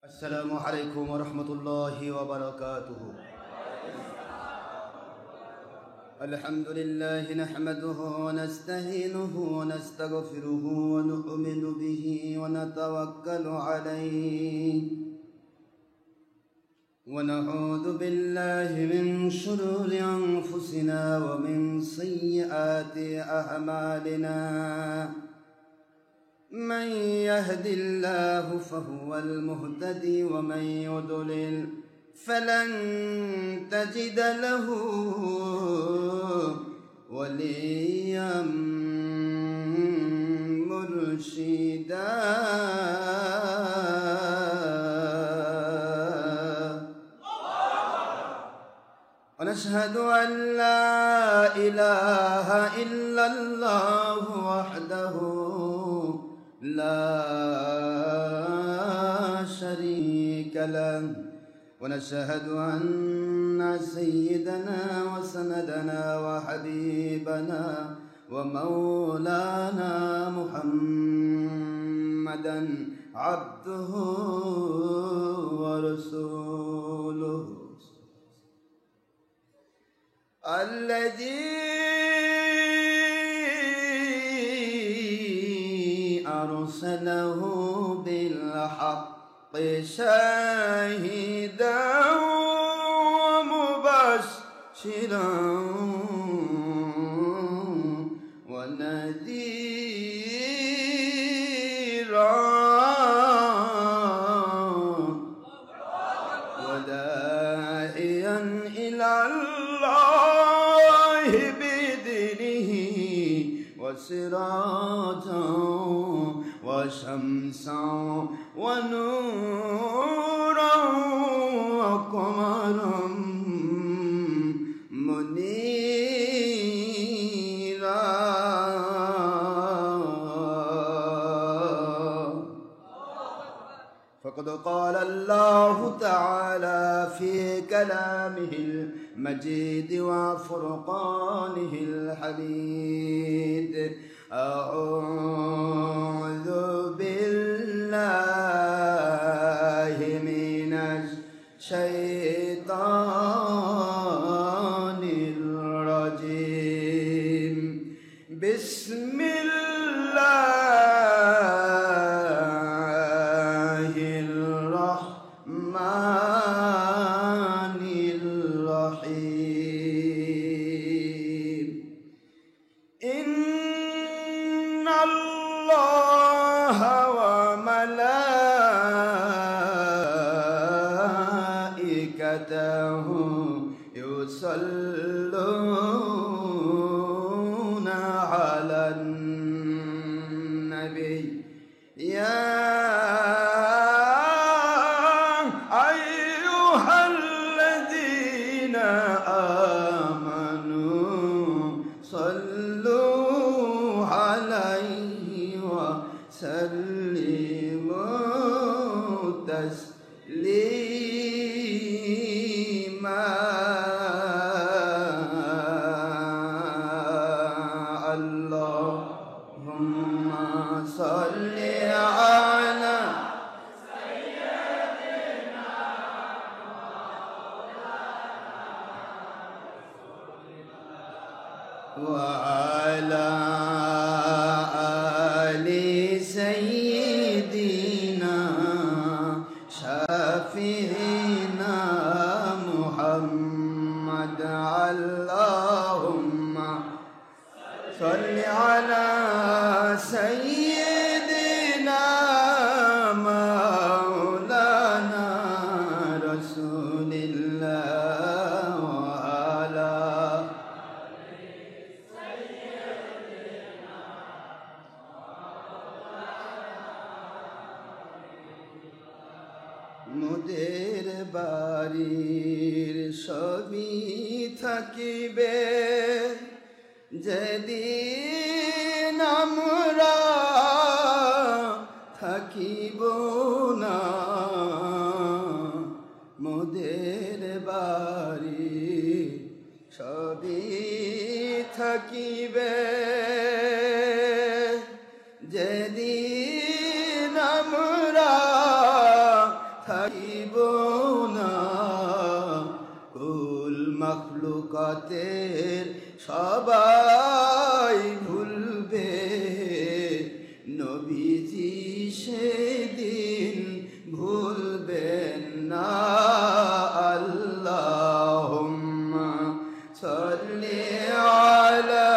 السلام عليكم ورحمة الله وبركاته. الحمد لله نحمده ونستعينه ونستغفره ونؤمن به ونتوكل عليه ونعوذ بالله من شرور أنفسنا ومن سيئات أعمالنا. من يهد الله فهو المهتدي ومن يضلل فلن تجد له وليا مرشدا. ونشهد أن لا إله إلا الله وحده لا شريك له، ونشهد أن سيدنا وسندنا وحبيبنا ومولانا محمدا عبده ورسوله الذي أرسله بالحق شاهدا ومبشرا ونذيرا وداعيا إلى الله بإذنه وسراجا وشمسا ونورا وقمرا منيرا. فقد قال الله تعالى في كلامه المجيد وفرقانه الحميد: أعوذ بالله من الشيطان الرجيم. بسم الله الرحمن الرحيم. إن الله وملائكته يصلون على النبي يا أيها الذين آمنوا صلوا عليه وسلموا تسليما. اللهم صل على وعلى آل سيدنا شافعنا محمد. اللهم صل على سيدنا مولانا رسول الله وعلى মোদের বাড়ির সবই থাকিবে যেদিন আমরা থাকিব না। মোদের বাড়ি সবই থাকিবে যেদিন আমরা থাকিব না কুল মখলুকাতের সবাই ভুলবে নবীজি সেদিন ভুলবেন না আল্লাহুম্মা সাল্লি আলা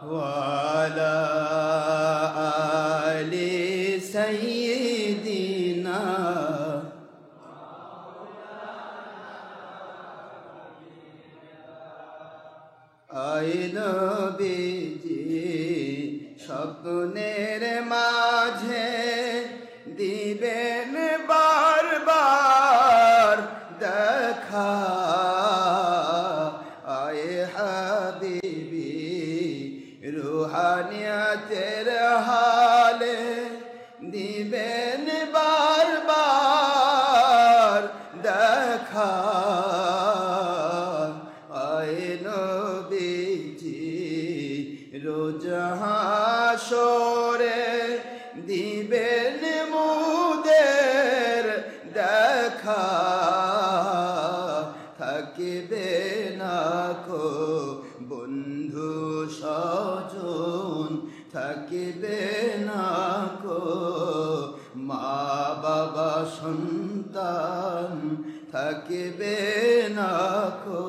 ওয়ালা আলি সাইয়্যিদিনা আয় নবীজি স্বপ্নের মাঝে দিবেন বারবার দেখা আয় হাবিবি রুহানিয়াতের হালে দিবেন বারবার দেখা আয় নবীজি রোজ হাসরে দিবেন মুদের দেখা থাকিবে না কো বন্ধু স্বজন থাকিবে না কো মা বাবা সন্তান থাকিবে না কো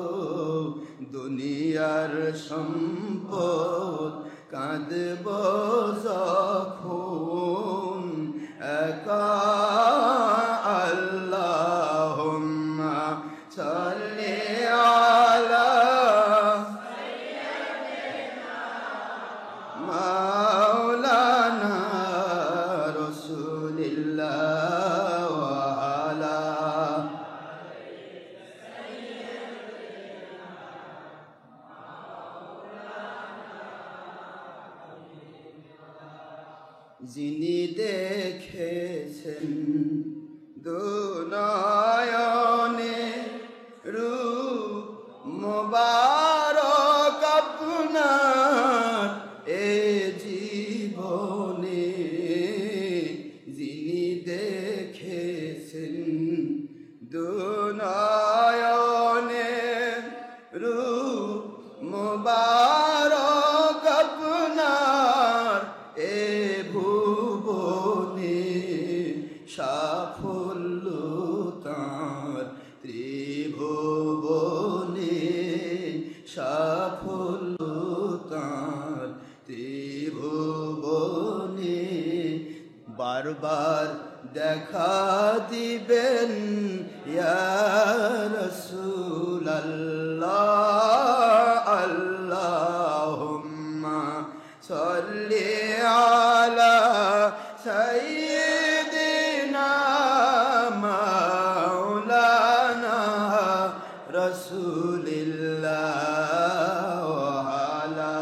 দুনিয়ার সম্পদ কাঁদব যখন একা আল্লাহুম্মা সাল্লি আলা মাওলানা রাসূলিল্লাহ ওয়া আলা যিনি দেখেছেন দুনয়নে রূপ মোবারক আপনার এ জীবনে যিনি দেখেছেন দুনয়নে রূপ মোবারক আপনার এ ভুবনে সাফল্য তাঁর ত্রিভুবনে সাফল্য তাঁর ত্রিভুবনে বারবার দেখা দিবেন ইয়া রাসূলাল্লাহ আল্লাহুম্মা সাল্লি আলা সাইয়্যিদিনা মাওলানা রাসূলিল্লাহ ওয়া আলা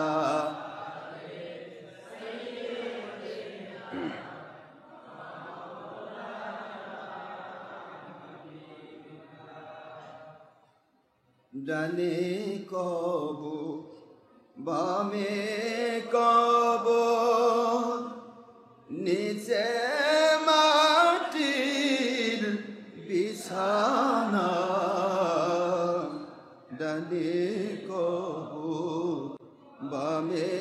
ডানে কব বামে কব নিচে মাটির বিছানা ডানে কব বামে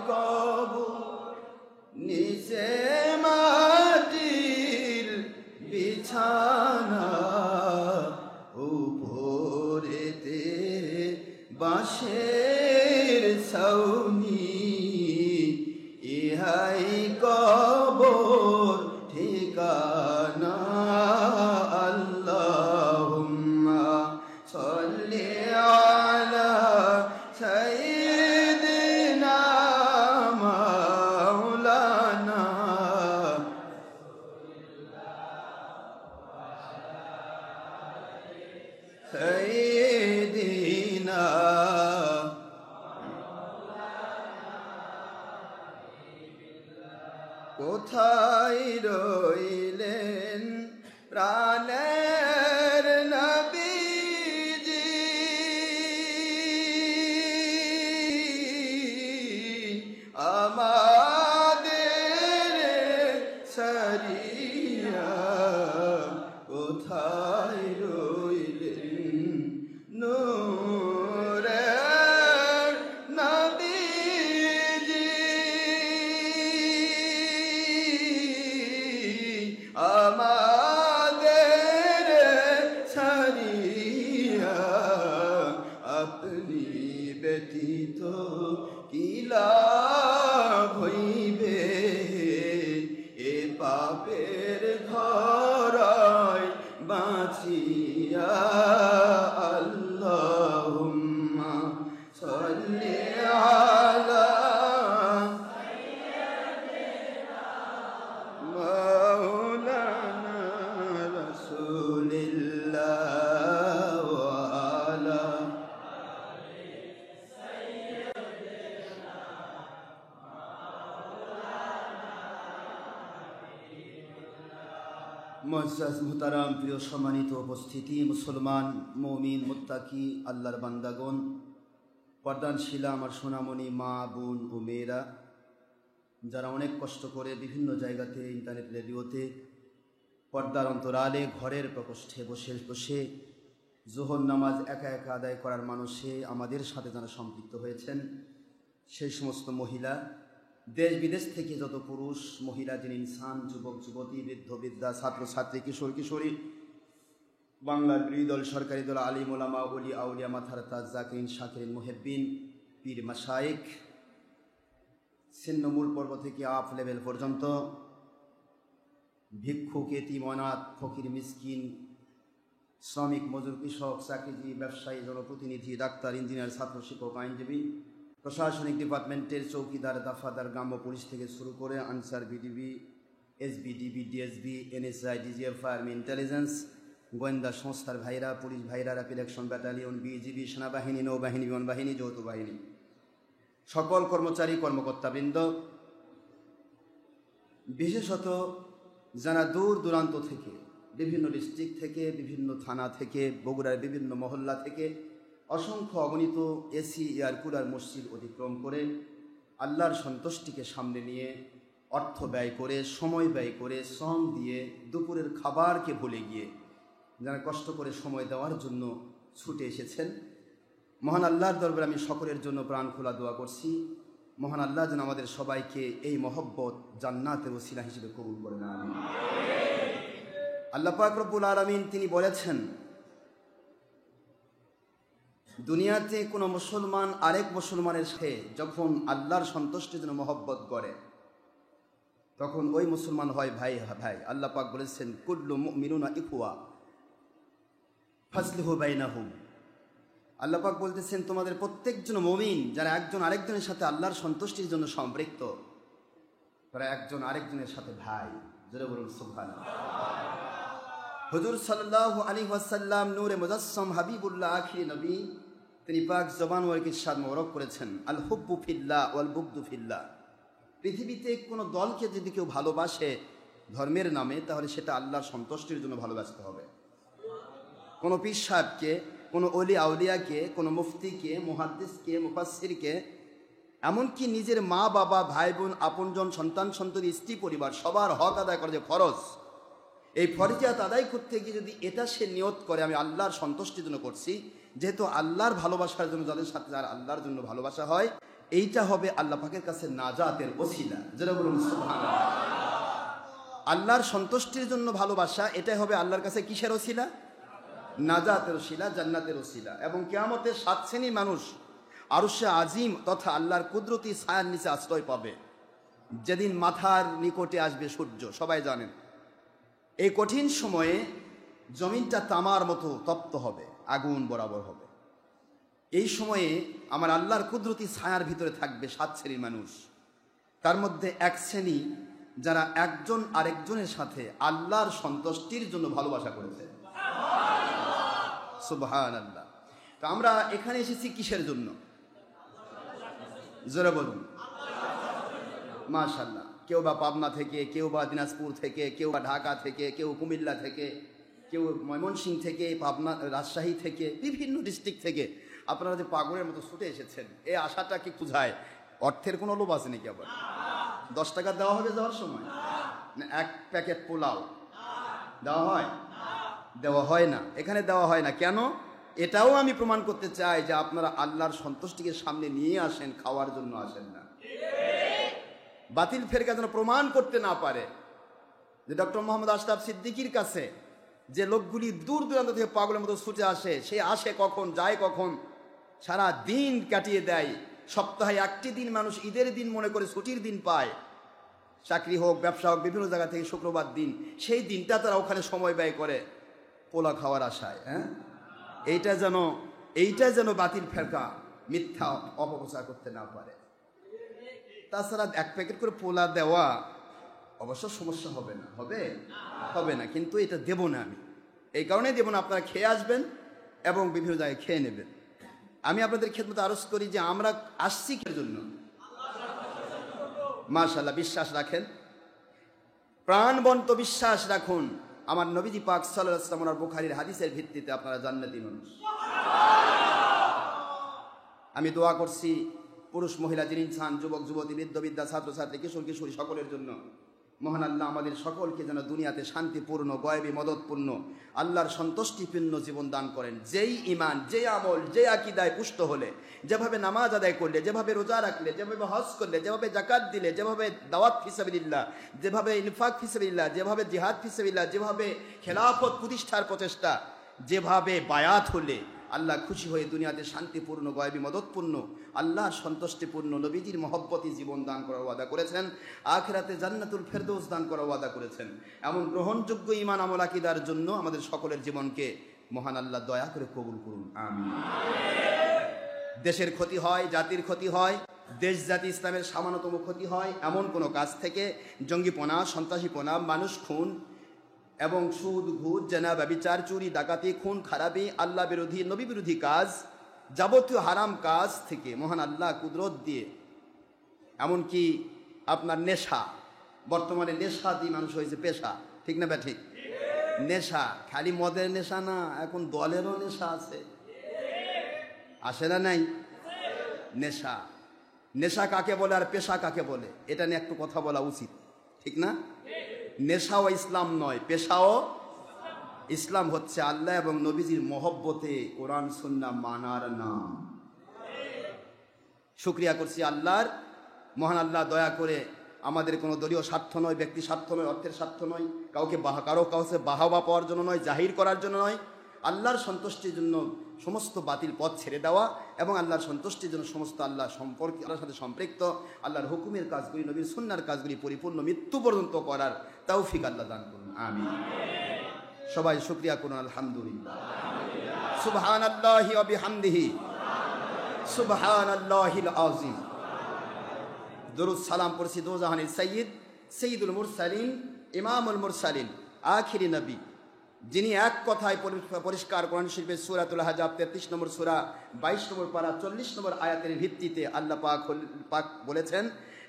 কব নিচে মাটির বিছানা উপরেতে বাঁশের ছাউনি ইহাই কবর ঠিকানা আল্লাহুম্মা সাল্লি আলা সাইয়্যিদিনা মাওলানা সাইয়্যিদিনা কোথায় রইলেন প্রাণের নবীজি ব্যতীত কি লাভ হইবে, এ পাপের ধরায় বাঁচিয়া। আল্লাহুম্মা সাল্লি আলা মাওলানা রাসূলিল্লাহ ওয়া আলা মুআজ্জাজ মুহতারাম প্রিয় সম্মানিত উপস্থিতি, মুসলমান মুমিন মুত্তাকি আল্লাহর বান্দাগণ, পর্দানশীলা আমার সোনামণি মা বোন ও মেয়েরা, যারা অনেক কষ্ট করে বিভিন্ন জায়গাতে ইন্টারনেট রেডিওতে পর্দার অন্তরালে ঘরের প্রকোষ্ঠে বসে বসে জোহর নামাজ একা একা আদায় করার মানুষে আমাদের সাথে যারা সম্পৃক্ত হয়েছেন, সেই সমস্ত মহিলা, দেশ বিদেশ থেকে যত পুরুষ মহিলা, যিনি ইনসান, যুবক যুবতী, বৃদ্ধ বৃদ্ধা, ছাত্র ছাত্রী, কিশোর কিশোরী, বাংলার বিরোধী দল, সরকারি দল, আলিম ওলামা, ওলি আউলিয়া, মাথার তাজ, জাকিরিন, শাকিরিন, মুহিব্বিন, পীর মাশায়েখ, ছিন্নমূল পর্ব থেকে আপ লেভেল পর্যন্ত, ভিক্ষুক, এতিম, অনাথ, ফকির, মিসকিন, শ্রমিক, মজুর, কৃষক, চাকরিজীবী, ব্যবসায়ী, জনপ্রতিনিধি, ডাক্তার, ইঞ্জিনিয়ার, ছাত্র, শিক্ষক, আইনজীবী, প্রশাসনিক ডিপার্টমেন্টের চৌকিদার, দাফাদার, গ্রাম্য পুলিশ থেকে শুরু করে Ansar, BDB, SBDB, DSB, NSI, DGF, army, intelligence, গোয়েন্দা সংস্থার ভাইরা, পুলিশ ভাইরা, র্যাপিড অ্যাকশন ব্যাটালিয়ন, বিজিবি, সেনাবাহিনী, নৌবাহিনী, বিমান বাহিনী, যৌথ বাহিনী, সকল কর্মচারী কর্মকর্তাবৃন্দ, বিশেষত যারা দূর দূরান্ত থেকে, বিভিন্ন ডিস্ট্রিক্ট থেকে, বিভিন্ন থানা থেকে, বগুড়ার বিভিন্ন মহল্লা থেকে অসংখ্য অগণিত এসি, এয়ার কুলার, মসজিদ অতিক্রম করে আল্লাহর সন্তুষ্টিকে সামনে নিয়ে অর্থ ব্যয় করে, সময় ব্যয় করে, শ্রম দিয়ে, দুপুরের খাবারকে ভুলে গিয়ে যারা কষ্ট করে সময় দেওয়ার জন্য ছুটে এসেছেন, মহান আল্লাহর দরবারে আমি সকলের জন্য প্রাণ খোলা দোয়া করছি। মহান আল্লাহ যেন আমাদের সবাইকে এই মহব্বত জান্নাতের ওসিলা হিসেবে কবুল করে না। আমিন। আল্লাহ পাক রব্বুল আলামিন তিনি বলেছেন, দুনিয়াতে কোনো মুসলমান আরেক মুসলমানের সাথে যখন আল্লাহর সন্তুষ্টির জন্য মহব্বত করে, তখন ওই মুসলমান হয় ভাই ভাই। আল্লাহ পাক বলেছেন, কুল্লু মুমিনুনা ইখওয়া ফাসলিহু বাইনাহুম। আল্লাহ পাক বলতেছেন, তোমাদের প্রত্যেকজন মুমিন যারা একজন আরেকজনের সাথে আল্লাহর সন্তুষ্টির জন্য সম্পৃক্ত, তারা একজন আরেকজনের সাথে ভাই। জোরে বলুন সুবহানাল্লাহ। হুজুর সাল্লাল্লাহু আলাইহি ওয়াসাল্লাম নূরে মুজাসসাম হাবিবুল্লাহ আখির নবী, তিনি পাক জবান ওয়াকে ইরশাদ মোবারক করেছেন, আল হুব্বু ফিল্লাহ ওয়াল বুগদু ফিল্লাহ। পৃথিবীতে কোনো দলকে যদি কেউ ভালোবাসে ধর্মের নামে, তাহলে সেটা আল্লাহর সন্তুষ্টির জন্য ভালোবাসতে হবে। কোনো পীর সাহেবকে, কোনো অলি আউলিয়াকে, কোনো মুফতিকে, মুহাদ্দিসকে, মুফাসসিরকে, এমনকি নিজের মা বাবা, ভাই বোন, আপনজন, সন্তান সন্ততি, স্ত্রী পরিবার, সবার হক আদায় করে যে ফরজ, এই ফরজিয়াত আদায় করতে গিয়ে যদি এটা সে নিয়ত করে আমি আল্লাহর সন্তুষ্টির জন্য করছি, যেহেতু আল্লাহর ভালোবাসার জন্য যাদের সাথে যার আল্লাহর জন্য ভালোবাসা হয়, এইটা হবে আল্লাহ পাকের কাছে নাজাতের ওসিলা। যারা বলুন সুবহানাল্লাহ। আল্লাহর সন্তুষ্টির জন্য ভালোবাসা, এটাই হবে আল্লাহর কাছে কিসের ওসিলা? নাজাতের ওসিলা, জান্নাতের ওসিলা। এবং কিয়ামতের 7 শ্রেণীর মানুষ আরশে আজিম তথা আল্লাহর কুদরতি ছায়ার নিচে আশ্রয় পাবে, যেদিন মাথার নিকটে আসবে সূর্য। সবাই জানেন এই কঠিন সময়ে জমিনটা তামার মতো তপ্ত হবে, আগুন বরাবর হবে। এই সময়ে আমার আল্লাহর কুদরতি ছায়ার ভিতরে থাকবে 7 শ্রেণীর মানুষ। তার মধ্যে এক শ্রেণী যারা একজন আরেকজনের সাথে আল্লাহর সন্তুষ্টির জন্য ভালোবাসা করেছে। সুবহানাল্লাহ। তো আমরা এখানে এসেছি কিসের জন্য? জোরে বলুন মাশাআল্লাহ। কেউ বা পাবনা থেকে, কেউ বা দিনাজপুর থেকে, কেউ বা ঢাকা থেকে, কেউ কুমিল্লা থেকে, কেউ ময়মনসিংহ থেকে, পাবনা, রাজশাহী থেকে, বিভিন্ন ডিস্ট্রিক্ট থেকে আপনারা যে পাগলের মতো ছুটে এসেছেন, এই আশাটা কি বুঝায় অর্থের কোনো লোভ আছে নাকি? আবার 10 টাকা দেওয়া হবে যাওয়ার সময়? না 1 প্যাকেট পোলাও দেওয়া হয়? দেওয়া হয় না। এখানে দেওয়া হয় না কেন? এটাও আমি প্রমাণ করতে চাই যে আপনারা আল্লাহর সন্তুষ্টিকে সামনে নিয়ে আসেন, খাওয়ার জন্য আসেন না। বাতিল ফেরকা যেন প্রমাণ করতে না পারে যে ডক্টর মোহাম্মদ আশরাফ সিদ্দিকীর কাছে যে লোকগুলি দূর দূরান্ত থেকে পাগলের মতো ছুটে আসে, সে আসে কখন, যায় কখন, সারা দিন কাটিয়ে দেয়। সপ্তাহে একটি দিন মানুষ ঈদের দিন মনে করে ছুটির দিন পায়, চাকরি হোক ব্যবসা হোক বিভিন্ন জায়গা থেকে শুক্রবার দিন, সেই দিনটা তারা ওখানে সময় ব্যয় করে পোলা খাওয়ার আশায়। হ্যাঁ, এইটা যেন বাতিল ফেরকা মিথ্যা অপপ্রচার করতে না পারে। তাছাড়া এক প্যাকেট করে পোলা দেওয়া অবশ্য সমস্যা হবে না, কিন্তু এটা দেব না আমি, এই কারণেই দেব না, আপনারা খেয়ে আসবেন এবং বিভিন্ন জায়গায় খেয়ে নেবেন। আমি আপনাদের খেদমতে আরজ করি যে আমরা আসছি এর জন্য, মাশাআল্লাহ বিশ্বাস রাখেন, প্রাণবন্ত বিশ্বাস রাখুন। আমার নবীজি পাক সাল্লাল্লাহু আলাইহি ওয়াসাল্লাম ওনার বুখারীর হাদিসের ভিত্তিতে আপনারা জান্নাতি মানুষ। আমি দোয়া করছি পুরুষ মহিলা যিনি ইনসান, যুবক যুবতী, বৃদ্ধ বিদ্যা, ছাত্র ছাত্রী, কিশোর কিশোরী সকলের জন্য মহান আল্লাহ আমাদের সকলকে যেন দুনিয়াতে শান্তিপূর্ণ, গয়বী, মদতপূর্ণ, আল্লাহর সন্তুষ্টিপূর্ণ জীবন দান করেন। যেই ইমান, যে আমল, যে আকীদায় পুষ্ট হলে, যেভাবে নামাজ আদায় করলে, যেভাবে রোজা রাখলে, যেভাবে হজ করলে, যেভাবে যাকাত দিলে, যেভাবে দাওয়াত ফি সাবিলিল্লাহ, যেভাবে ইনফাক ফি সাবিলিল্লাহ, যেভাবে জিহাদ ফি সাবিলিল্লাহ, যেভাবে খেলাফত প্রতিষ্ঠার প্রচেষ্টা, যেভাবে বায়াত হলে আল্লাহ খুশি হয়ে দুনিয়াতে শান্তিপূর্ণ, গয়বী, মদতপূর্ণ, আল্লাহর সন্তুষ্টিপূর্ণ, নবীজির মহব্বতী জীবন দান করার ওয়াদা করেছেন, আখিরাতে জান্নাতুল ফেরদৌস দান করার ওয়াদা করেছেন। এমন গ্রহণযোগ্য ঈমান আমল আকীদার জন্য আমাদের সকলের জীবনকে মহান আল্লাহ দয়া করে কবুল করুন, আমিন। দেশের ক্ষতি হয়, জাতির ক্ষতি হয়, দেশ জাতি ইসলামের সামান্যতম ক্ষতি হয় এমন কোনো কাজ থেকে, জঙ্গিপনা, সন্ত্রাসীপনা, মানুষ খুন এবং সুদ, ঘুষ, জেনা, ব্যভিচার, চুরি, ডাকাতি, খুন খারাপি, আল্লাহ বিরোধী, নবী বিরোধী কাজ, যাবতীয় হারাম কাজ থেকে মহান আল্লাহ কুদরত দিয়ে, এমনকি আপনার নেশা, বর্তমানে নেশা দিয়ে মানুষ হয়েছে পেশা, ঠিক না ঠিক? নেশা খালি মদের নেশা না, এখন দলেরও নেশা আসে না নাই? নেশা কাকে বলে আর পেশা কাকে বলে, এটা নিয়ে একটু কথা বলা উচিত, ঠিক না? নেশাও ইসলাম নয়, পেশাও ইসলাম। হচ্ছে আল্লাহ এবং নবীজির মহব্বতে কোরআন সুন্নাহ মানার নাম। শুকরিয়া করছি আল্লাহর, মহান আল্লাহ দয়া করে আমাদের কোনো দলীয় স্বার্থ নয়, ব্যক্তি স্বার্থ নয়, অর্থের স্বার্থ নয়, কাউকে কাছে বাহাবা পাওয়ার জন্য নয়, জাহির করার জন্য নয়, আল্লাহর সন্তুষ্টির জন্য সমস্ত বাতিল পথ ছেড়ে দেওয়া এবং আল্লাহর সন্তুষ্টির জন্য সমস্ত আল্লাহর সাথে সম্পৃক্ত আল্লাহর হুকুমের কাজগুলি, নবীর সুন্নাহর কাজগুলি পরিপূর্ণ মৃত্যু পর্যন্ত করার তৌফিক আল্লাহ দান করুন, আমিন। সবাই শুকরিয়া করুন, আলহামদুলিল্লাহ। সুবহানাল্লাহি ওয়া বিহামদিহি, সুবহানাল্লাহিল আযীম। দরুদ সালাম পড়ছি দোজাহানের সৈয়দুল মুরসালিন, ইমামুল মুরসালিন, আখিরি নবী, যিনি এক কথায় পরিষ্কার কোরআন শরীফের সূরাতুল আহজাব 33 নম্বর সূরা 22 নম্বর পারা 40 নম্বর আয়াতের ভিত্তিতে আল্লাহ পাক বলেছেন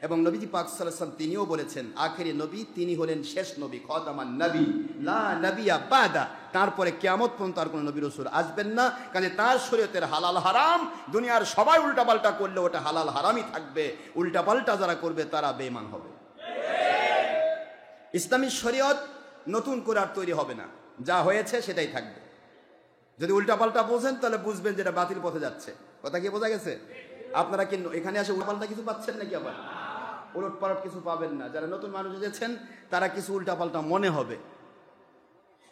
এবং নবীজি পাক সাল্লাল্লাহু আলাইহি ওয়াসাল্লাম তিনিও বলেছেন, আখেরি নবী তিনি হলেন শেষ নবী, খাতামান নবী, লা নবিয়্যা বাদা, তারপরে কিয়ামত পর্যন্ত আর কোনো নবী রাসূল আসবেন না। কাজে তার শরীয়তের হালাল হারাম দুনিয়ার সবাই উল্টাপাল্টা করলে ওটা হালাল হারামই থাকবে, উল্টাপাল্টা যারা করবে তারা বেঈমান হবে। ইসলামী শরীয়ত নতুন করে আর তৈরি হবে না, যা হয়েছে সেটাই থাকবে। যদি উল্টাপাল্টা বোঝেন তাহলে বুঝবেন যেটা বাতিল পথে যাচ্ছে। কথা কি বোঝা গেছে? আপনারা কি এখানে আসে উল্টাপাল্টা কিছু পাচ্ছেন নাকি? আবার উলটপালট কিছু পাবেন না। যারা নতুন মানুষ এসেছেন তারা কিছু উল্টাপাল্টা মনে হবে।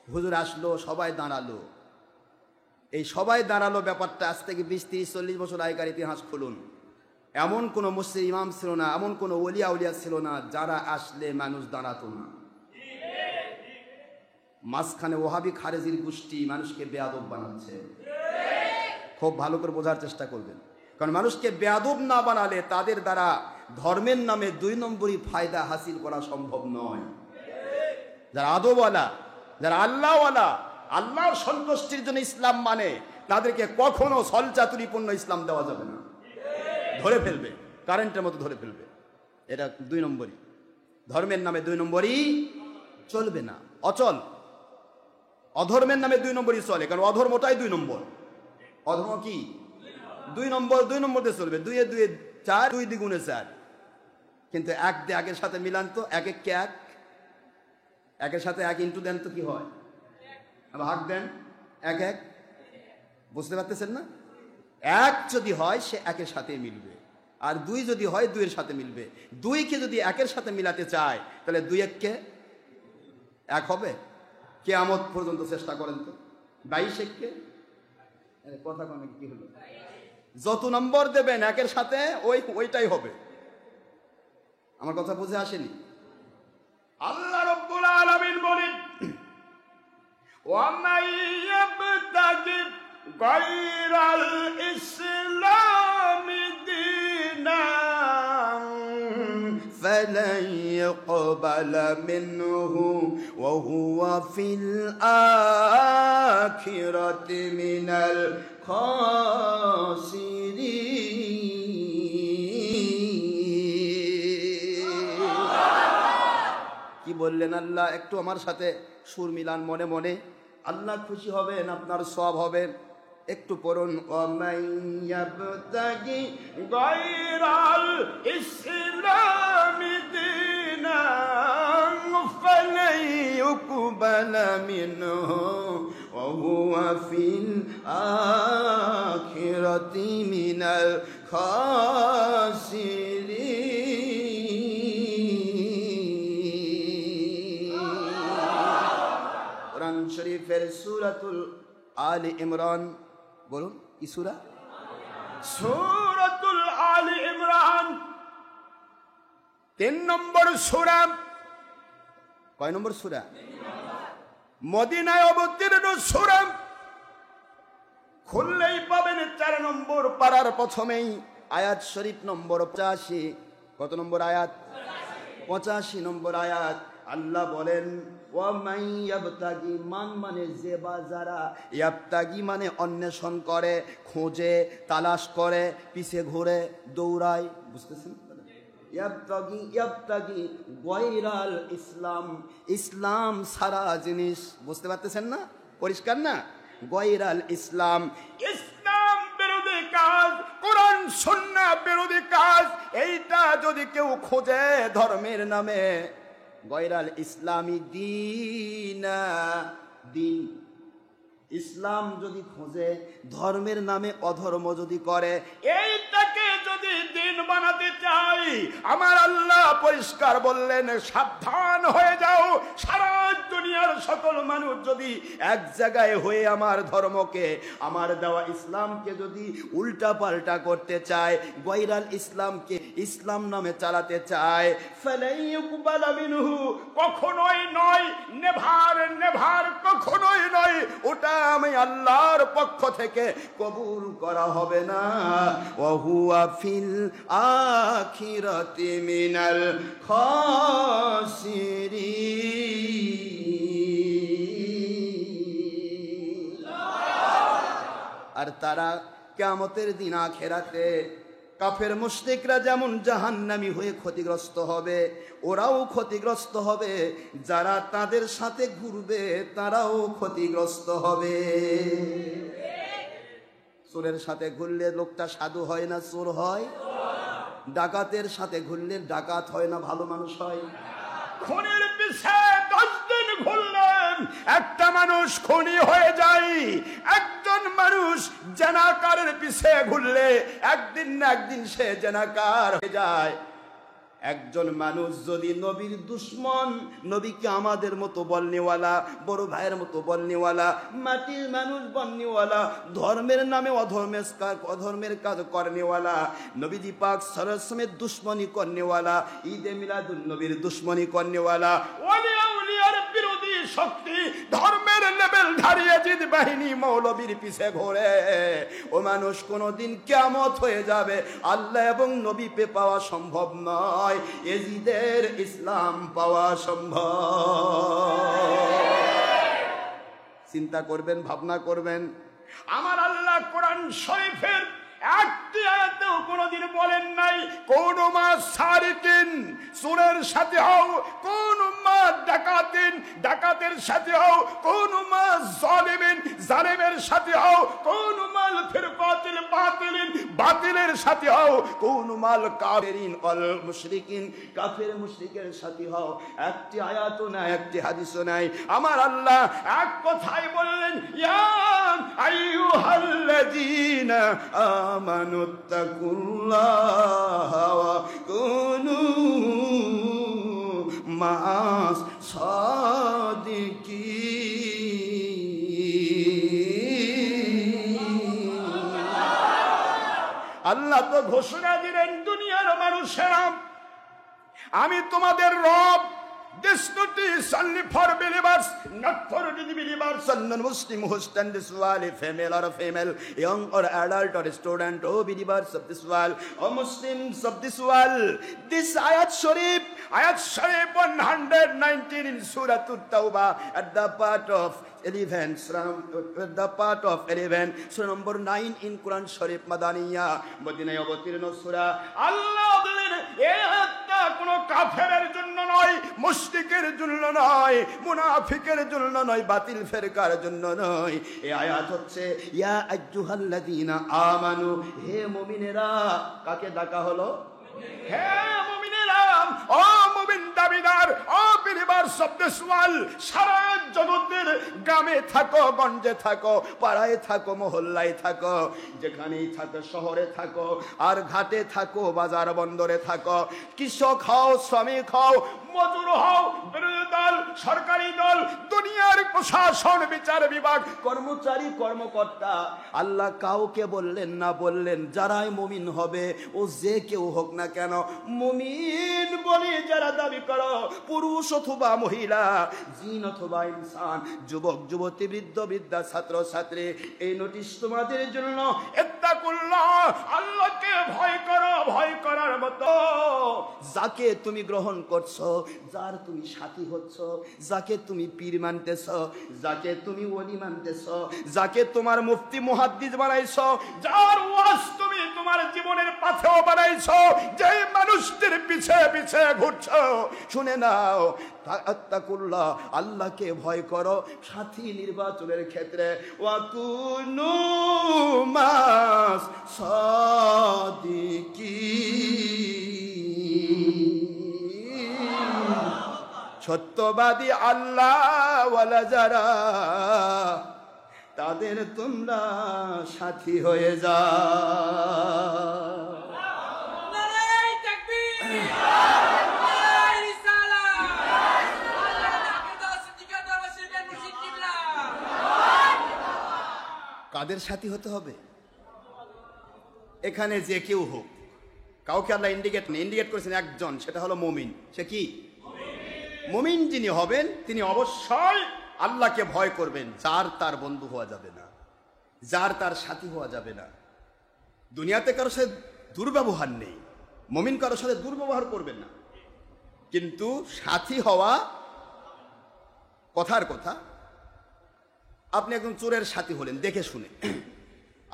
হুজুর আসলো, সবাই দাঁড়ালো, এই সবাই দাঁড়ালো ব্যাপারটা আজ থেকে 20, 30, 40 বছর আগেকার ইতিহাস খুলুন। এমন কোনো মসজিদ ইমাম ছিল না, এমন কোনো ওলিয়া উলিয়া ছিল না যারা আসলে মানুষ দাঁড়াতো না। মাঝখানে ওহাবি খারেজির গোষ্ঠী মানুষকে বেয়াদব বানাচ্ছে। খুব ভালো করে বোঝার চেষ্টা করবেন, কারণ মানুষকে বেয়াদব না বানালে তাদের দ্বারা ধর্মের নামে 2 নম্বরই ফায়দা হাসিল করা সম্ভব নয়। যারা আদবওয়ালা, যারা আল্লাহওয়ালা, আল্লাহর সন্তুষ্টির জন্য ইসলাম মানে, তাদেরকে কখনো ছলচাতুরিপূর্ণ ইসলাম দেওয়া যাবে না। ধরে ফেলবে, কারেন্টের মতো ধরে ফেলবে। এটা 2 নম্বরই, ধর্মের নামে 2 নম্বরই চলবে না, অচল। অধর্মের নামে 2 নম্বরই চলে, কারণ অধর্মটাই 2 নম্বর। অধর্ম কি 2 নম্বর? 2 নম্বর দিয়ে চলবে। 2 এ 2 এ 4, 2 দ্বিগুণে 4। কিন্তু 1 দিয়ে একের সাথে মিলান তো, 1 1 কে 1, একের সাথে 1 ইন্টু দেন তো কি হয়? ভাগ দেন, 1 1। বুঝতে পারতেছেন না? 1 যদি হয় সে 1 এর সাথে মিলবে, আর 2 যদি হয় 2 এর সাথে মিলবে। 2 কে যদি 1 এর সাথে মিলাতে চায় তাহলে 2 1 কে 1 হবে। কিয়ামত পর্যন্ত চেষ্টা করেন তো। 22 1 কে কথা কমে কি হলো? যত নম্বর দেবেন একের সাথে ওইটাই হবে। আমার কথা বুঝে আসেনি? আল্লাহ রাব্বুল আলামিন বলেন, ওয়া মান ইয়াবতাগি গায়রাল ইসলামি দীনান ফালান ইয়াকবালা মিনহু ওয়া হুয়া ফিল আখিরাতি মিনাল খাসিরিন। কি বললেন আল্লাহ? একটু আমার সাথে সুর মিলান মনে মনে, আল্লাহ খুশি হবেন, আপনার সওয়াব হবে। একটু পড়ুন, ওয়ামান ইয়াবতাগি গায়রাল ইসলামি দীনান ফালান ইউকবালা মিনহু ওয়া হুয়া ফিল আখিরাতি মিনাল খাসিরিন। কোরআন শরীফের সূরাতুল আলে ইমরান, বলুন কি সূরা? সূরাতুল আলে ইমরান 3 নম্বর সূরা। কয় নম্বর সূরা? মদিনায় অবতীর্ণ সূরা। খুললেই পাবেন 4 নম্বর পারার প্রথমেই আয়াত শরীফ নম্বর 85। কত নম্বর আয়াত? 85 নম্বর আয়াত। আল্লাহ বলেন, ওয়ামান ইয়াবতাগি, মান মানে যে বা যারা, ইয়াবতাগি মানে অন্বেষণ করে, খোঁজে, তালাশ করে, পিছে ঘুরে, দৌড়ায়। বুঝতেছেন? ইয়াবতাগি গায়রাল ইসলাম, ইসলাম সারা জিনিস। বুঝতে পারতেছেন না? পরিষ্কার না? গায়রাল ইসলাম, ইসলাম বিরোধী কাজ, কোরআন সুন্নাহ বিরোধী কাজ, এইটা যদি কেউ খোঁজে ধর্মের নামে, গায়রাল ইসলামী দীনা, দিন ইসলাম যদি খোঁজে, ধর্মের নামে অধর্ম যদি করে, এইটাকে যদি দিন বানাতে চাই, আমার আল্লাহ পরিষ্কার বললেন, সাবধান হয়ে যাও। সারা দুনিয়ার সকল মানুষ যদি এক জায়গায় হয়ে আমার ধর্মকে, আমার দেওয়া ইসলামকে যদি উল্টা পাল্টা করতে চায়, গায়রাল ইসলামকে ইসলাম নামে চালাতে চায়, ফালাই ইউকবালা মিনহু, কখনোই নয়, নেভার নেভার, কখনোই নয়, ওটা আমি আল্লাহর পক্ষ থেকে কবুল করা হবে না। ওয়া হুয়া ফিল আখিরাতি মিনাল খাসিরিন। আর তারা কিয়ামতের দিন আখিরাতে কাফের মুশরিকরা যেমন জাহান্নামী হয়ে ক্ষতিগ্রস্ত হবে, ওরাও ক্ষতিগ্রস্ত হবে, যারা তাদের সাথে ঘুরবে তারাও ক্ষতিগ্রস্ত হবে। চোরের সাথে ঘুরলে লোকটা সাধু হয় না চোর হয়? ডাকাতের সাথে ঘুরলে ডাকাত হয় না ভালো মানুষ হয়? খুনের পিছে 10 দিন ঘুরলেন একটা মানুষ খুনি হয়ে যায়। একজন মানুষ জানাকারের পিছে ঘুরলে একদিন না একদিন সে জানাকার হয়ে যায়। একজন মানুষ যদি নবীর দুশ্মন, নবীকে আমাদের মতো বলনেওয়ালা, বড় ভাইয়ের মতো বলনেওয়ালা, মাটির মানুষ বলনেওয়ালা, ধর্মের নামে অধর্মের কাজ করনেওয়ালা, নবীজি পাক সাল্লাল্লাহু আলাইহি ওয়াসাল্লামের দুশ্মনী করনেওয়ালা, ঈদে মিলাদুন নবীর দুশ্মনী করনেওয়ালা, ওলিয়ার বিরোধী শক্তি, ধর্মের লেভেল ধারিয়ে জিদ বাহিনী মৌলবীর পিছে ঘোরে, ও মানুষ কোনদিন কিয়ামত হয়ে যাবে, আল্লাহ এবং নবী পে পাওয়া সম্ভব নয়, এজিদের ইসলাম পাওয়া সম্ভব। চিন্তা করবেন, ভাবনা করবেন। আমার আল্লাহ কোরআন শরীফের একটি আয়াতেও কোনদিন বলেন নাই কোন মা সারিকিন, চোরের সাথে হও, কোন মা ডাকাতিন, ডাকাতের সাথে হও, কোন মা জালিমিন, জালিমের সাথে হও, কোন মাল ফিরকাতিল বাতিলিন, বাতিলের সাথে হও, কোন মাল কাফিরিন ওয়াল মুশরিকিন, কাফের মুশরিকের সাথে হও। একটি আয়াতও নাই, একটি হাদিসও নাই। আমার আল্লাহ এক কথাই বললেন, ইয়া আইয়ুহাল্লাযীনা আমানুত্তাকুল্লাহা ওয়া কুনু মা'আস সাদিকিন। আল্লাহ তো ঘোষণা দিলেন, দুনিয়ার মানুষেরা আমি তোমাদের রব। This notice only for believers, not for unbelievers. Non-Muslim who stand this world, female or female, young or adult or student, oh believers of this world, oh Muslims of this world. This ayat Sharif 119 in Surah At-Tawbah at the part of 11, surah number 9 in Quran Sharif Madaniya, মদিনায় অবতীর্ণ সূরা। আল্লাহ বলেন এই আয়াতটা কোন কাফেরের জন্য নয়, মুশরিকের জন্য নয়, মুনাফিকের জন্য নয়, বাতিল ফেরকার জন্য নয়। এই আয়াত হচ্ছে ইয়া আইয়ুহাল্লাযীনা আমানু, হে মুমিনেরা। কাকে ডাকা হলো? হে মুমিনেরা, ও মুমিন দাবিদার, ও বিলিভার্স অফ দিস ওয়ার্ল্ড, সারা জগতের গ্রামে থাকো, গঞ্জে থাকো, পাড়ায় থাকো, মহল্লায় থাকো, যেখানেই থাকো, শহরে থাকো আর ঘাটে থাকো, বাজার বন্দরে থাকো, কৃষক হও, শ্রমিক হও, মজুর হও, বিরোধী দল, সরকারি দল, দুনিয়ার প্রশাসন, বিচার বিভাগ, কর্মচারী, কর্মকর্তা, আল্লাহ কাউকে বললেন না, বললেন যারাই মুমিন হবে, ও যে কেউ হোক না কেন, মুমিন বলে যারা দাবি করো, পুরুষ অথবা মহিলা, জিন অথবা ইনসান, যুবক যুবতী, বৃদ্ধ বৃদ্ধা, ছাত্র ছাত্রী, এই নোটিশ তোমাদের জন্য। ইত্তাকুল্লাহ, আল্লাহকে ভয় করো। ভয় করার মতো যাকে তুমি গ্রহণ করছো, যার তুমি সাথী হচ্ছ, যাকে তুমি পীর মানতেছ, যাকে তুমি ওলি মানতেছ, যাকে তোমার মুফতি মুহাদ্দিস বানাইছো, যার ওয়াজ তুমি তোমার জীবনের পাথেও বানাইছো, যে মানুষদের পিছে পিছে ঘুরছো, শুনে নাও, আত্তাকুল্লাহ, আল্লাহকে ভয় করো। সাথী নির্বাচনের ক্ষেত্রে ওয়াকুনু মাস সাদিকিন, সত্যবাদী আল্লাহ ওয়ালা যারা, তাদের তোমরা সাথী হয়ে যাও। কাদের সাথী হতে হবে? এখানে যে কেউ হোক, কাউকে আল্লাহ ইন্ডিকেট করেছেন একজন, সেটা হলো মুমিন। সে কি মুমিন? যিনি হবেন তিনি অবশ্যই আল্লাহকে ভয় করবেন। যার তার বন্ধু হওয়া যাবে না, যার তার সাথী হওয়া যাবে না। দুনিয়াতে কারো সাথে দুর্ব্যবহার নেই, মুমিন কারো সাথে দুর্ব্যবহার করবেন না, কিন্তু সাথী হওয়া কথার কথা। আপনি একজন চোরের সাথী হলেন দেখে শুনে,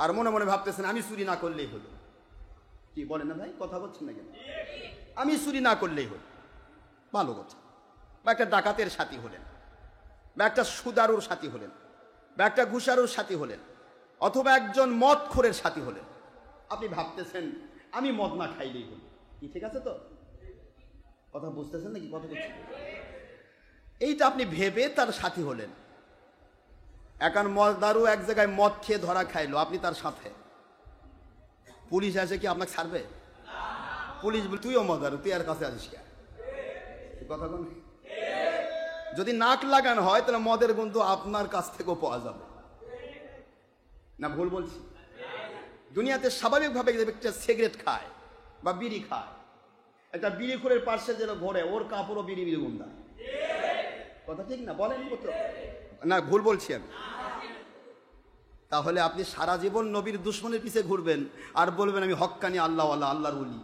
আর মনে মনে ভাবতেছেন আমি চুরি না করলেই হলো। কি বলেন না ভাই, কথা বলছেন না কেন? আমি চুরি না করলেই হলো, ভালো কথা। বা একটা ডাকাতের সাথী হলেন, বা একটা সুদারুর সাথী হলেন, বা একটা ঘুষারুর সাথী হলেন, অথবা একজন মদখোরের সাথী হলেন। আপনি ভাবতেছেন আমি মদ না খাইলেই হলো। কি ঠিক আছে তো? কথা বুঝতেছেন নাকি? কথা বলছেন? এইটা আপনি ভেবে তার সাথী হলেন। এখন মদারু এক জায়গায় মদ খেয়ে ধরা খাইলো, আপনি তার সাথে। পুলিশ আসে কি আপনাকে ছাড়বে? পুলিশ বলে তুইও মদারু, তুই আর কাছে আসিস কে? কথা কোন? যদি নাক লাগানো হয় তাহলে মদের গন্ধ আপনার কাছ থেকেও পাওয়া যাবে না। ভুল বলছি? দুনিয়াতে স্বাভাবিকভাবে একটা সিগারেট খায় বা বিড়ি খায়, একটা বিড়িখোরের পাশে যেন ঘোরে, ওর কাপড়ও বিড়ি বিড়ি গন্ধা। কথা ঠিক না? বলেন না, ভুল বলছি আমি? তাহলে আপনি সারা জীবন নবীর দুশ্মনের পিছে ঘুরবেন আর বলবেন আমি হক্কানি আল্লাহ আল্লাহর ওলি।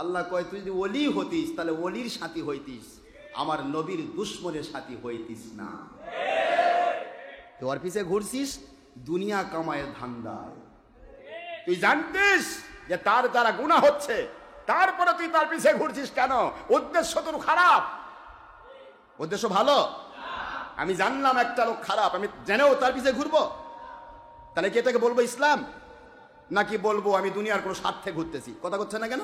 আল্লাহ কয় তুই যদি ওলি হতিস তাহলে ওলির সাথী হইতিস, আমার নবীর দুশ্মনের সাথী হইতিস না। তোর পিছে ঘুরছিস দুনিয়া কামায়ের ধান্দায়। তুই জানতিস যে তার দ্বারা গুনাহ হচ্ছে, তারপরে তুই তার পিছে ঘুরছিস কেন? উদ্দেশ্য তোর খারাপ, উদ্দেশ্য ভালো। আমি জানলাম একটা লোক খারাপ, আমি জেনেও তার পিছে ঘুরবো, তাহলে কি এটাকে বলবো ইসলাম? নাকি বলবো আমি দুনিয়ার কোনো স্বার্থে ঘুরতেছি? কথা করছে না কেন?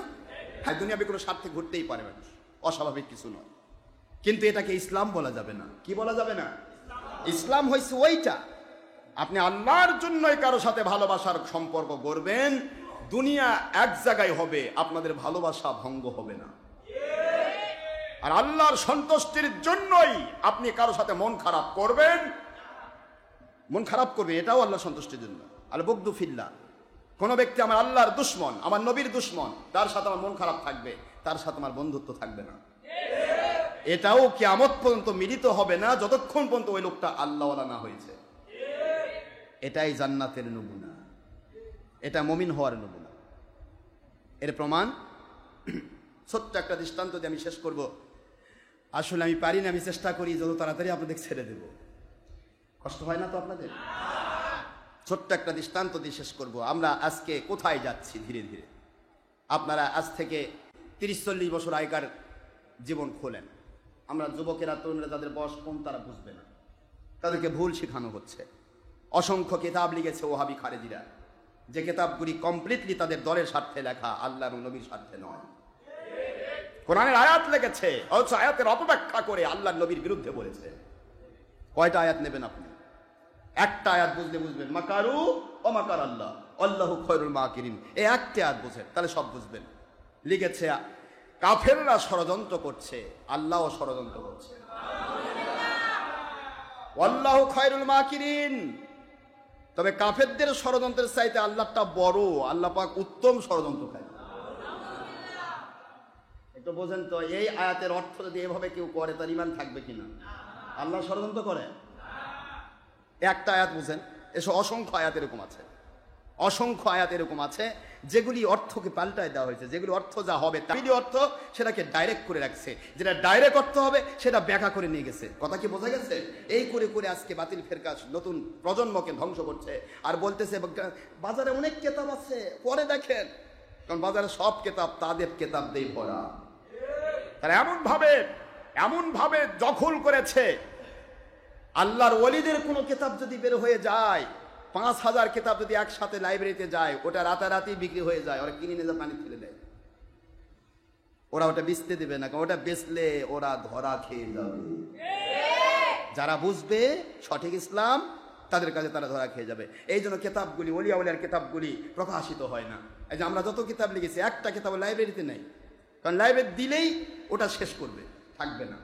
হ্যাঁ, দুনিয়াবি কোনো স্বার্থে ঘুরতেই পারে মানুষ, অস্বাভাবিক কিছু নয়, কিন্তু এটাকে ইসলাম বলা যাবে না। কি বলা যাবে না? ইসলাম হয়েছে ওইটা, আপনি আল্লাহর জন্যই কারো সাথে ভালোবাসার সম্পর্ক করবেন, দুনিয়া এক জায়গায় হবে, আপনাদের ভালোবাসা ভঙ্গ হবে না। আর আল্লাহর সন্তুষ্টির জন্যই আপনি কারো সাথে মন খারাপ করবেন, এটাও আল্লাহর সন্তুষ্টির জন্য। আল বুগদু ফিল্লাহ, কোনো ব্যক্তি আমার আল্লাহর দুশমন, আমার নবীর দুশমন, তার সাথে আমার মন খারাপ থাকবে, তার সাথে আমার বন্ধুত্ব থাকবে না। এটাও কিয়ামত পর্যন্ত মিলিত হবে না যতক্ষণ পর্যন্ত ওই লোকটা আল্লাহওয়ালা না হয়েছে। এটাই জান্নাতের নমুনা, এটা মুমিন হওয়ার নমুনা। এর প্রমাণ ছোট্ট একটা দৃষ্টান্ত দিয়ে আমি শেষ করব। আসলে আমি পারি না, আমি চেষ্টা করি যত তাড়াতাড়ি আপনাদের ছেড়ে দেব। কষ্ট হয় না তো আপনাদের? ছোট্ট একটা দৃষ্টান্ত দিয়ে শেষ করব। আমরা আজকে কোথায় যাচ্ছি ধীরে ধীরে। আপনারা আজ থেকে 30-40 বছর আগেকার জীবন খোলেন। আমরা যুবকেরা, তরুণরা, যাদের বয়স কম তারা বুঝবে না, তাদেরকে ভুল শেখানো হচ্ছে। অসংখ্য কিতাব লিখেছে ওহাবি খারেজিরা, যে কিতাবগুলি কমপ্লিটলি তাদের দলের স্বার্থে লেখা, আল্লাহ এবং নবীর স্বার্থে নয়। কোরআনের আয়াত লিখেছে, অথচ আয়াতের অপব্যাখ্যা করে আল্লাহ নবীর বিরুদ্ধে বলেছে। কয়টা আয়াত নেবেন আপনি? একটা আয়াত বুঝলে বুঝবেন, মাকারু ও মাকার আল্লাহ আল্লাহু খায়রুল মাকিরিন। এই একটা আয়াত বুঝেন, তাহলে সব বুঝবেন। লিখেছে কাফেররা ষড়যন্ত্র করছে, আল্লাহও ষড়যন্ত্র করছে। আল্লাহু খায়রুল মাকিরিন। তবে কাফেরদের ষড়যন্ত্রের চাইতে আল্লাহটা বড়, আল্লাহ পাক উত্তম ষড়যন্ত্রকারী। একটু বোঝেন তো, এই আয়াতের অর্থ যদি এভাবে কেউ করে তার ঈমান থাকবে কিনা? আল্লাহ ষড়যন্ত্র করে? একটা আয়াত বুঝেন, এসব অসংখ্য আয়াত এরকম আছে, অসংখ্য আয়াত এরকম আছে যেগুলি অর্থকে পাল্টায় দেওয়া হয়েছে। যেগুলি অর্থ যা হবে তাই অর্থ, সেটাকে ডাইরেক্ট করে রাখছে। যেটা ডাইরেক্ট অর্থ হবে সেটা ব্যাখ্যা করে নিয়ে গেছে। কথা কি বোঝা গেছে? এই করে করে আজকে বাতিল ফেরকা নতুন প্রজন্মকে ধ্বংস করছে। আর বলতেছে বাজারে অনেক কিতাব আছে, পরে দেখেন, কারণ বাজারে সব কিতাব তাদের কিতাব দিয়ে ভরা। তারা এমন ভাবে দখল করেছে, আল্লাহর ওলিদের কোনো কিতাব যদি বের হয়ে যায়, 5000 কিতাব যদি একসাথে লাইব্রেরিতে যায়, ওটা রাতারাতি বিক্রি হয়ে যায়। ওরা কিনে নিয়ে পানি ফেলে দেয়। ওরা ওটা বেচতে দেবে না, কারণ ওটা বেচলে ওরা ধরা খেয়ে যাবে। যারা বুঝবে সঠিক ইসলাম, তাদের কাছে তারা ধরা খেয়ে যাবে। এই জন্য কিতাবগুলি, ওলিয়া ওলিয়ার কিতাবগুলি প্রকাশিত হয় না। এই যে আমরা যত কিতাব লিখেছি, একটা কিতাব লাইব্রেরিতে নেই, কারণ লাইব্রেরি দিলেই ওটা শেষ করবে, থাকবে না।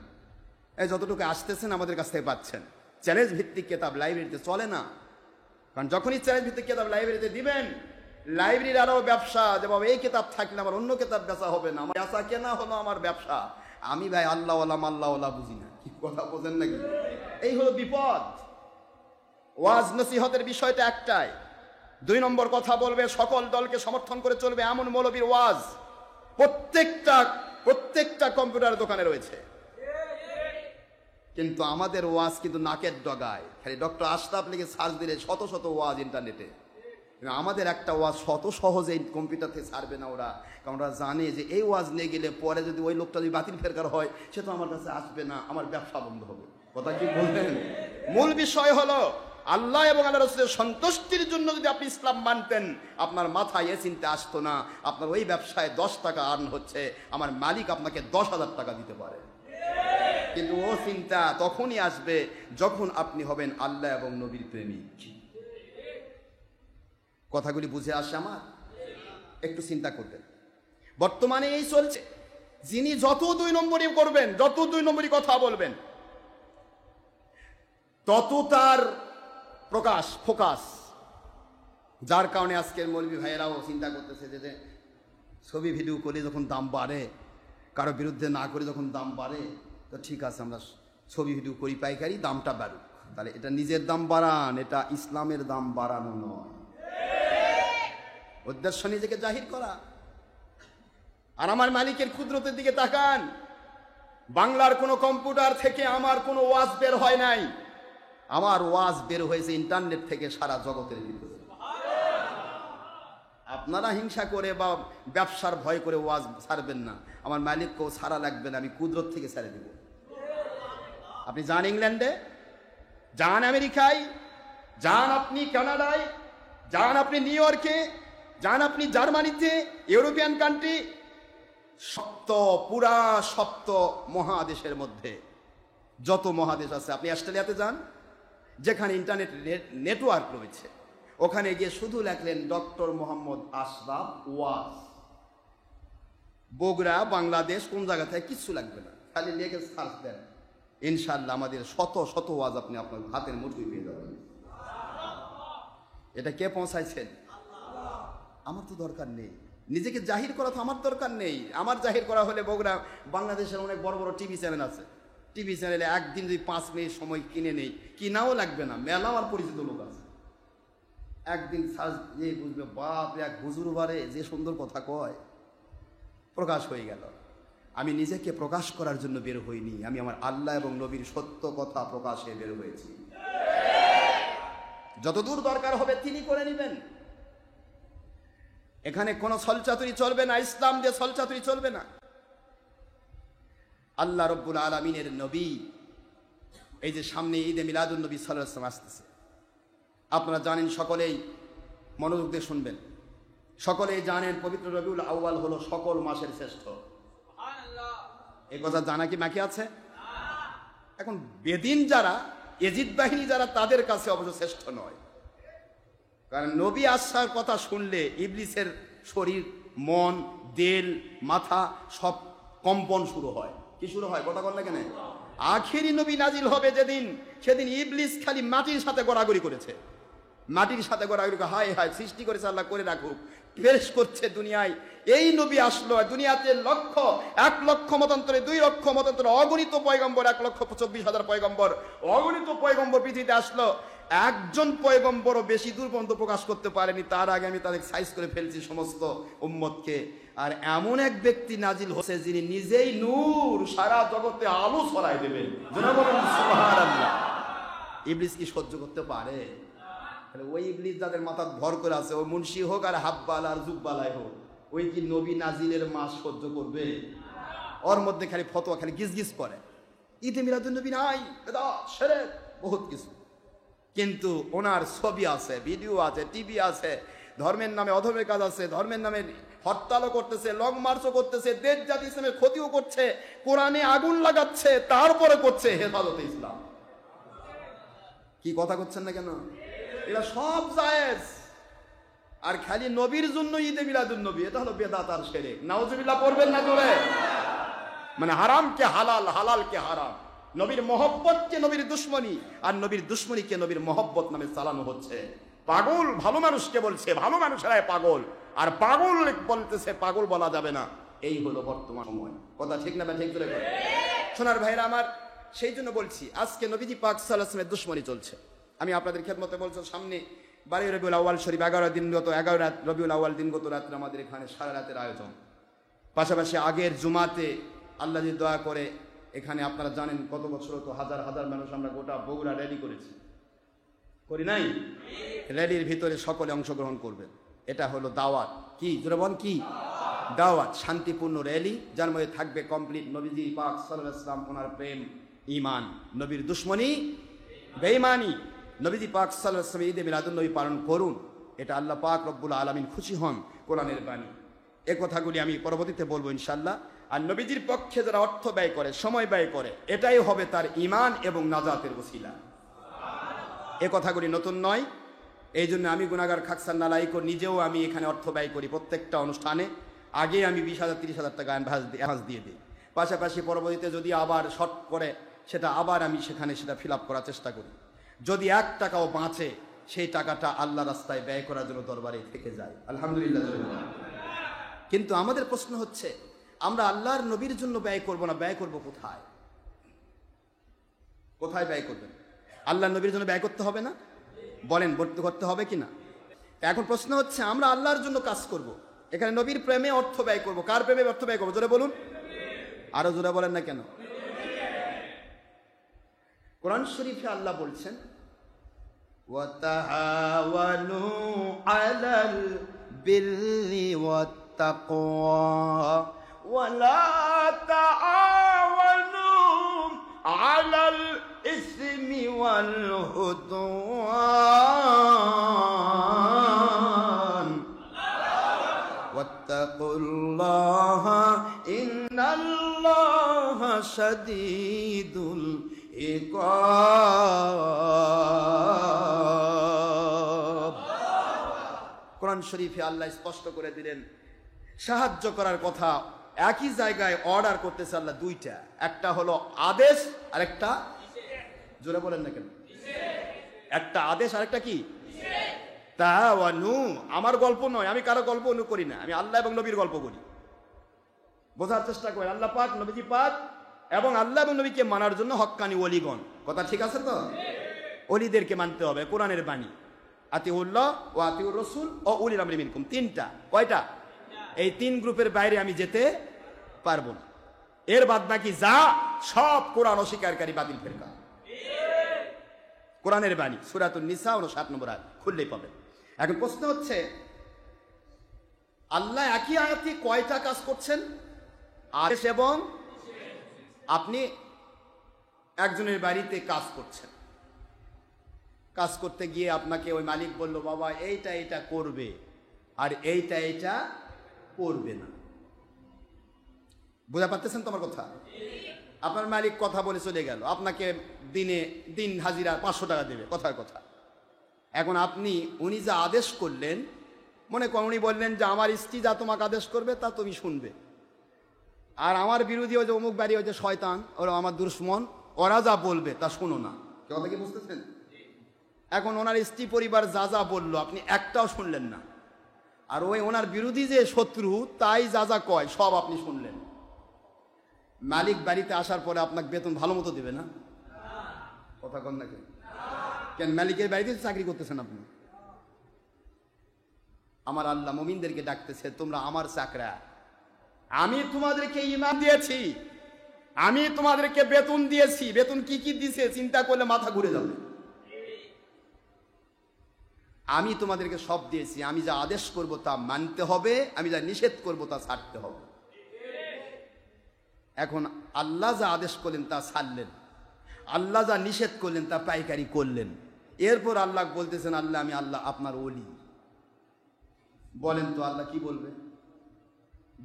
এই যতটুকু আসতেছেন আমাদের কাছ থেকে পাচ্ছেন। চ্যালেঞ্জ ভিত্তিক কিতাব লাইব্রেরিতে চলে না, কারণ যখনই চ্যালেঞ্জ ভিত্তিক কিতাব লাইব্রেরিতে দিবেন, লাইব্রেরির আরো ব্যবসা, যে বাবা এই কিতাব থাকলে আমার অন্য কিতাব বেচা হবে না, আমার বেচা কেনা হলো আমার ব্যবসা। আমি ভাই আল্লাহওয়ালা মাল্লাহওয়ালা বুঝি না, কি কথা বোঝেন নাকি? এই হলো বিপদ। ওয়াজ নসিহতের বিষয়টা একটাই। 2 নম্বর কথা বলবে, সকল দলকে সমর্থন করে চলবে এমন মৌলবীর ওয়াজ প্রত্যেকটা কম্পিউটার দোকানে রয়েছে। কিন্তু আমাদের ওয়াজ কিন্তু নাকের ডগায়। খালি ডক্টর আশরাফ লিখে সার্চ দিলে শত শত ওয়াজ ইন্টারনেটে। আমাদের একটা ওয়াজ শত সহজে কম্পিউটার থেকে ছাড়বে না ওরা, কারণ ওরা জানে যে এই ওয়াজ নিয়ে গেলে পরে যদি ওই লোকটা যদি বাতিল ফেরকার হয়, সে তো আমার কাছে আসবে না, আমার ব্যবসা বন্ধ হবে। কথা কি বললেন? মূল বিষয় হলো আল্লাহ এবং আল্লাহ রাসূলের সন্তুষ্টির জন্য যদি আপনি ইসলাম মানতেন, আপনার মাথায় এ চিন্তা আসতো না আপনার ওই ব্যবসায় 10 টাকা আর্ন হচ্ছে, আমার মালিক আপনাকে 10,000 টাকা দিতে পারে। কিন্তু ও চিন্তা তখনই আসবে যখন আপনি হবেন আল্লাহ এবং নবীর প্রেমিক। কথাগুলি বুঝে আসে আমার? একটু চিন্তা করবেন। বর্তমানে এই চলছে, যিনি যত 2 নম্বরই করবেন, যত 2 নম্বরই কথা বলবেন, তত তার ফোকাস। যার কারণে আজকের মৌলবী ভাইয়েরাও চিন্তা করতেছে যে ছবি ভিডিও করে যখন দাম বাড়ে, কারো বিরুদ্ধে না করে যখন দাম বাড়ে, তো ঠিক আছে আমরা ছবি ভিডিও করি পাইকারি, দামটা বাড়ুক। তাহলে এটা নিজের দাম বাড়ান, এটা ইসলামের দাম বাড়ানো নয়। উদ্দেশ্য নিজেকে জাহির করা। আর আমার মালিকের কুদরতের দিকে তাকান। বাংলার কোনো কম্পিউটার থেকে আমার কোনো ওয়াজ বের হয় নাই, আমার ওয়াজ বের হয়েছে ইন্টারনেট থেকে সারা জগতের ভিতরে। আপনারা হিংসা করে বা ব্যবসার ভয় করে ওয়াজ ছাড়বেন না, আমার মালিককেও ছাড়া লাগবে না, আমি কুদরত থেকে ছেড়ে দেব। আপনি যান ইংল্যান্ডে, যান আমেরিকায়, যান আপনি কানাডায়, যান আপনি নিউ ইয়র্কে, যান আপনি জার্মানিতে, ইউরোপিয়ান কান্ট্রি, পুরা সপ্ত মহাদেশের মধ্যে যত মহাদেশ আছে, আপনি অস্ট্রেলিয়াতে যান, যেখানে ইন্টারনেট নেটওয়ার্ক রয়েছে, ওখানে গিয়ে শুধু লেখলেন ডক্টর মোহাম্মদ আশরাফ ওয়াজ, বগুড়া, বাংলাদেশ, কোন জায়গা থেকে কিচ্ছু লাগবে না, খালি লেখে সার্চ দেন, ইনশাআল্লাহ আমাদের শত শত ওয়াজ আপনি আপনার হাতের মুঠোয় পেয়ে যাবেন। এটা কে পৌঁছাইছেন? আমার তো দরকার নেই, নিজেকে জাহির করা তো আমার দরকার নেই। আমার জাহির করা হলে বগুড়া বাংলাদেশের অনেক বড় বড় টিভি চ্যানেল আছে, টিভি চ্যানেলে একদিন যদি 5 মিনিট সময় কিনে নেই, কিনাও লাগবে না, মেলা আমার পরিচিত লোক আছে, একদিন সার্চ দিয়ে বুঝবে, বাপ এক হুজুর বারে যে সুন্দর কথা কয়, প্রকাশ হয়ে গেল। আমি নিজেকে প্রকাশ করার জন্য বের হইনি, আমি আমার আল্লাহ এবং নবীর সত্য কথা প্রকাশে বের হয়েছি। যতদূর দরকার হবে তিনি করে নেবেন। এখানে কোনো ছলচাতুরি চলবে না, ইসলাম দিয়ে ছলচাতুরি চলবে না। আল্লাহ রব্বুল আলামিনের নবী, এই যে সামনে ঈদে মিলাদুন নবী সাল্লাল্লাহু আলাইহি ওয়াসাল্লাম আসতেছে, আপনারা জানেন, সকলেই মনোযোগ দিয়ে শুনবেন, সকলেই জানেন পবিত্র রবিউল আউয়াল হলো সকল মাসের শ্রেষ্ঠ। এই কথা জানা কি বাকি আছে? এখন বেদিন যারা, এজিদ বাহিনী যারা, তাদের কাছে অবশ্য শ্রেষ্ঠ নয়, কারণ নবী আসার কথা শুনলে ইবলিসের শরীর, মন, দিল, মাথা সব কম্পন শুরু হয়। কি শুরু হয়? কথা বল না কেন? আখেরি নবী নাজিল হবে যেদিন, সেদিন ইবলিস খালি মাটির সাথে গড়াগড়ি করেছে, মাটির সাথে গড়াগড়ি, হায় হায়, সৃষ্টি করেছে আল্লাহ, করে রাখুক, পেশ করছে দুনিয়ায়। এই নবী আসলো দুনিয়াতে 1 লক্ষ মতান্তরে 2 লক্ষ মতান্তরে অগণিত পয়গম্বর, 1,24,000 পয়গম্বর, অগণিত পয়গম্বর পৃথিবীতে আসলো। একজন পয়গম্বরও বেশি দূর পর্যন্ত প্রকাশ করতে পারেনি, তার আগে আমি তাদের সাইজ করে ফেলছি সমস্ত উম্মতকে। আর এমন এক ব্যক্তি নাজিল হচ্ছে যিনি নিজেই নূর, সারা জগতে আলো ছড়াই দেবেন। সুবহানাল্লাহ। ইবলিস কি সহ্য করতে পারে? ওই ইবলিস যাদের মাথা ভর করে আছে, ওই মুন্সি হোক আর হাব্বাল আর জুব্বালাই হোক, ওই কি নবী নাজিলের মাস সহ্য করবে? ওর মধ্যে খালি ফতোয়া, খালি গিজগিজ করে, ঈদে মিলাদুন নবী নাই, শিরক, বহুত কিছু। কিন্তু ওনার ছবি আছে, ভিডিও আছে, টিভি আছে, ধর্মের নামে অধর্মের কাজ আছে, ধর্মের নামে হরতালও করতেছে, লং মার্চও করতেছে, দেশ জাতি ইসলামের ক্ষতিও করছে, কোরআনে আগুন লাগাচ্ছে, তারপরে করছে হেফাজতে ইসলাম। কি কথা করছেন না কেন? এটা সব জায়েজ। আর খালি নবীর জন্য ঈদে মিলাদুন নবী, এটা হলো বেদাত আর শিরক। নাউজুবিল্লাহ পড়বেন না জোরে? মানে হারামকে হালাল, হালালকে হারাম, নবীর মহব্বতকে নবীর দুশ্মনী, আর নবীর দুশ্মনীকে নবীর মহব্বত নামে চালানো হচ্ছে। পাগল ভালো মানুষকে বলছে ভালো মানুষেরাই পাগল, আর পাগল বলতেছে পাগল বলা যাবে না। এই হলো বর্তমান সময়। কথা ঠিক না? ঠিক করে সোনার ভাইরা আমার, সেই জন্য বলছি, আজকে নবীজি পাক সাল্লাল্লাহু আলাইহি ওয়াসাল্লামের দুশ্মনী চলছে। আমি আপনাদের খেদমতে বলছি, সামনে 12 রবিউল আউয়াল শরীফ, 11 রাত রবিউল আউয়াল দিনগত রাত্রে আমাদের এখানে সারা রাতের আয়োজন। পাশাপাশি আগের জুমাতে আল্লাহ যদি দয়া করে, এখানে আপনারা জানেন কত বছর তো হাজার হাজার মানুষ আমরা গোটা বগুড়া র্যালি করেছি, করি নাই? র্যালির ভিতরে সকলে অংশগ্রহণ করবেন। এটা হলো দাওয়াত। কি জোরে বল? কি দাওয়াত? শান্তিপূর্ণ র্যালি, যার মধ্যে থাকবে কমপ্লিট নবীজি পাক সাল্লাল্লাহু আলাইহি ওয়াসাল্লাম, ওনার প্রেম, ঈমান, নবীর দুশ্মনী, বেঈমানি। নবীজি পাক সাল্লাল্লাহু আলাইহি ওয়াসাল্লাম ঈদে মিলাদুন নবী পালন করুন, এটা আল্লাহ পাক রব্বুল আলামিন খুশি হন, কোরআনের বাণী। এ কথাগুলি আমি পরবর্তীতে বলবো ইনশাআল্লাহ। আর নবীজির পক্ষে যারা অর্থ ব্যয় করে, সময় ব্যয় করে, এটাই হবে তার ঈমান এবং নাজাতের ওসিলা। এ কথাগুলি নতুন নয়। এই জন্য আমি গুনাহগার খাকসান নালাইকো নিজেও আমি এখানে অর্থ ব্যয় করি প্রত্যেকটা অনুষ্ঠানে। আগে আমি 20,000 30,000 টাকা অ্যাডভান্স দিয়ে দিই, পাশাপাশি পরবর্তীতে যদি আবার শর্ট করে সেটা আবার আমি সেখানে সেটা ফিল আপ করার চেষ্টা করি। যদি 1 টাকাও বাঁচে, সেই টাকাটা আল্লাহ রাস্তায় ব্যয় করার জন্য দরবারে থেকে যায়, আলহামদুলিল্লাহ। কিন্তু আমাদের প্রশ্ন হচ্ছে, আমরা আল্লাহর নবীর জন্য ব্যয় করব না, ব্যয় করব কোথায়? কোথায় ব্যয় করবেন? আল্লাহর নবীর জন্য ব্যয় করতে হবে না? বলেন, বর্ত করতে হবে কিনা? এখন প্রশ্ন হচ্ছে, আমরা আল্লাহর জন্য কাজ করব, এখানে নবীর প্রেমে অর্থ ব্যয় করব। কার প্রেমে অর্থ ব্যয় করবো? জোরে বলুন, আরো জোরে বলেন না কেন? কোরআন শরীফে আল্লাহ বলছেন, ওয়াতাআওয়ানু আলাল বিররি ওয়াত্তাকওয়া ওয়ালা তাআওয়ানু আলাল ইসমি ওয়াল উদওয়ান ওয়াত্তাকুল্লাহা ইন্নাল্লাহা শাদীদুল ইকাব। কোরআন শরীফে আল্লাহ স্পষ্ট করে দিলেন, সাহায্য করার কথা একই জায়গায় অর্ডার করতেছে আল্লাহ দুইটা, একটা হলো আদেশ আর একটা, জোরে বলেন না কেন? একটা আদেশ আর একটা কি? তাওয়ানু, আমার গল্প নয়, আমি কারো গল্প অনু করি না, আমি আল্লাহ এবং নবীর গল্প করি। বোঝার চেষ্টা করেন, আল্লাহ পাক, নবীজি পাক এবং আল্লাহ এবং নবীকে মানার জন্য হক্কানি ওলিগণ, কথা ঠিক আছে তো? ওলিদেরকে মানতে হবে, কোরআনের বাণী। আতিউল্লাহ ও আতিউর রাসূল ও উলিল আমরি মিনকুম, তিনটা। কয়টা? এই তিন গ্রুপের বাইরে আমি যেতে পারবো না। এর বাদ বাকি যা সব কোরআন অস্বীকারী বাতিল ফেরকা। কোরআনের বাণী সূরাতুন নিসা 59 নম্বর আয়াত খুললেই পাবেন। এখন প্রশ্ন হচ্ছে, আল্লাহ একই আয়াতে কয়টা কাজ করছেন? আদেশ এবং আপনি একজনের বাড়িতে কাজ করছেন, কাজ করতে গিয়ে আপনাকে ওই মালিক বলল, বাবা এইটা এটা করবে আর এইটা এটা করবে না। বোঝা পাচ্ছেন তোমার কথা? আপনার মালিক কথা বলে চলে গেল, আপনাকে দিন হাজিরা 500 টাকা দেবে, কথার কথা। এখন উনি যা আদেশ করলেন, মনে করেন উনি বললেন যে আমার স্ত্রী যা তোমাকে আদেশ করবে তা তুমি শুনবে, আর আমার বিরোধী ওই যে অমুক বাড়ি ওই যে শয়তান, ওরা আমার দুশ্মন, ওরা যা বলবে তা শুনো না। কথা কি বুঝতেছেন? এখন ওনার স্ত্রী পরিবার যা যা বললো আপনি একটাও শুনলেন না, আর ওই ওনার বিরোধী যে শত্রু তাই যা যা কয় সব আপনি শুনলেন। মালিক বাড়িতে আসার পরে আপনাকে বেতন ভালো মতো দেবে না? কথা কন নাকি? কেন মালিকের বাড়িতে চাকরি করতেছেন আপনি? আমার আল্লাহ মুমিনদেরকে ডাকতেছে, তোমরা আমার চাকরা, আমি তোমাদেরকে ঈমান দিয়েছি, আমি তোমাদেরকে বেতন দিয়েছি। বেতন কি কি দিয়েছে চিন্তা করলে মাথা ঘুরে যাবে। আমি তোমাদেরকে সব দিয়েছি, আমি যা আদেশ করব তা মানতে হবে, আমি যা নিষেধ করব তা ছাড়তে হবে। এখন আল্লাহ যা আদেশ করলেন তা ছাড়লেন, আল্লাহ যা নিষেধ করলেন তা পাইকারি করলেন। এরপর আল্লাহ বলতেছেন, আল্লাহ আমি আল্লাহ আপনার ওলি। বলেন তো আল্লাহ কি বলবে?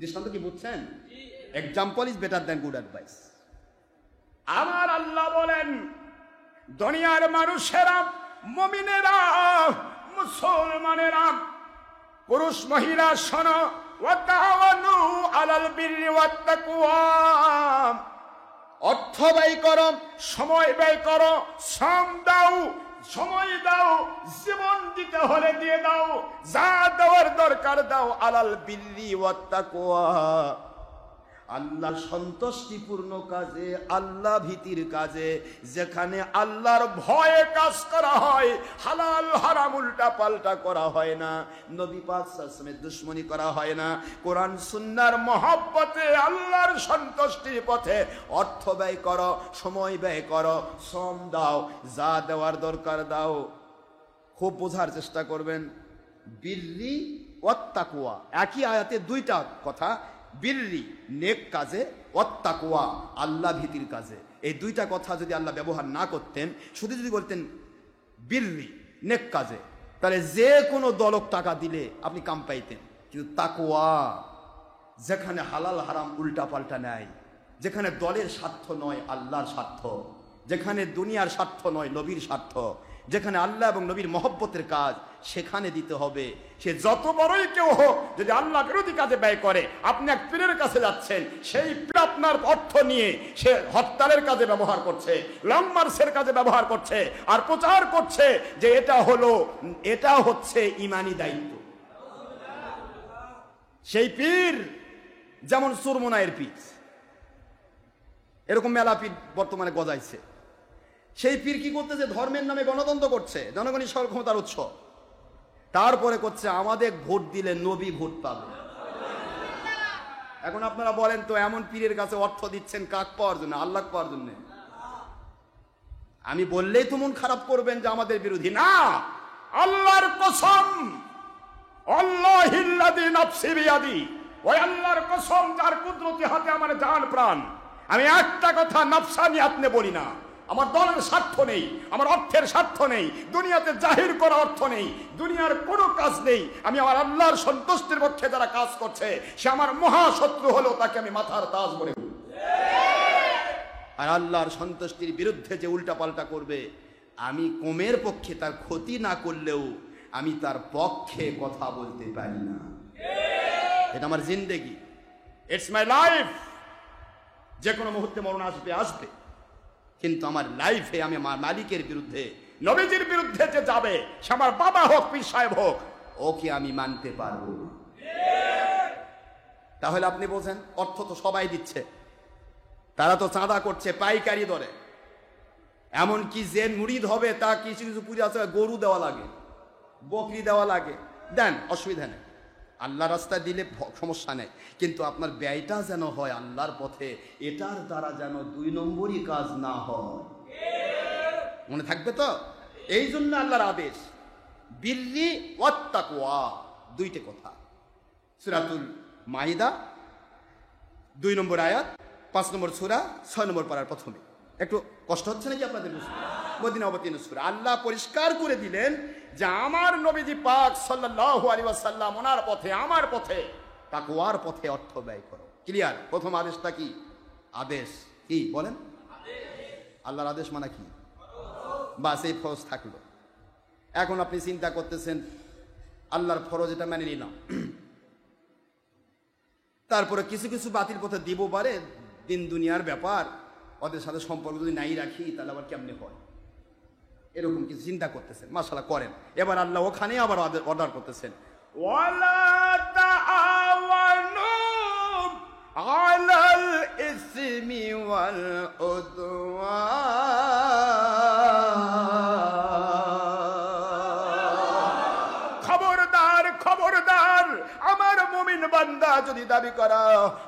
দৃষ্টান্ত কি বুঝছেন? Example is better than good advice. আমার আল্লাহ বলেন, দুনিয়ার মানুষেরা, মুমিনেরা, মুসলমানেরা, পুরুষ মহিলা শোনো, ওয়াতাওয়ানু আলাল বিররি ওয়াত তাকওয়া, অর্থ ব্যয় করো, সময় ব্যয় করো, শ্রম দাও, সময় দাও, জীবন দিতে হলে দিয়ে দাও, যা দেওয়ার দরকার দাও, আলাল বিররি ওয়াত তাকওয়া, আল্লাহর সন্তুষ্টিপূর্ণ কাজে, আল্লাহ ভীতির কাজে, যেখানে আল্লাহর ভয়ে কাজ করা হয়, হালাল হারাম উল্টা পাল্টা করা হয় না, নবী পাক সাল্লাল্লাহু আলাইহি ওয়াসাল্লামের দুশমনী করা হয় না, কোরআন সুন্নাহর মহব্বতে আল্লাহর সন্তুষ্টির পথে অর্থ ব্যয় করো, সময় ব্যয় করো, শ্রম দাও, যা দেওয়ার দরকার দাও। খুব বোঝার চেষ্টা করবেন, বিররি ওয়াত তাকওয়া, একই আয়াতে দুইটা কথা, বিররি নেক কাজে, ওয়াত্তাকওয়া আল্লাহ ভীতির কাজে। এই দুইটা কথা যদি আল্লাহ ব্যবহার না করতেন, শুধু যদি বলতেন বিররি নেক কাজে, তাহলে যে কোনো দলক টাকা দিলে আপনি কাম পাইতেন। কিন্তু তাকওয়া, যেখানে হালাল হারাম উল্টা পাল্টা নেয়, যেখানে দলের স্বার্থ নয় আল্লাহর স্বার্থ, যেখানে দুনিয়ার স্বার্থ নয় নবীর স্বার্থ, যেখানে আল্লাহ এবং নবীর মহব্বতের কাজ, সেখানে দিতে হবে। সে যত বড়ই কেউ হোক, যদি আল্লাহ বিরোধী কাজে ব্যয় করে, আপনি এক পীরের কাছে যাচ্ছেন, সেই পীর আপনার অর্থ নিয়ে সে হরতালের কাজে ব্যবহার করছে, লং মার্চের কাজে ব্যবহার করছে, আর প্রচার করছে যে এটা হচ্ছে ইমানি দায়িত্ব। সেই পীর যেমন সুরমনায়ের পীর, এরকম মেলা পীর বর্তমানে গজাইছে। সেই পীর কি করতেছে? ধর্মের নামে গণতন্ত্র করছে, জনগণের সকল ক্ষমতার উৎস। তারপরে করছে আমাদের ভোট দিলে নবী ভোট পাবে। এখন আপনারা বলেন তো, এমন পীরের কাছে অর্থ দিচ্ছেন কাক পাওয়ার জন্য? আল্লাহ পাওয়ার জন্য? আমি বললেই তো মন খারাপ করবেন যে আমাদের বিরোধী। না, আল্লাহর কসম, আল্লাহিল্লাযী নাফসি বিয়াদি, ওই আল্লাহর কসম যার কুদরতি হাতে আমার জান প্রাণ, আমি একটা কথা নফসানি আপনি বলি না। আমার দলের স্বার্থ নেই, আমার অর্থের স্বার্থ নেই, দুনিয়াতে জাহির করা অর্থ নেই, দুনিয়ার কোনো কাজ নেই। আমি আমার আল্লাহর সন্তুষ্টির পক্ষে যারা কাজ করছে, সে আমার মহাশত্রু হলেও তাকে আমি মাথার তাজ বলে। আর আল্লাহর সন্তুষ্টির বিরুদ্ধে যে উল্টা পাল্টা করবে, আমি কমের পক্ষে তার ক্ষতি না করলেও আমি তার পক্ষে কথা বলতে পারি না। এটা আমার জিন্দেগি, ইটস মাই লাইফ। যে কোনো মুহূর্তে মরণ আসবে, কিন্তু আমার লাইফে আমি আমার মালিকের বিরুদ্ধে নবীজির বিরুদ্ধে যে যাবে, সে আমার বাবা হোক, পীর সাহেব হোক, ওকে আমি মানতে পারবো না। তাহলে আপনি বোঝেন, অর্থ তো সবাই দিচ্ছে, তারা তো চাঁদা করছে পাইকারি দরে। এমনকি যে মুরিদ হবে তা কিছু কিছু পুজো আছে, গরু দেওয়া লাগে, বকরি দেওয়া লাগে, দেন, অসুবিধা নেই, আল্লাহ রাস্তায় দিলে সমস্যা নেই, কিন্তু আপনার ব্যয়টা যেন হয় আল্লাহর পথে, এটার দ্বারা যেন 2 নম্বরই কাজ না হয়। মনে থাকবে তো? এই জন্য আল্লাহর আদেশ বিররি ওয়াত তাকওয়া, 2টে কথা। সূরাতুল মাইদা 2 নম্বর আয়াত, 5 নম্বর সূরা, 6 নম্বর পারার প্রথমে। একটু কষ্ট হচ্ছে নাকি আপনাদের? মদিনা অবতীর্ণ সূরা। আল্লাহ পরিষ্কার করে দিলেন যে আমার নবীজি পাক সাল্লাল্লাহু আলাইহি ওয়াসাল্লাম ওনার পথে, আমার পথে, তাকওয়ার পথে অর্থ ব্যয় করো। ক্লিয়ার? প্রথম আদেশটা কি? আদেশ কি বলেন? আল্লাহর আদেশ মানে কি? বাস এই ফরজ থাকলো। এখন আপনি চিন্তা করতেছেন আল্লাহর ফরজ এটা মেনে নিলাম, তারপরে কিছু কিছু বাতিল পথে দিব পারে, দিন দুনিয়ার ব্যাপার, ওদের সাথে সম্পর্ক যদি নাই রাখি তাহলে আবার কেমনে হয়, এরকম কিছু চিন্তা করতেছেন। মাশাআল্লাহ করেন। এবার আল্লাহ ওখানে আবার অর্ডার করতেছেন, ওয়ালা তাআওয়ানু আলাল ইসমি ওয়াল উদওয়ান। খবরদার, খবরদার, আমার মুমিন বান্দা যদি দাবি করা,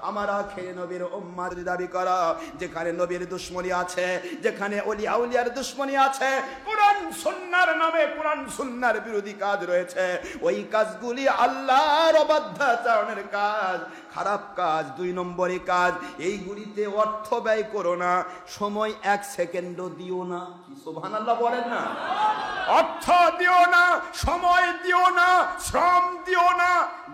আমার আখের নবীর উম্মাহ যদি দাবি করা, যেখানে নবীর দুশমনী আছে, যেখানে ওলি আউলিয়ার দুশমনী আছে, কোরআন সুন্নাহর নামে কোরআন সুন্নাহর বিরোধী কাজ রয়েছে, ওই কাজগুলি আল্লাহর অবাধ্যাচরণের কাজ, খারাপ কাজ, 2 নম্বরই কাজ। এইগুলিতে অর্থ ব্যয় করো না, সময় 1 সেকেন্ডও দিও না। কি সুবহানাল্লাহ বলেন না? অর্থ দিও না, সময় দিও না, শ্রম দিও না।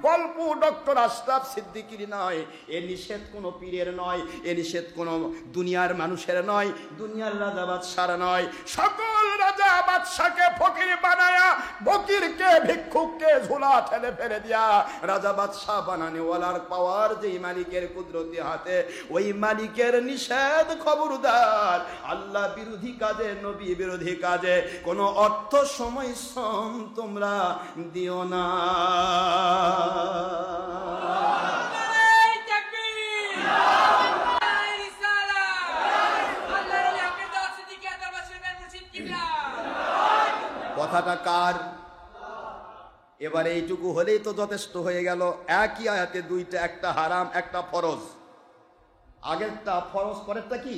গল্প ডক্টর আশরাফ সিদ্দিকীর নয়, এ নিষেধ কোনো পীরের নয়, এ নিষেধ কোনো দুনিয়ার মানুষের নয়, দুনিয়ার রাজা বাদশার নয়। সকল রাজা বাদশাকে ফকির বানায়া, ফকিরকে ভিক্ষুককে ঝোলা ঠেলে ফেলে দিয়া রাজা বাদশাহ বানানে ওয়ালার পাওয়ার যেই মালিকের কুদরতি হাতে, ওই মালিকের নিষেধ খবরদার আল্লাহ বিরোধী কাজে, নবী বিরোধী কাজে কোনো অর্থ, সময়, শ্রম তোমরা দিও না। কথাটা কার? এবার এইটুকু হলেই তো যথেষ্ট হয়ে গেল। একই আয়াতে 2টা, একটা হারাম একটা ফরজ। আগেরটা ফরজ, পরেরটা কি?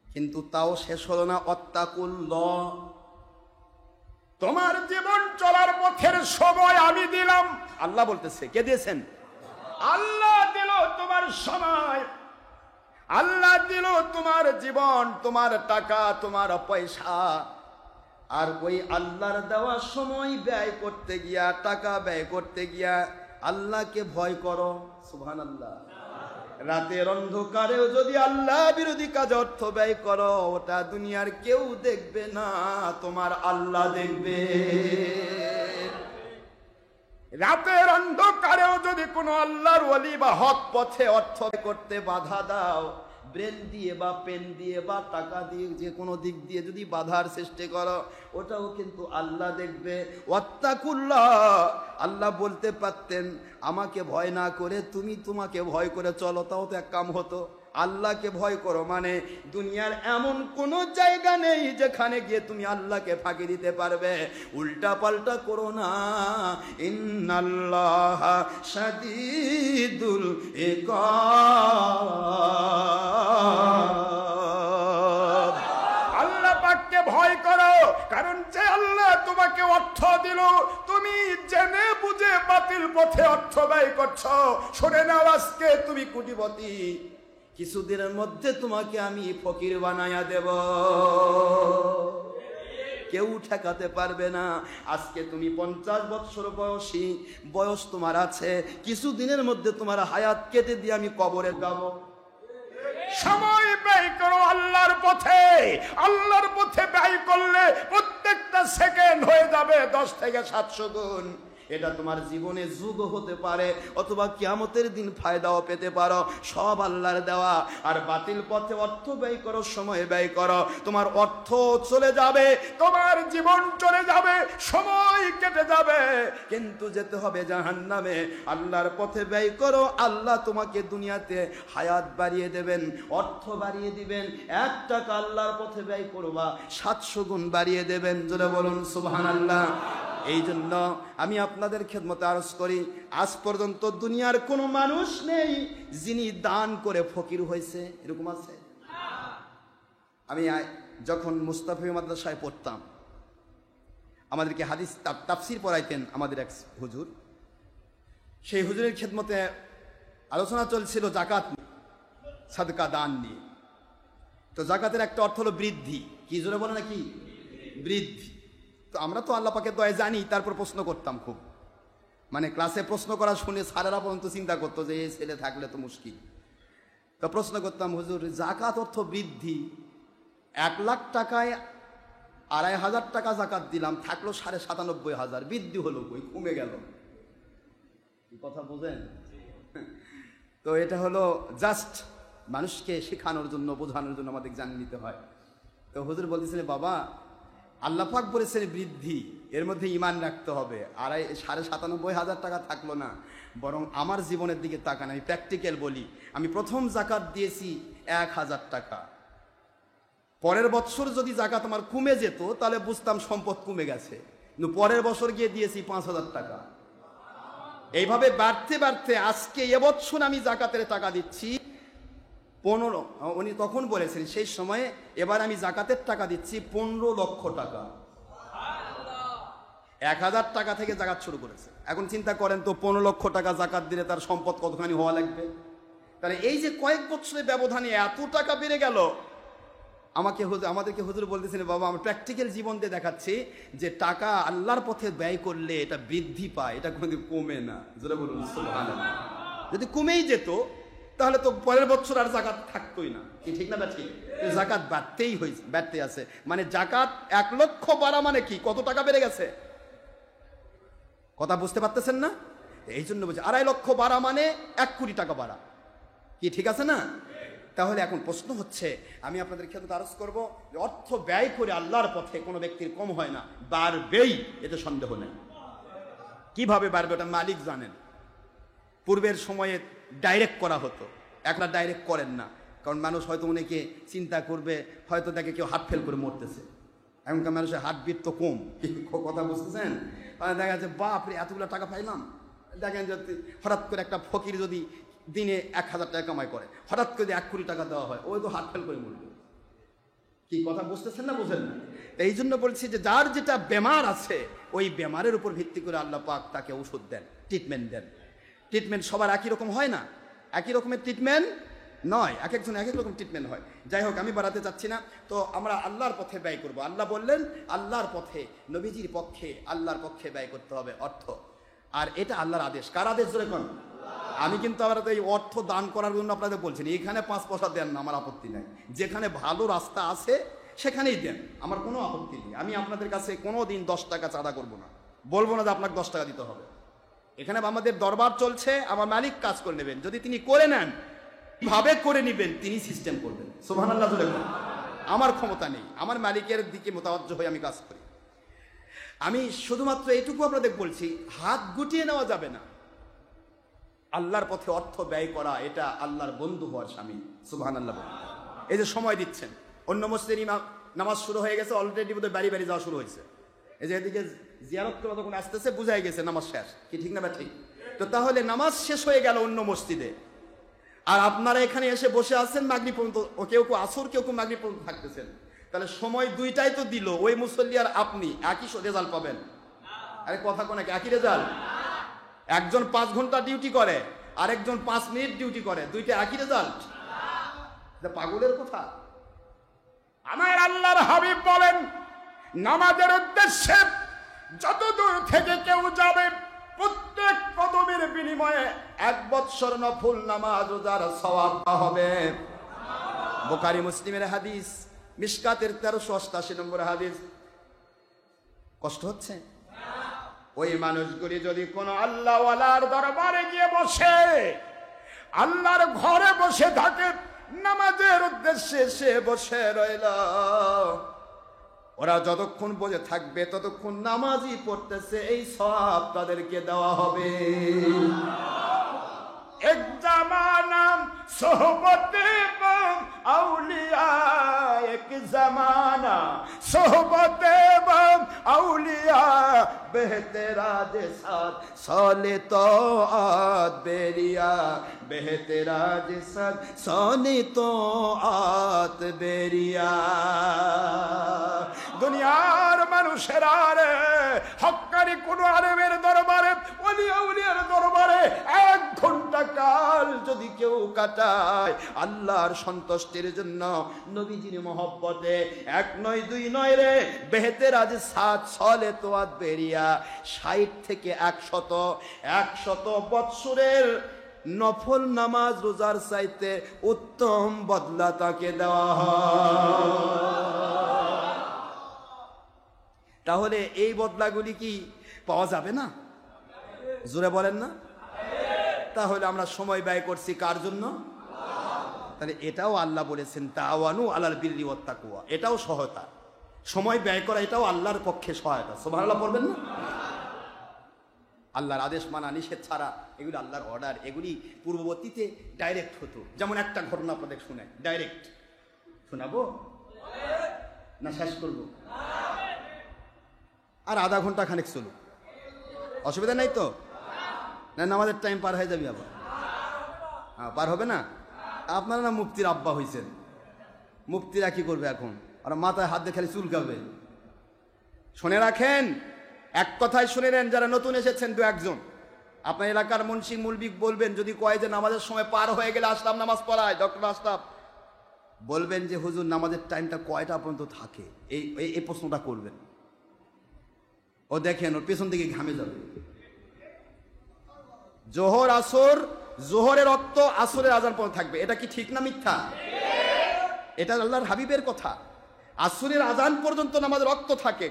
কিন্তু তাও শেষ হলো না। ওয়াত্তাকুল্লাহ, তোমার জীবন চলার পথের সময় আমি দিলাম। আল্লাহ বলতেছে, কে দিয়েছেন? আল্লাহ দিল তোমার সময়, আল্লাহ দিল তোমার জীবন, তোমার টাকা, তোমার পয়সা। আর ওই আল্লাহর দেওয়া সময় ব্যয় করতে গিয়া, টাকা ব্যয় করতে গিয়া আল্লাহকে ভয় করো। সুবহানাল্লাহ। রাতের অন্ধকারেও যদি আল্লাহ বিরোধী কাজে অর্থ ব্যয় করো, ওটা দুনিয়ার কেউ দেখবে না, তোমার আল্লাহ দেখবে। রাতের অন্ধকারেও যদি কোনো আল্লাহর ওলি বা হক পথে অর্থ করতে বাধা দাও, ব্রেন দিয়ে বা পেন দিয়ে বা টাকা দিয়ে, যে কোনো দিক দিয়ে যদি বাধার সৃষ্টি করো, ওটাও কিন্তু আল্লাহ দেখবে। ওয়াত্তাকুল্লাহ, আল্লাহ বলতে পারতেন আমাকে ভয় না করে তুমি তোমাকে ভয় করে চলো, তাও তো এক কাম হতো। আল্লাহকে ভয় করো মানে দুনিয়ার এমন কোন জায়গা নেই যেখানে গিয়ে তুমি আল্লাহকে ফাঁকি দিতে পারবে। উল্টা পাল্টা করো না। ইন্নাল্লাহা শাদীদুল ইকাব। আল্লাহ পাককে ভয় করো, কারণ যে আল্লাহ তোমাকে অর্থ দিল, তুমি জেনে বুঝে বাতিল পথে অর্থ ব্যয় করছো। শুনে নাও, আজকে তুমি কোটিপতি, কিছুদিনের মধ্যে তোমাকে আমি ফকির বানায়া দেব, কেউ ঠেকাতে পারবে না। আজকে তুমি 50 বছর বয়সী, বয়স তোমার আছে, কিছুদিনের মধ্যে তোমার হায়াত কেটে দিয়ে আমি কবরে যাব। সময় ব্যয় করো আল্লাহর পথে। আল্লাহর পথে ব্যয় করলে প্রত্যেকটা সেকেন্ড হয়ে যাবে 10 থেকে 700 গুণ। এটা তোমার জীবনে যুগ হতে পারে, অথবা কিয়ামতের দিন ফায়দাও পেতে পারো। সব আল্লাহর দেওয়া। আর বাতিল পথে অর্থ ব্যয় করো, সময় ব্যয় করো, তোমার অর্থ চলে যাবে, তোমার জীবন চলে যাবে, সময় কেটে যাবে, কিন্তু যেতে হবে জাহান্নামে। আল্লাহর পথে ব্যয় করো, আল্লাহ তোমাকে দুনিয়াতে হায়াত বাড়িয়ে দেবেন, অর্থ বাড়িয়ে দিবেন। 1 টাকা আল্লাহর পথে ব্যয় করবা, 700 গুণ বাড়িয়ে দেবেন। জোরে বলুন সুবহানাল্লাহ। এই জন্য আমি আপনাদের খেদমতে আরজ করি, আজ পর্যন্ত দুনিয়ার কোনো মানুষ নেই যিনি দান করে ফকির হয়েছে, এরকম আছে? আমি যখন মুস্তাফি মাদ্রাসায় পড়তাম, আমাদেরকে হাদিস তাফসীর পড়াইতেন আমাদের এক হুজুর। সেই হুজুরের খেদমতে আলোচনা চলছিল জাকাত, সাদকা দান নিয়ে। তো জাকাতের একটা অর্থ হলো বৃদ্ধি। কি জোরে বলে নাকি? বৃদ্ধি। তো আমরা তো আল্লাহ পাকের দয়া জানি, তারপর প্রশ্ন করতাম খুব, মানে ক্লাসে প্রশ্ন করা শুনে স্যারেরা পর্যন্ত চিন্তা করতো যে এই ছেলে থাকলে তো মুশকিল। তো প্রশ্ন করতাম, হুজুর জাকাত অর্থ বৃদ্ধি, 1 লাখ টাকায় 2,500 টাকা জাকাত দিলাম, থাকলো 97,500, বৃদ্ধি হলো কই, কমে গেল? কথা বোঝেন? তো এটা হলো জাস্ট মানুষকে শেখানোর জন্য, বোঝানোর জন্য আমাদের জানিয়ে নিতে হয়। তো হুজুর বলতেছিলেন, বাবা আল্লাহ পাক বলেছেন বৃদ্ধি, এর মধ্যে ঈমান রাখতে হবে। 97,500 টাকা থাকলো না, বরং আমার জীবনের দিকে তাকান। আমি প্র্যাকটিক্যাল বলি, আমি প্রথম জাকাত দিয়েছি 1,000 টাকা, পরের বছর যদি জাকাত আমার কমে যেত তাহলে বুঝতাম সম্পদ কমে গেছে, কিন্তু পরের বছর গিয়ে দিয়েছি 5,000 টাকা। এইভাবে বাড়তে বাড়তে আজকে এবছর আমি জাকাতের টাকা দিচ্ছি 15, উনি তখন বলেছেন সেই সময়ে, এবার আমি জাকাতের টাকা দিচ্ছি 15 লক্ষ টাকা। 1,000 টাকা থেকে জাকাত শুরু করেছে। এখন চিন্তা করেন তো, 15 লক্ষ টাকা জাকাত দিলে তার সম্পদ কতখানি হওয়া লাগবে? তাহলে এই যে কয়েক বছরের ব্যবধানে এত টাকা বেড়ে গেল। আমাদেরকে হুজুর বলতেছেন, বাবা আমরা প্র্যাকটিক্যাল জীবন দিয়ে দেখাচ্ছি যে টাকা আল্লাহর পথে ব্যয় করলে এটা বৃদ্ধি পায়, এটা কোনোদিন কমে না। যেটা বলুন সুবহানাল্লাহ। যদি কমেই যেত তাহলে তো পরের বছর আর জাকাত থাকতোই না, কি ঠিক না? ঠিক, জাকাত বাড়তে আছে। মানে জাকাত 1 লক্ষ বাড়া মানে কি, কত টাকা বেড়ে গেছে? কথা বুঝতে পারতেছেন না? এই জন্য বলছি 2.5 লক্ষ বাড়া মানে 1 কোটি টাকা বাড়া, কি ঠিক আছে না? তাহলে এখন প্রশ্ন হচ্ছে, আমি আপনাদের ক্ষেত্রে আরজ করবো, অর্থ ব্যয় করে আল্লাহর পথে কোনো ব্যক্তির কম হয় না, বাড়বেই, এতে সন্দেহ নেই। কিভাবে বাড়বে ওটা মালিক জানেন। পূর্বের সময়ে ডাইরেক্ট করা হতো, এখন আর ডাইরেক্ট করেন না, কারণ মানুষ হয়তো অনেকে চিন্তা করবে, হয়তো দেখে কেউ হার্ট ফেল করে মরতেছে, এখনকার মানুষের হার্টবিট তো কম, কথা বুঝতেছেন? দেখা যাচ্ছে বাপরে এতগুলো টাকা পাইলাম। দেখেন যে হঠাৎ করে একটা ফকির যদি দিনে 1,000 টাকা কামাই করে, হঠাৎ করে 1 কোটি টাকা দেওয়া হয়, ওই তো হার্ট ফেল করে মরবে। কি কথা বুঝতেছেন না? বুঝেন না? এই জন্য বলছি যে যার যেটা বেমার আছে, ওই বেমারের উপর ভিত্তি করে আল্লাহ পাক তাকে ওষুধ দেন, ট্রিটমেন্ট দেন। ট্রিটমেন্ট সবার একই রকম হয় না, একই রকমের ট্রিটমেন্ট নয়, এক একজন এক এক রকম ট্রিটমেন্ট হয়। যাই হোক, আমি বাড়াতে চাচ্ছি না। তো আমরা আল্লাহর পথে ব্যয় করব। আল্লাহ বললেন আল্লাহর পথে, নবীজির পক্ষে, আল্লাহর পক্ষে ব্যয় করতে হবে অর্থ। আর এটা আল্লাহর আদেশ। কার আদেশ জোরে কোন? আমি কিন্তু আবার এই অর্থ দান করার জন্য আপনাদের বলছি না, এখানে 5 পয়সা দেন না, আমার আপত্তি নাই। যেখানে ভালো রাস্তা আছে সেখানেই দেন, আমার কোনো আপত্তি নেই। আমি আপনাদের কাছে কোনো দিন 10 টাকা চাঁদা করব না, বলবো না যে আপনাকে 10 টাকা দিতে হবে। এখানে আমাদের দরবার চলছে, আমার মালিক কাজ করে নেবেন। যদি তিনি করে নেন, ভাবে করে নিবেন, তিনি সিস্টেম করবেন। সুবহানাল্লাহ জোরে বলুন। আমার ক্ষমতা নেই, আমার মালিকের দিকে মোতাবজ্জ হয়ে আমি কাজ করি। আমি শুধুমাত্র এইটুকু আপনাদের বলছি, হাত গুটিয়ে নেওয়া যাবে না। আল্লাহর পথে অর্থ ব্যয় করা, এটা আল্লাহর বন্ধু হওয়ার স্বামী। সুবহানাল্লাহ বলুন। এই যে সময় দিচ্ছেন, অন্য মসজিদের নামাজ শুরু হয়ে গেছে, অলরেডি বোধহয় বাড়ি বাড়ি যাওয়া শুরু হয়েছে। এই যে এদিকে জিয়ারত করে তখন আসতেছে, বুঝাই গেছে নামাজ শেষ, কি ঠিক না? ঠিক। তো তাহলে নামাজ শেষ হয়ে গেল অন্য মসজিদে, আর আপনারা এখানে এসে বসে আছেন মাগরিব পর্যন্ত, কেউ কেউ আসর, কেউ কেউ মাগরিব পর্যন্ত থাকতেছেন। তাহলে সময় দুইটাই তো দিল, ওই মুসল্লি আর আপনি একই রেজাল্ট পাবেন? আরে কথা কোন একই রেজাল্ট? একজন 5 ঘন্টা ডিউটি করে, আরেকজন 5 মিনিট ডিউটি করে, দুইটা একই রেজাল্ট? পাগলের কথা। আমার আল্লাহর হাবিব বলেন, নামাজের উদ্দেশ্যে যত দূর থেকে কেউ যাবে, প্রত্যেক কদমের বিনিময়ে 1 বৎসর নফল নামাজ রোজার সওয়াব হবে। বুখারী মুসলিমের হাদিস, মিশকাতের 1388 নম্বর হাদিস। কষ্ট হচ্ছে? ওই মানুষগুলি যদি কোনো আল্লাহওয়ালার দরবারে গিয়ে বসে, আল্লাহর ঘরে বসে থাকে, নামাজের উদ্দেশ্যে সে বসে রইল, ওরা যতক্ষণ বসে থাকবে ততক্ষণ নামাজই পড়তেছে, এই সওয়াব তাদেরকে দেওয়া হবে। এক জামানা সোহবতে আউলিয়া, এক জামানা সোহবতে আউলিয়া, বেহতেরাজ সাথ সালে তো আত বেরিয়া, বেহতেরাজ সাথ সালে তো আত বেরিয়া। দুনিয়ার মানুষেরা রে, হক্কানি কোন আলেমের দরবারে, ওলি আউলিয়ার দরবারে 1 ঘন্টা কাল যদি কেউ কাটায় আল্লাহর সন্তুষ্টির জন্য, নবীজির মহব্বতে, 1 নয় 2 নয় রে, বেহতেরাজ সাত সলে তোয়াত বেরিয়া, 60 থেকে 100 বৎসরের নফল নামাজ রোজার চাইতে উত্তম বদলা তাকে দেওয়া হয়। তাহলে এই বদলাগুলি কি পাওয়া যাবে না? জোরে বলেন না? তাহলে আমরা সময় ব্যয় করছি কার জন্য? তাহলে এটাও আল্লাহ বলেছেন তাওয়ানু আলাল বিররি ওয়াত তাকওয়া, এটাও সহায়তা। সময় ব্যয় করা এটাও আল্লাহর পক্ষে সহায়তা। সুবহানাল্লাহ পড়বেন না? আল্লাহর আদেশ মানা, নিষেধ ছাড়া, এগুলি আল্লাহর অর্ডার। এগুলি পূর্ববর্তীতে ডাইরেক্ট হতো। যেমন একটা ঘটনা আপনাদের শুনে ডাইরেক্ট শোনাবো না শেষ করবো? আর আধা ঘন্টা খানিক চলুক, অসুবিধা নাই তো? না আমাদের টাইম পার হয়ে যাবে আবার? হ্যাঁ, পার হবে না? আপনারা না মুফতির আব্বা হয়েছেন, মুফতিরা কি করবে এখন? আর মাথায় হাত দিয়ে খালি চুলকাবে। শুনে রাখেন, এক কথায় শুনে নেন, যারা নতুন এসেছেন 2-1 জন, আপনার এলাকার মুন্সি মুলবি বলবেন, যদি কয় যে নামাজের সময় পার হয়ে গেলে আসলাম নামাজ পড়ায়, ডক্টর আশরাফ বলবেন যে হুজুর নামাজের টাইমটা কয়টা পর্যন্ত থাকে, এই প্রশ্নটা করবেন। ও দেখেন ওর পেছন দিকে ঘামে যাবে। জোহর আসর, জোহরের রক্ত আসরের আজান পর্যন্ত থাকবে। এটা কি ঠিক না মিথ্যা? এটা আল্লাহর হাবিবের কথা। আসরের আজান পর্যন্ত নামাজের রক্ত থাকে।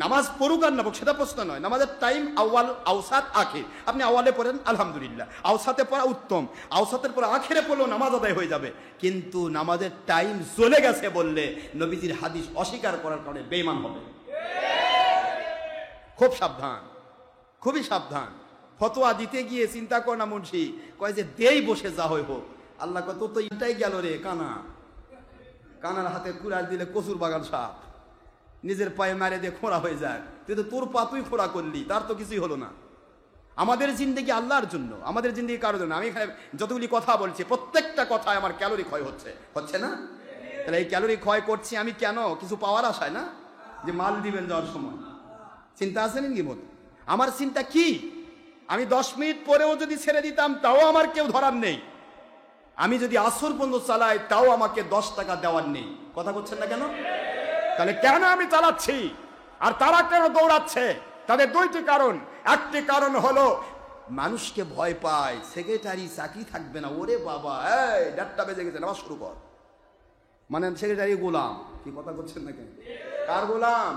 নামাজ পড়ুক আর না পড়ুক সেটা প্রশ্ন নয়। নামাজের টাইম আউয়াল, আওসাত, আখির। আপনি আওয়ালে পড়েন আলহামদুলিল্লাহ, আওসাতে পড়া উত্তম, আওসাতের পরে আখিরে পড়লেও নামাজ আদায় হয়ে যাবে। কিন্তু নামাজের টাইম চলে গেছে বললে নবীজির হাদিস অস্বীকার করার কারণে বেঈমান হবে। খুব সাবধান, খুবই সাবধান। ফতোয়া দিতে গিয়ে চিন্তা কর না মুন্সি, কয় যে দেই বসে যা হই হোক। আল্লাহ কয় তোর তো এটাই গেল রে কানা, কানার হাতে কুড়াল দিলে কচুর বাগান সাপ, নিজের পায়ে মারে দিয়ে খোঁড়া হয়ে যায়। তুই তো তোর পা তুই খোঁড়া করলি, তার তো কিছুই হলো না। আমাদের জিন্দেগি আল্লাহর জন্য, আমাদের জিন্দেগি কারোর জন্য। আমি এখানে যতগুলি কথা বলছি প্রত্যেকটা কথায় আমার ক্যালোরি ক্ষয় হচ্ছে না? তাহলে এই ক্যালোরি ক্ষয় করছি আমি কেন? কিছু পাওয়ার আশায় না, যে মাল দিবেন যাওয়ার সময়। চিন্তা আছে নাকি মত? আমার চিন্তা কি? আমি 10 মিনিট পরেও যদি ছেড়ে দিতাম তাও আমার কেউ ধরার নেই। আমি যদি আসর পর্যন্ত চালাই তাও আমাকে 10 টাকা দেওয়ার নেই। কথা বলছেন না কেন? তাহলে কেন আমি চালাচ্ছি আর তারা কেন দৌড়াচ্ছে? তাদের 2টি কারণ। একটি কারণ হলো মানুষকে ভয় পায়, সেক্রেটারি চাকরি থাকবে না। ওরে বাবা, এই 1:30 বেজে গেছে, নামাজ শুরু কর। মানে সেক্রেটারি গোলাম। কি কথা বলছেন না কেন? কার গোলাম?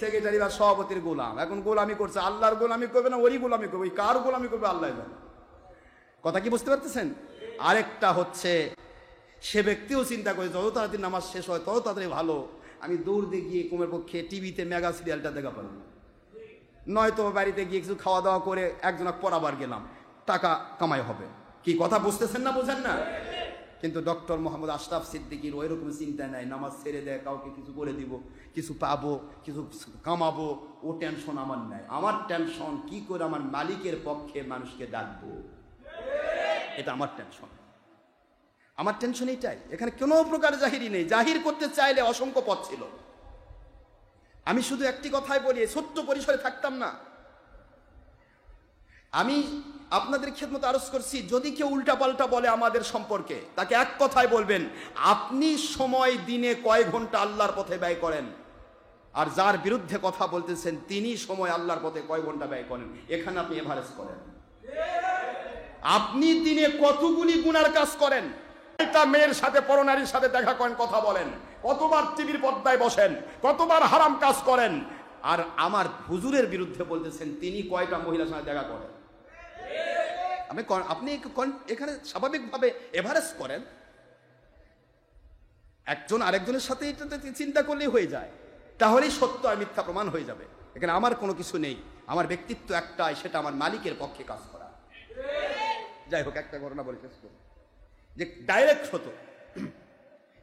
সেক্রেটারি বা সভাপতির গোলাম। এখন গোলামি করছে, আল্লাহর গোলামি করবে না, ওরই গোলামি করবে। ওই কার গোলামি করবে আল্লাহ জানে। কথা কি বুঝতে পারতেছেন? আরেকটা হচ্ছে সে ব্যক্তিও চিন্তা করে যত তাড়াতাড়ি নামাজ শেষ হয় তত তাড়াতাড়ি ভালো, আমি দৌড় দিয়ে গিয়ে কমের পক্ষে টিভিতে মেগা সিরিয়ালটা দেখা পারবো, নয়তো বাড়িতে গিয়ে কিছু খাওয়া দাওয়া করে একজনক পড়াবার গেলাম, টাকা কামাই হবে। কি কথা বুঝতেছেন না? বুঝেন না? কিন্তু ডক্টর মোহাম্মদ আশরাফ সিদ্দিকীর ওই রকম চিন্তা নাই। নামাজ ছেড়ে দেয়, কাউকে কিছু করে দিব, কিছু পাবো, কিছু কামাবো, ও টেনশন আমার নাই। আমার টেনশন কি করে আমার মালিকের পক্ষে মানুষকে ডাকবো, এটা আমার টেনশন। আমার টেনশন এইটাই। এখানে কোনো প্রকার জাহিরি নেই। জাহির করতে চাইলে অসংখ্য পথ ছিল। আমি শুধু একটি কথাই বলি, ছোট্ট পরিসরে থাকতাম না। আমি আপনাদের খেদমত আরজ করছি, যদি কেউ উল্টা পাল্টা বলে আমাদের সম্পর্কে, তাকে এক কথায় বলবেন, আপনি সময় দিনে কয় ঘন্টা আল্লাহর পথে ব্যয় করেন, আর যার বিরুদ্ধে কথা বলতেছেন তিনি সময় আল্লাহর পথে কয় ঘন্টা ব্যয় করেন, এখানে আপনি এভারেজ করেন। আপনি দিনে কতগুলি গুনার কাজ করেন? মেয়ের সাথে, পরনারীর সাথে দেখা করেন, কথা বলেন, কতবার টিভির পর্দায় বসেন, কতবার হারাম কাজ করেন, আর আমার হুজুরের বিরুদ্ধে বলতেছেন তিনি কয়টা মহিলার সঙ্গে দেখা করেন। আপনি এখানে স্বাভাবিকভাবে এভারেজ করেন, একজন আরেকজনের সাথে এটা চিন্তা করলেই হয়ে যায়, তাহলেই সত্য আর মিথ্যা প্রমাণ হয়ে যাবে। এখানে আমার কোনো কিছু নেই, আমার ব্যক্তিত্ব একটাই, সেটা আমার মালিকের পক্ষে কাজ করা। যাই হোক, একটা ঘটনা বলে শেষ করি, যে ডাইরেক্ট হতো,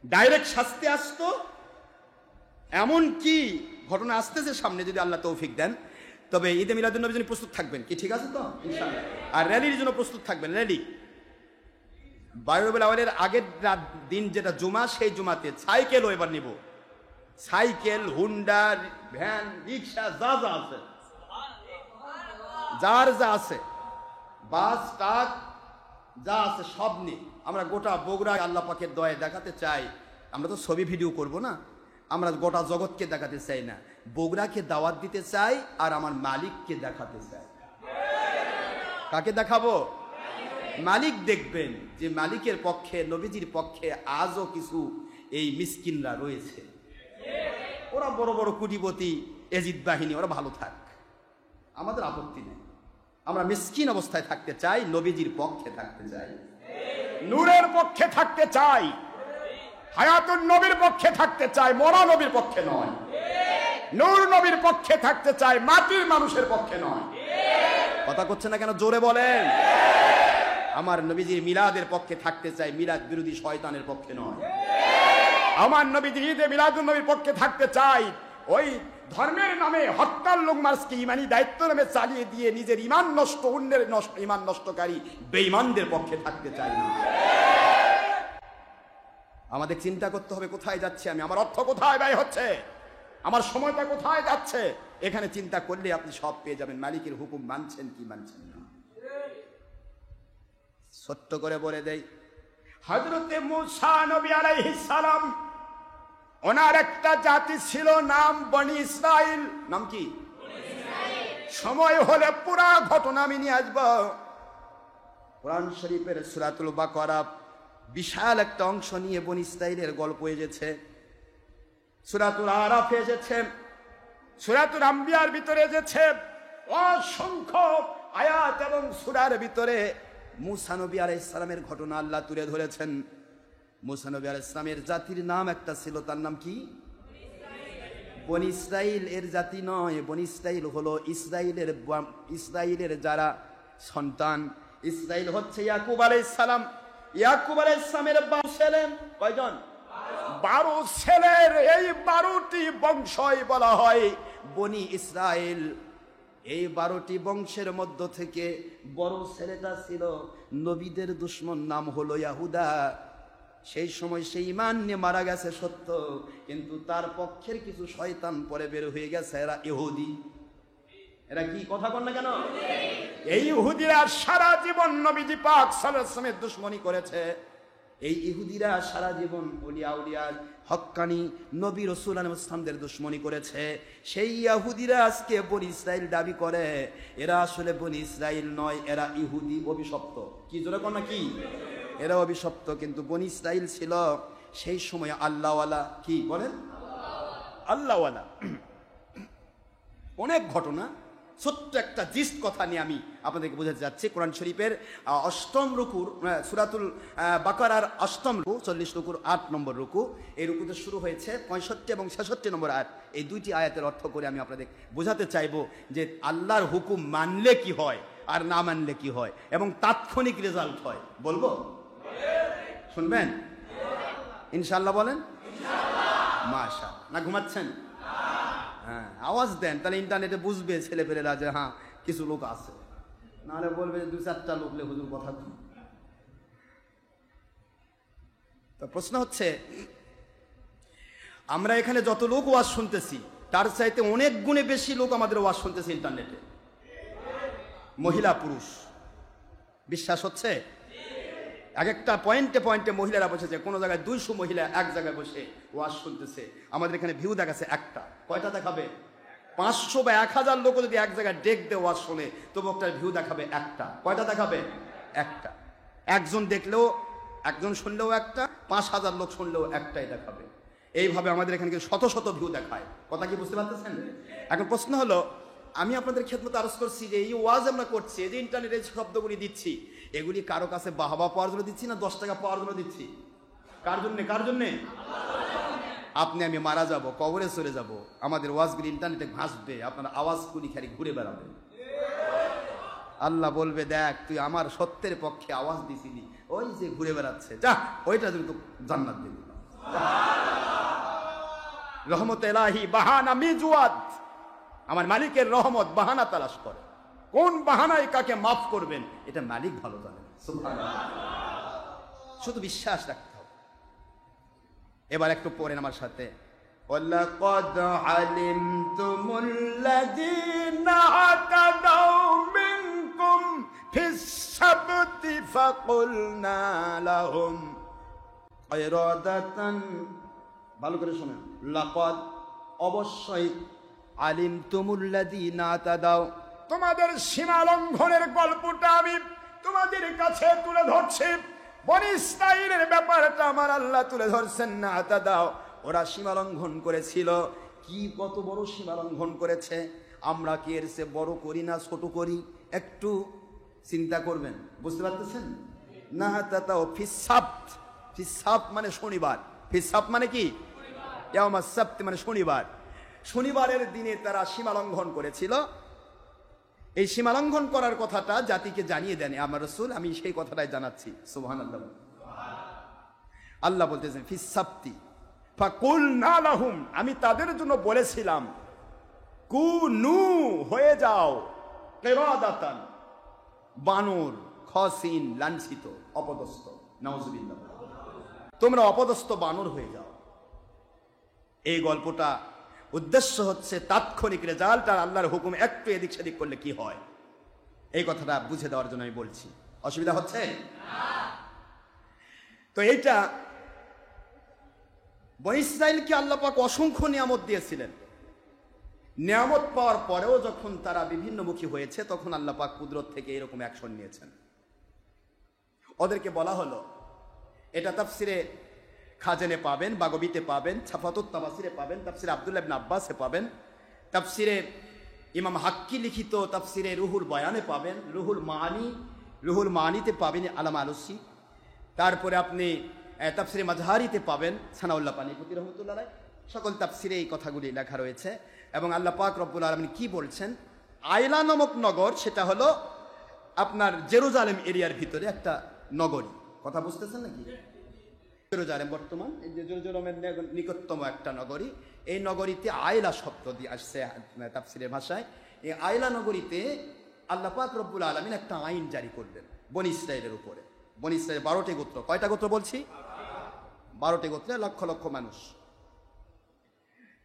ডাইরেক্ট শাস্তি আসতো। এমন কি ঘটনা আসতেছে সামনে, যদি আল্লাহ তৌফিক দেন। তবে ঈদে মিলাদুন্নবীর জন্য প্রস্তুত থাকবেন কি? ঠিক আছে তো ইনশাআল্লাহ। আর র্যালির জন্য প্রস্তুত থাকবেন। র্যালি 12 রবিউল আউয়ালের আগের দিন যেটা জুমা, সেই জুমাতে সাইকেলও এবার নিব। সাইকেল, হুন্ডা, ভ্যান, রিক্সা, যা যা আছে, যার যা আছে, বাস, ট্রাক যা আছে সব নিয়ে আমরা গোটা বগুড়া আল্লাহ পাকের দয়ায় দেখাতে চাই। আমরা তো ছবি ভিডিও করব না, আমরা গোটা জগৎকে দেখাতে চাই না, বগুড়াকে দাওয়াত দিতে চাই আর আমার মালিককে দেখাতে চাই। কাকে দেখাবো? মালিক দেখবেন যে মালিকের পক্ষে, নবীজির পক্ষে আজও কিছু এই মিসকিনরা রয়েছে। ওরা বড় বড় কোটিপতি, এজিদ বাহিনী, ওরা ভালো থাক, আমাদের আপত্তি নেই। আমরা মিসকিন অবস্থায় থাকতে চাই, নবীজির পক্ষে থাকতে চাই, নূরের পক্ষে থাকতে চাই, হায়াতুন নবীর পক্ষে থাকতে চাই, মরা নবীর পক্ষে নয়। নূর নবীর পক্ষে থাকতে চাই, মাটির মানুষের পক্ষে নয়। কথা করছে না কেন? জোরে বলেন। আমার নবীজির মিলাদের পক্ষে থাকতে চাই, মিলাদ বিরোধী শয়তানের পক্ষে নয়। আমার নবীজির ঈদে মিলাদুন নবীর পক্ষে থাকতে চাই, ওই ধর্মের নামে হত্যার লোকমার্সকে ইমানি দায়িত্ব নামে চালিয়ে দিয়ে নিজের ইমান নষ্ট, অন্যের ইমান নষ্টকারী বেঈমানদের পক্ষে থাকতে চাই না। আমাদের চিন্তা করতে হবে কোথায় যাচ্ছে আমি, আমার অর্থ কোথায় ব্যয় হচ্ছে, আমার সময়টা কোথায় যাচ্ছে। এখানে চিন্তা করলে আপনি সব পেয়ে যাবেন। মালিকের হুকুম মানছেন কি মানছেন না। ছোট্ট করে বলে দেই, হযরতে মূসা নবী আলাইহিস সালাম, ওনার একটা জাতি ছিল, নাম বনি ইসরাইল। নাম কি? সময় হলে পুরা ঘটনা আমি নিয়ে আসবো। কোরআন শরীফের সূরাতুল বাকারা বিশাল একটা অংশ নিয়ে বনি ইসরাইলের গল্প এসেছে, সূরাতুল আরাফে এসেছে, সূরাতুল আম্বিয়ার ভিতরে এসেছে। অসংখ্য আয়াত এবং সূরার ভিতরে মূসা নবী আলাইহিস সালামের ঘটনা আল্লাহ তুলে ধরেছেন। মূসা নবী আলাইহিস সালামের জাতির নাম একটা ছিল, তার নাম কি? বনি ইসরাইল। এর জাতি নয়, বনি ইসরাইল হলো ইসরাইলের যারা সন্তান। ইসরাইল হচ্ছে ইয়াকুব আলাইহিস সালাম। ইয়াকুব আলাইহিস সালামের 12 ছেলে। কয়জন? 12 ছেলের এই 12টি বংশই বলা হয় বনি ইসরাইল। এই 12টি বংশের মধ্য থেকে বড় ছেলেটা ছিল নবীদের দুশমন, নাম হলো ইয়াহুদা। সেই সময় সে ঈমান নিয়ে মারা গেছে সত্য, কিন্তু তার পক্ষের কিছু শয়তান পরে বের হয়ে গেছে, এরা ইহুদি। এরা কি? কথা বল না কেন? এই ইহুদিরা সারা জীবন নবীজি পাক সাল্লাল্লাহু আলাইহি ওয়াসাল্লামের দুশমনি করেছে। এই ইহুদিরা সারা জীবন ওলিয়া উলিয়ার হক্কানি নবী রাসূল আলাইহিস সালামদের দুশমনি করেছে। সেই ইহুদিরা আজকে বনি ইসরাইল দাবি করে, এরা আসলে বনি ইসরাইল নয়, এরা ইহুদি, অভিশপ্ত। কি জোরে কোন না কি? এরা অভিশপ্ত। কিন্তু বনি ইসরাইল ছিল সেই সময় আল্লাহওয়ালা। কি বলেন? আল্লাহওয়ালা। অনেক ঘটনা, ছোট্ট একটা জিস্ট কথা নিয়ে আমি আপনাদেরকে বোঝাতে যাচ্ছি। কোরআন শরীফের 8ম রুকুর, সূরাতুল বাকারার 8ম রুকু, 40 রুকুর 8 নম্বর রুকু। এই রুকুতে শুরু হয়েছে 65 এবং 66 নম্বর আয়াত। এই দুইটি আয়াতের অর্থ করে আমি আপনাদের বোঝাতে চাইবো যে আল্লাহর হুকুম মানলে কি হয় আর না মানলে কি হয়, এবং তাৎক্ষণিক রেজাল্ট হয়। বলবো? শুনবেন ইনশাআল্লাহ? বলেন মাশাআল্লাহ। না ঘুমাচ্ছেন? হ্যাঁ, আওয়াজ দেন, তাহলে ইন্টারনেটে বুঝবে ছেলেপেলেরা যে হ্যাঁ কিছু লোক আছে, নাহলে বলবে 2-4টা লোকলে হুজুর কথা। তো প্রশ্ন হচ্ছে, আমরা এখানে যত লোক ওয়াজ শুনতেছি তার চাইতে অনেক গুণে বেশি লোক আমাদের ওয়াজ শুনতেছে ইন্টারনেটে, মহিলা পুরুষ। বিশ্বাস হচ্ছে? এক একটা পয়েন্টে পয়েন্টে মহিলারা বসেছে, কোনো জায়গায় 200 মহিলা এক জায়গায় বসে ওয়াজ শুনতেছে। আমাদের এখানে ভিউ দেখাচ্ছে একটা। কয়টা দেখাবে? 500 বা 1000 লোক যদি এক জায়গায় ডেক দিয়ে ওয়াজ শোনে, তবু একটা ভিউ দেখাবে একটা। কয়টা দেখাবে? একটা। একজন দেখলেও, একজন শুনলেও একটা, 5000 লোক শুনলেও একটাই দেখাবে। এইভাবে আমাদের এখানে শত শত ভিউ দেখায়। কথা কি বুঝতে পারতেছেন? এখন প্রশ্ন হলো, আমি আপনাদের খেদমতে আরজ করছি যে এই ওয়াজ আমরা করছি, এই যে ইন্টারনেটে শব্দগুলি দিচ্ছি, এগুলি কারো কাছে বাহবা পাওয়ার জন্য দিচ্ছি না 10 টাকা পাওয়ার জন্য দিচ্ছি? কার জন্যে? কার জন্যে? আপনি আমি মারা যাব, কবরে চলে যাব, আমাদের ওয়াজগুলি ইন্টারনেটে ভাসবে, আপনার আওয়াজ কুলি খালি ঘুরে বেড়াবে। আল্লাহ বলবে, দেখ তুই আমার সত্যের পক্ষে আওয়াজ দিছিলি, ওই যে ঘুরে বেড়াচ্ছে, যা ওইটা তুমি তো জান্নাত দিবি। রহমত এলাহি বাহানা মিজওয়াদ, আমার মালিকের রহমত বাহানা তালাশ করে। কোন বাহানায় কাকে মাফ করবেন এটা মালিক ভালো জানেন। সুবহানাল্লাহ। শুধু বিশ্বাস রাখতে হবে। এবার একটু পড়েন আমার সাথে, ওয়ালাকাদ আলিমতুমুল্লাযীনা আতাদাউ মিনকুম ফিস সাবতি ফাকুলনা লাহুম ইরাদাতান। ভালো করে শুনেন, লাকাদ অবশ্যই, আলিমতুমুল্লাযীনা আতাদাউ, তোমাদের সীমা লঙ্ঘনের গল্পটা আমি তোমাদের কাছে তুলে ধরছি। বনী ইসরাঈলের ব্যাপারটা আমার আল্লাহ তুলে ধরছেন। না আতাদাও, ওরা সীমা লঙ্ঘন করেছিল। কি কত বড় সীমা লঙ্ঘন করেছে, আমরা কি এর চেয়ে বড় করি না ছোট করি? একটু চিন্তা করবেন, বুঝতে পারতেছেন? না আতাদাও ফিস সাবত, ফিস সাবত মানে শনিবার, ফিস সাবত মানে কি? ইয়াউমাস সাবত মানে শনিবার। শনিবারের দিনে তারা সীমা লঙ্ঘন করেছিল। এই সীমা লঙ্ঘন করার কথাটা জাতিকে জানিয়ে দেন আমার রাসূল, আমি সেই কথাটাই জানাচ্ছি। সুবহানাল্লাহ। আল্লাহ বলতেছেন ফিস সাবতি ফাকুলনা লাহুম, আমি তাদের জন্য বলেছিলাম কুনু, হয়ে যাও, কিরাদাতান, বানর, খসিন, লাঞ্ছিত, অপদস্থ, নাউজুবিল্লাহ, তোমরা অপদস্থ বানর হয়ে যাও। এই গল্পটা উদ্দেশ্য হচ্ছে তাৎক্ষণিক রেজাল্ট, আর আল্লাহর হুকুম একটু এদিক সেদিক করলে কি হয়, এই কথাটা বুঝে দেওয়ার জন্য আমি বলছি। অসুবিধা হচ্ছে? তো এইটা বনী ইসরাঈলকে আল্লাহ পাক অসংখ্য নিয়ামত দিয়েছিলেন। নিয়ামত পাওয়ার পরেও যখন তারা বিভিন্নমুখী হয়েছে, তখন আল্লাহ পাক কুদরত থেকে এরকম অ্যাকশন নিয়েছেন। ওদেরকে বলা হলো, এটা তাফসিরে খাজেনে পাবেন, বাগবিতে পাবেন, ছাফাতুত তাফসিরে পাবেন, তাফসিরে আব্দুল্লাহ ইবনে আব্বাসে পাবেন, তাফসিরে ইমাম হাক্কি লিখিত তাফসিরে রুহুল বয়ানে পাবেন, রুহুল মানিতে পাবেন আলামা আলুসি, তারপরে আপনি তাফসিরে মাজহারিতে পাবেন সানাউল্লাহ পানিপতি রহমতুল্লাহ আলাইহি। সকল তাফসিরে এই কথাগুলি লেখা রয়েছে। এবং আল্লাহ পাক রব্বুল আলামিন কি বলছেন, আইলা নামক নগর, সেটা হলো আপনার জেরুজালেম এরিয়ার ভিতরে একটা নগরী। কথা বুঝতেছেন নাকি? জেরুজালেম বর্তমান এই যে জেরুজালেমের নিকটতম একটা নগরী। এই নগরীতে আয়লা শব্দ দিয়ে আসছে তাফসিরের ভাষায়। এই আয়লা নগরীতে আল্লাহ পাক রব্বুল আলামিন একটা আইন জারি করলেন বনী ইসরাঈলের উপরে। বনী ইসরাঈল 12টি গোত্র। কয়টা গোত্র বলছি? 12টি গোত্রে লক্ষ লক্ষ মানুষ।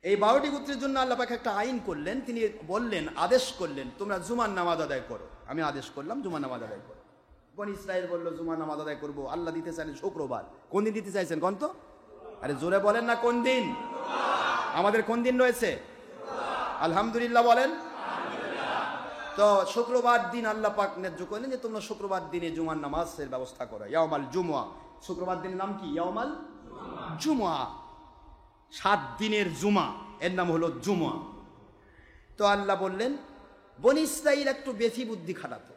এই 12টি গোত্রের জন্য আল্লাহ পাক একটা আইন করলেন। তিনি বললেন, আদেশ করলেন, তোমরা জুমার নামাজ আদায় করো। আমি আদেশ করলাম জুমার নামাজ আদায় করো। বনী ইসরাঈল বলল, জুমার নামাজ আদায় করবো। আল্লাহ দিতে চাইলেন শুক্রবার। কোন দিন দিতে চাইছেন কোন তো? আরে জোরে বলেন না, কোন দিন? আমাদের কোন দিন রয়েছে? আলহামদুলিল্লাহ বলেন। তো শুক্রবার দিন আল্লাহ পাক ন্যায্য করলেন যে তোমরা শুক্রবার দিনে জুমার নামাজের ব্যবস্থা করো। ইয়াউমাল জুমআ, শুক্রবার দিনের নাম কি? ইয়াউমাল জুমআ। 7 দিনের জুমা, এর নাম হলো জুমআ। তো আল্লাহ বললেন, বনী ইসরাঈল একটু বেশি বুদ্ধি খাটাতো।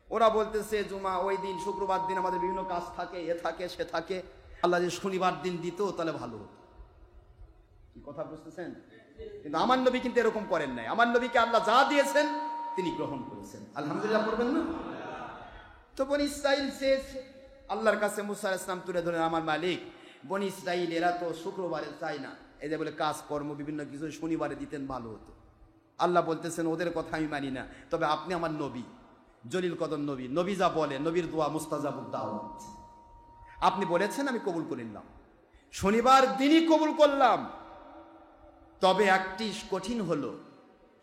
ওরা বলতেছে জুমা ওই দিন, শুক্রবার দিন আমাদের বিভিন্ন কাজ থাকে, এ থাকে সে থাকে, আল্লাহ যে শনিবার দিন দিত তাহলে ভালো হতো। কি কথা বুঝতেছেন? কিন্তু আমার নবী কিন্তু এরকম করেন নাই। আমার নবীকে আল্লাহ যা দিয়েছেন তিনি গ্রহণ করেছেন। আলহামদুলিল্লাহ করবেন না? তো বনী ইসরাঈল শেষ আল্লাহর কাছে মুসা আলাইহিস সালাম তুলে ধরেন, আমার মালিক, বনী ইসরাঈল এরা তো শুক্রবারে চায় না, এই যে বলে কাজকর্ম বিভিন্ন কিছু শনিবারে দিতেন ভালো হতো। আল্লাহ বলতেছেন, ওদের কথা আমি মানি না, তবে আপনি আমার নবী, জলিল কদর নবী, নবী যা বলে, নবীর দোয়া মুস্তাজাবুদ দাওয়াত, আপনি বলেছেন আমি কবুল করে নিলাম, শনিবার দিনই কবুল করলাম। তবে একটি কঠিন হলো,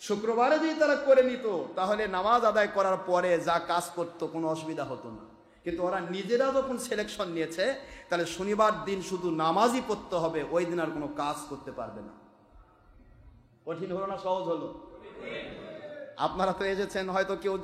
শুক্রবারে যদি তারা করে নিত তাহলে নামাজ আদায় করার পরে যা কাজ করতো কোনো অসুবিধা হতো না। কিন্তু ওরা নিজেরা যখন সিলেকশন নিয়েছে, তাহলে শনিবার দিন শুধু নামাজই পড়তে হবে, ওই দিন আর কোনো কাজ করতে পারবে না। কঠিন হলো না সহজ হলো? আপনারা তো এসেছেন, হয়তো কেউ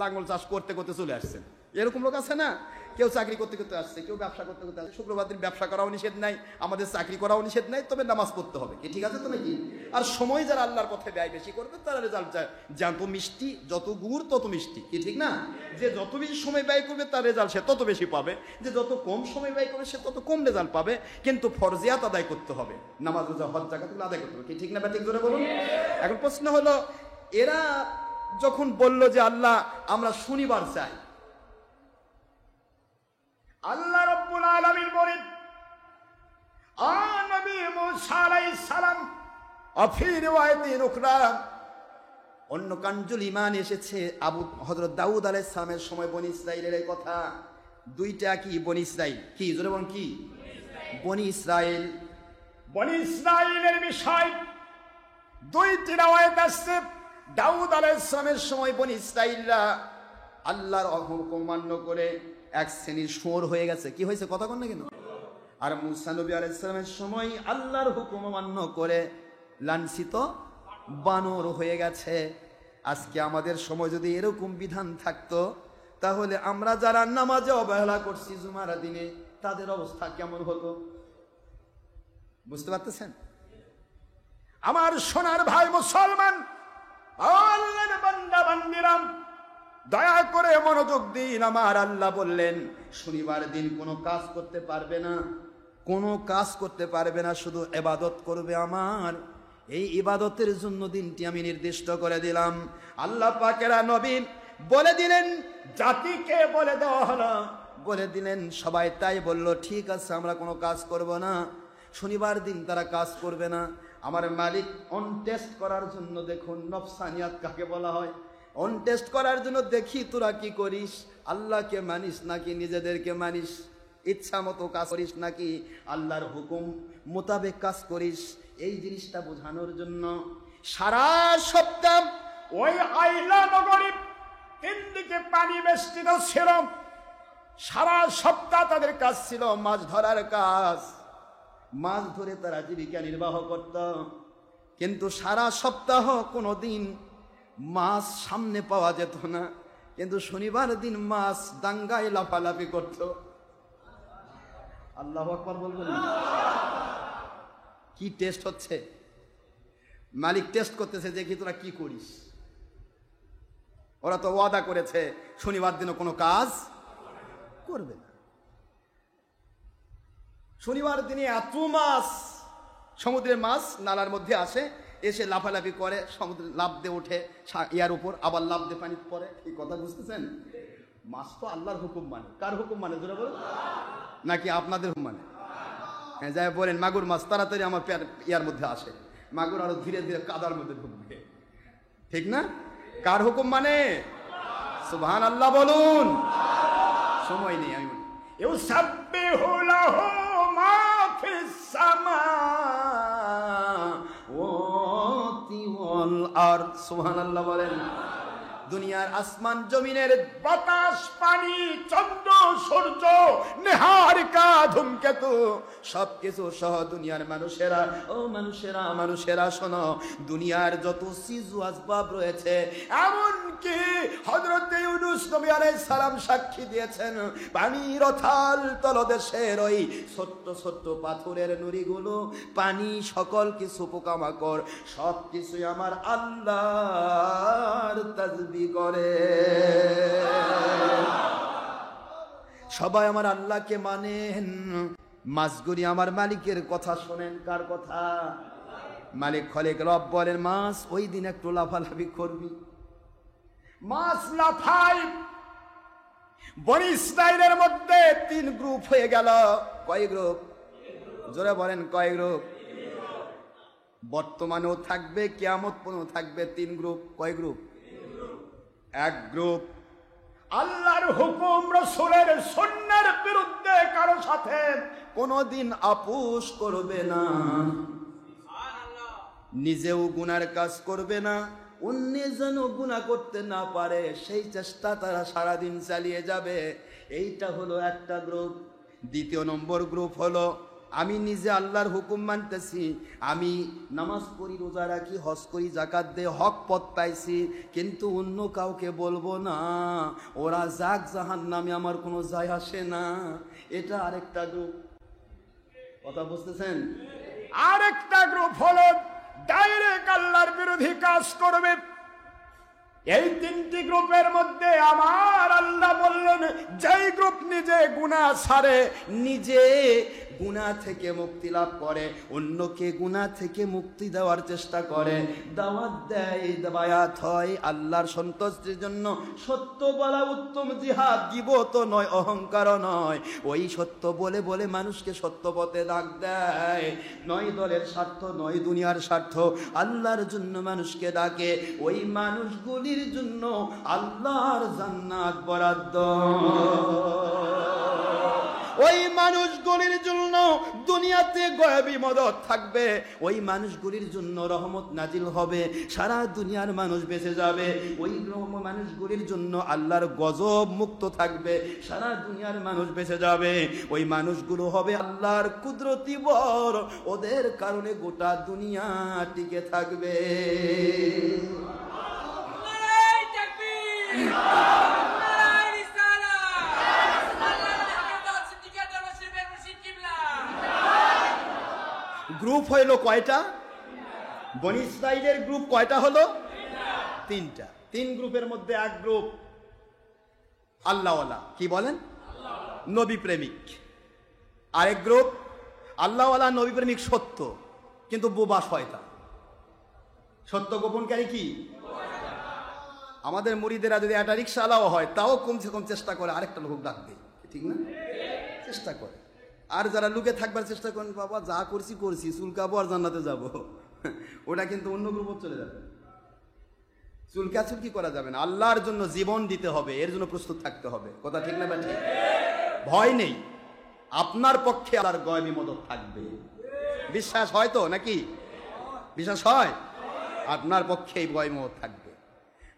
লাঙ্গল চাষ করতে করতে চলে আসছেন, এরকম লোক আছে না? কেউ চাকরি করতে করতে আসছে, কেউ ব্যবসা করতে করতে আসছে। শুক্রবার দিন ব্যবসা করাও নিষেধ নাই, আমাদের চাকরি করাও নিষেধ নাই, তবে নামাজ পড়তে হবে, কি ঠিক আছে তো নাকি? আর সময় যারা আল্লাহর পথে ব্যয় বেশি করবে তারা রেজাল্ট যত মিষ্টি, যত গুড় তত মিষ্টি, কি ঠিক না? যে যত বেশি সময় ব্যয় করবে তার রেজাল্ট সে তত বেশি পাবে, যে যত কম সময় ব্যয় করবে সে তত কম রেজাল্ট পাবে। কিন্তু ফরজিয়াত আদায় করতে হবে, নামাজ রোজা হজ যাকাতগুলো আদায় করতে হবে, কি ঠিক না? ঠিক জোরে বলুন। এখন প্রশ্ন হলো, এরা যখন বলল যে আল্লাহ আমরা শনিবার চাই, আল্লাহ রাব্বুল আলামিন বলেন, আ নবী মুসা আলাইহিস সালাম ফি রিওয়ায়াতিন উখরা, অন্য কানজুল ইমান এসেছে হযরত দাউদ আলাইহিস সালামের সময় বনি ইসরাইলের এই কথা। দুইটা কি বনি ইসরাইল, কি জোরে বলুন, কি বনি ইসরাইল? বনি ইসরাইলের বিষয় দুইটি রিওয়ায়াত আছে। দাউদ আলাইহিস সালামের সময় বনি ইসরাইলরা আল্লাহর হুকুম মান্য করে এক শ্রেণীর শুয়োর হয়ে গেছে। কি হয়েছে কথা কন না কেন? আর মুসা নবী আলাইহিস সালামের সময় আল্লাহর হুকুম মান্য করে লাঞ্ছিত বানর হয়ে গেছে। আজকে আমাদের সময় যদি এরকম বিধান থাকতো, তাহলে আমরা যারা নামাজে অবহেলা করছি জুমার দিনে, তাদের অবস্থা কেমন হতো বুঝতে পারতেছেন? আমার সোনার ভাই মুসলমান, আল্লাহর বান্দা বান্দিরা, দয়া করে মনোযোগ দিন। আমার আল্লাহ বললেন শনিবার দিন কোনো কাজ করতে পারবে না, কোনো কাজ করতে পারবে না, শুধু ইবাদত করবে আমার। এই ইবাদতের জন্য দিনটি আমি নির্দিষ্ট করে দিলাম। আল্লাহ পাকেরা নবী বলে দিলেন, জাতিকে বলে দেওয়া হলো, বলে দিলেন, সবাই তাই বলল, ঠিক আছে আমরা কোনো কাজ করব না, শনিবার দিন তারা কাজ করবে না। আমার মালিক অন টেস্ট করার জন্য, দেখুন নফসানিয়াত কাকে বলা হয়, অন টেস্ট করার জন্য দেখি তোরা কি করিস, আল্লাহকে মানিস নাকি নিজেদেরকে মানিস, ইচ্ছা মতো কাজ করিস নাকি আল্লাহর হুকুম মোতাবেক কাজ করিস। এই জিনিসটা বোঝানোর জন্য সারা সপ্তাহ ওই আইলা নগরী তিন দিকে পানি বেষ্টিত ছিল। সারা সপ্তাহ তাদের কাজ ছিল মাছ ধরার কাজ, মাছ ধরে তারা জীবিকা নির্বাহ করত। কিন্তু সারা সপ্তাহ কোনো দিন মাছ সামনে পাওয়া যেত না, কিন্তু শনিবার দিন মাছ দাঙ্গায় লাফালাফি করত। আল্লাহু আকবার বলবেন না? কি টেস্ট হচ্ছে? মালিক টেস্ট করতেছে, দেখি তোরা কি করিস। ওরা তো ওয়াদা করেছে শনিবার দিনও কোনো কাজ করবে না। শনিবার দিনে এত মাছ, সমুদ্রের মাছ নালার মধ্যে আসে, এসে লাফালাফি করে, সমুদ্রে লাফ দিয়ে ওঠে ইয়ার উপর, আবার লাফ দিয়ে পানি পড়ে। এই কথা বুঝতেছেন? মাছ তো আল্লাহর হুকুম মানে। কার হুকুম মানে জোরে বলেন? নাকি আপনাদের হুকুম মানে? হ্যাঁ, যাই বলেন মাগুর মাছ তাড়াতাড়ি আমার ইয়ার মধ্যে আসে, মাগুর আরো ধীরে ধীরে কাদার মধ্যে ঢুকবে, ঠিক না? কার হুকুম মানে? সুবহানাল্লাহ বলুন। সময় নেই, আমি বলি ইউসাব্বিহু লাহু মা ফিস সামাওয়াতি ওয়াল আরদ। সুবহানাল্লাহ বলেন। দুনিয়ার আসমান জমিনের বাতাস, পানি, চন্দ্র, সূর্য, নেহারিকা, ধূমকেতু, সবকিছু সহ দুনিয়ার মানুষেরা, ও মানুষেরা, মানুষেরা শোনো, দুনিয়ার যত চিজু আসবাব রয়েছে, এমনকি হযরত ইউনূস নবী আলাইহিস সালাম সাক্ষী দিয়েছেন, পানির অথাল তলদেশের ওই ছোট্ট ছোট্ট পাথরের নুড়িগুলো, পানি, সকল কিছু পোকামাকড়, সব কিছুই আমার আল্লাহর তাসবিহ করে। সবাই আমার আল্লাহকে মানেন। মাছগুলি আমার মালিকের কথা শোনেন। কার কথা? মালিক খলেক রব বলেন, মাছ ওই দিন একটু লাফালাফি করবি। মাছ লাফায়। বনি ইসরাইলের মধ্যে 3 গ্রুপ হয়ে গেল। কয় গ্রুপ? জোরে বলেন, কয় গ্রুপ? বর্তমানেও থাকবে, কিয়ামত পর্যন্ত থাকবে 3 গ্রুপ। কয় গ্রুপ? এক গ্রুপ আল্লাহর হুকুম রাসূলের সুন্নাহর বিরুদ্ধে কারো সাথে কোনদিন আপোষ করবে না, নিজেও গুনার কাজ করবে না, অন্য যেন গুনাহ করতে না পারে সেই চেষ্টা তারা সারাদিন চালিয়ে যাবে। এইটা হলো একটা গ্রুপ। দ্বিতীয় নম্বর গ্রুপ হলো আমি নিজে আল্লাহর হুকুম মানতেছি, আমি নামাজ পড়ি, রোজা রাখি, হজ করি, জাকাত দে, হক পথ পাইছি, কিন্তু অন্য কাউকে বলবো না, ওরা যাক জাহান্নামে, আমার কোনো যায় আসে না। এটা আরেকটা গ্রুপ। কথা বুঝতেছেন? আরেকটা গ্রুপ হলো ডাইরেক্ট আল্লাহর বিরোধী কাজ করবে। এই তিনটি গ্রুপের মধ্যে আমার আল্লাহ বললেন, যেই গ্রুপ নিজে গুনাহ ছাড়ে, নিজে গুনাহ থেকে মুক্তি লাভ করে, অন্যকে গুনাহ থেকে মুক্তি দেওয়ার চেষ্টা করে, দাওয়াত দেয়, বায়াত হয় আল্লাহর সন্তুষ্টির জন্য, সত্য বলা উত্তম জিহাদ, গীবত নয়, অহংকারও নয়, ওই সত্য বলে বলে মানুষকে সত্য পথে ডাক দেয়, নয় দলের স্বার্থ, নয় দুনিয়ার স্বার্থ, আল্লাহর জন্য মানুষকে ডাকে, ওই মানুষগুলির জন্য আল্লাহর জান্নাত বরাদ্দ। ওই মানুষগুলির জন্য দুনিয়াতে গয়বী মদদ থাকবে, ওই মানুষগুলির জন্য রহমত নাজিল হবে, সারা দুনিয়ার মানুষ বেঁচে যাবে, ওই মানুষগুলির জন্য আল্লাহর গজব মুক্ত থাকবে, সারা দুনিয়ার মানুষ বেঁচে যাবে, ওই মানুষগুলো হবে আল্লাহর কুদরতি বর, ওদের কারণে গোটা দুনিয়া টিকে থাকবে। গ্রুপ হইল কয়টা? বনি ইসরাইলের গ্রুপ কয়টা হলো? তিনটা। তিন গ্রুপের মধ্যে এক গ্রুপ আল্লাহওয়ালা, কি বলেন? নবী প্রেমিক। আরেক গ্রুপ আল্লাহওয়ালা নবী প্রেমিক সত্য, কিন্তু বোবা শয়তান। সত্য গোপনকারী কি? আমাদের মুরিদেরা যদি একটা রিক্সাওয়ালাও হয়, তাও কমসে কম চেষ্টা করে আরেকটা লোক ডাকবে, ঠিক না? চেষ্টা করে। আর যারা লুকে থাকবার চেষ্টা করেন, বাবা যা করছি করছি, চুলকাবো আর জান্নাতে যাব, ওটা কিন্তু অন্য গ্রুপে চলে যাবে। চুলকাচুলকি করা যাবে না, আল্লাহর জন্য জীবন দিতে হবে, এর জন্য প্রস্তুত থাকতে হবে। কথা ঠিক না ব্যাঠি? ভয় নেই, আপনার পক্ষে আল্লাহর গয়বী মদদ থাকবে। বিশ্বাস হয় তো নাকি? বিশ্বাস হয়? আপনার পক্ষে গয়বী মদদ থাকবে।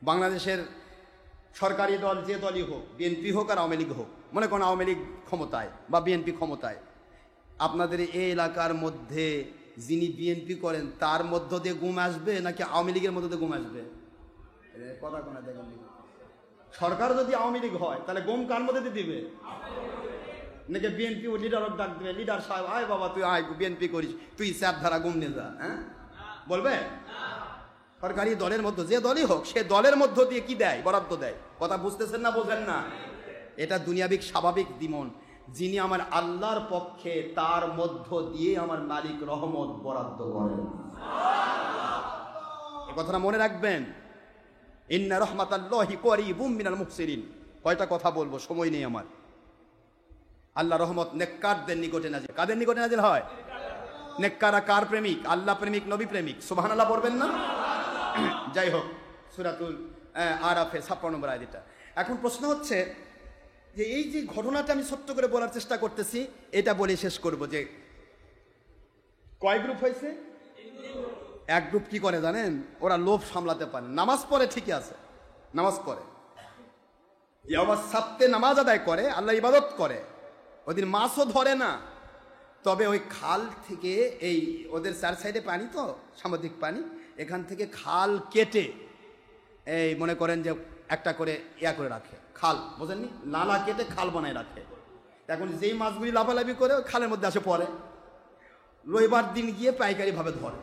বাংলাদেশের সরকারি দল যে দলই হোক, বিএনপি হোক আর আওয়ামী লীগ হোক, মনে করেন আওয়ামী লীগ ক্ষমতায় বা বিএনপি ক্ষমতায়, আপনাদের এই এলাকার মধ্যে যিনি বিএনপি করেন তার মধ্য দিয়ে গুম আসবে নাকি আওয়ামী লীগের মধ্য দিয়ে গুম আসবে? কথা কোনা দেখেন, সরকার যদি আওয়ামী লীগ হয় তাহলে গুম কার মধ্যে দিয়ে দিবে? নাকি বিএনপি ও লিডারক ডাক দিবে, লিডার সাহেব আয় বাবা তুই আয়, বিএনপি করিস, তুই স্যাপ ধারা গুম নিয়ে যা, হ্যাঁ বলবে? সরকারি দলের মধ্যে যে দলই হোক, সে দলের মধ্য দিয়ে কি দেয়? বরাদ্দ দেয়। কথা বুঝতেছেন না বোঝেন না? এটা দুনিয়াবিক স্বাভাবিক দিমন। যিনি আমার আল্লাহর পক্ষে, তার মধ্য দিয়ে আমার মালিক রহমত বরাদ্দ করেন। এই কথাটা মনে রাখবেন। ইন্না রাহমাতাল্লাহি করিবুম মিনাল মুহসিনিন। কয়টা কথা বলবো, সময় নেই আমার। আল্লাহ রহমত নেককারদের নিকটে নাজিল। কাদের নিকটে নাজিল হয়? নেককাররা কার প্রেমিক? আল্লাহ প্রেমিক, নবী প্রেমিক। সুবহানাল্লাহ পড়বেন না? যাই হোক, সূরাতুল আরাফে 56 নম্বর আয়াত এটা। এখন প্রশ্ন হচ্ছে যে এই যে ঘটনাটা আমি ছোট্ট করে বলার চেষ্টা করতেছি, এটা বলে শেষ করব যে কয় গ্রুপ হয়েছে? এক গ্রুপ কি করে জানেন? ওরা লোভ সামলাতে পারে, নামাজ পড়ে ঠিকই আছে, নামাজ পড়ে, ইয়াওমাস সাবতে নামাজ আদায় করে, আল্লাহ ইবাদত করে, ওদিন মাছও ধরে না, তবে ওই খাল থেকে, এই ওদের চার সাইডে পানি তো সামুদ্রিক পানি, এখান থেকে খাল কেটে এই মনে করেন যে একটা করে ইয়া করে রাখে, খাল বোঝেননি, নালা কেটে খাল বানায় রাখে। এখন যেই মাছগুলি লাফালাফি করে ওই খালের মধ্যে আসে পড়ে, রবিবার দিন গিয়ে পাইকারি ভাবে ধরে।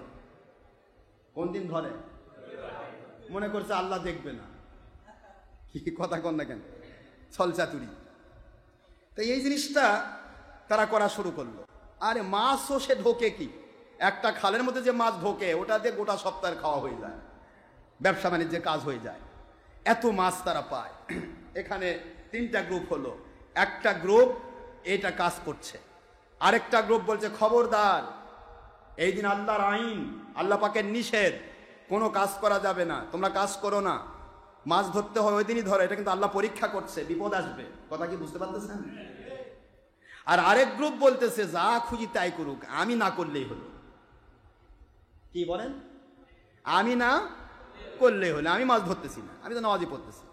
কোন দিন ধরে? মনে করছে আল্লাহ দেখবে না, কি কথা কন না কেন, ছলচাতুরি। তো এই জিনিসটা তারা করা শুরু করলো। আরে মাছও সে ঢোকে কি, একটা খালের মধ্যে যে মাছ ঢোকে ওটাতে গোটা সপ্তাহের খাওয়া হয়ে যায়, ব্যবসা বাণিজ্যের কাজ হয়ে যায়, এত মাছ তারা পায়। এখানে তিনটা গ্রুপ হলো। একটা গ্রুপ এটা কাজ করছে, আরেকটা গ্রুপ বলছে খবরদার, এই দিন আল্লাহর আইন, আল্লাহ পাকের নিষেধ, কোনো কাজ করা যাবে না, তোমরা কাজ করো না, মাছ ধরতে হয় ওই দিনই ধরো, এটা কিন্তু আল্লাহ পরীক্ষা করছে, বিপদ আসবে। কথা কি বুঝতে পারতেছেন? আর আরেক গ্রুপ বলতেছে যা খুঁজি তাই করুক, আমি না করলেই হলো। কি বলেন? আমি না করলেই হলো, আমি মাছ ধরতেছি না, আমি তো নামাজই পড়তেছি।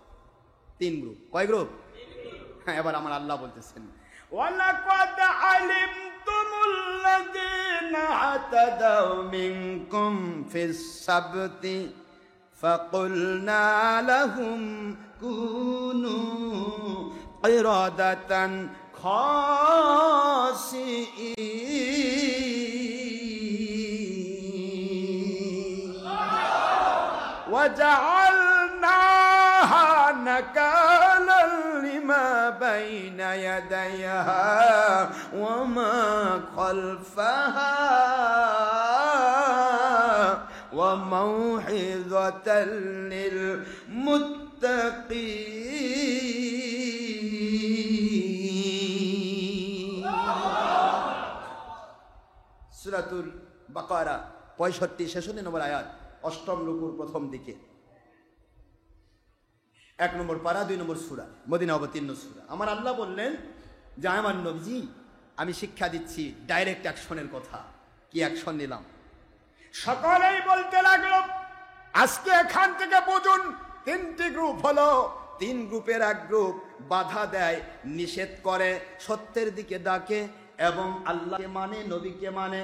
তিন গ্রুপ। কয় গ্রুপ? হ্যাঁ, এবার আমার আল্লাহ বলতেছেন ওয়ালাকাদ আলিমতুমুল্লাযীনা আতাদাউ মিনকুম ফিস সাবতি ফাকুলনা লাহুম কুনু কিরাদাতান খাসিঈন وجعلناها نكالا لما بين يديها وما خلفها وموعظة للمتقين সূরাতুল বাকারা 65-66 নম্বর আয়াত, অষ্টম রুকুর প্রথম দিকে, 1 নম্বর পারা, 2 নম্বর সূরা, মদিনা অবতীর্ণ সূরা। আমার আল্লাহ বললেন যে আমার নবীজি আমি শিক্ষা দিচ্ছি ডাইরেক্ট অ্যাকশনের কথা। কি অ্যাকশন নিলাম? সকলেই বলতে লাগলো, আজকে এখান থেকে বুঝুন 3টি গ্রুপ হলো। 3 গ্রুপের এক গ্রুপ বাধা দেয়, নিষেধ করে, সত্যের দিকে ডাকে এবং আল্লাহকে মানে, নবীকে মানে।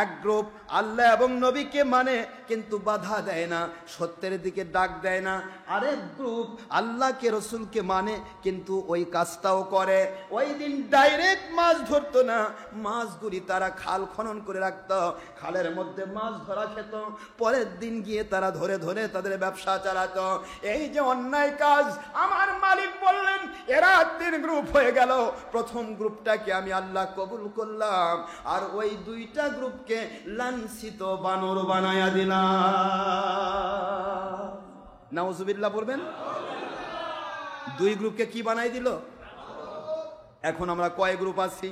এক গ্রুপ আল্লাহ এবং নবীকে মানে কিন্তু বাধা দেয় না, সত্যের দিকে ডাক দেয় না। আরেক গ্রুপ আল্লাহকে রসুলকে মানে কিন্তু ওই কাজটাও করে। ওই দিন ডাইরেক্ট মাছ ধরতো না, মাছগুলি তারা খাল খনন করে রাখতো, খালের মধ্যে মাছ ধরা খেত, পরের দিন গিয়ে তারা ধরে ধরে তাদের ব্যবসা চালাতো। এই যে অন্যায় কাজ, আমার মালিক বললেন এরা 3 গ্রুপ হয়ে গেল। প্রথম গ্রুপটাকে আমি আল্লাহ কবুল করলাম, আর ওই 2টা গ্রুপকে লাঞ্ছিত বানর বানায়া দিলাম। নাউজুবিল্লাহ বলবেন। 2 গ্রুপকে কি বানাই দিল? এখন আমরা কয় গ্রুপ আছি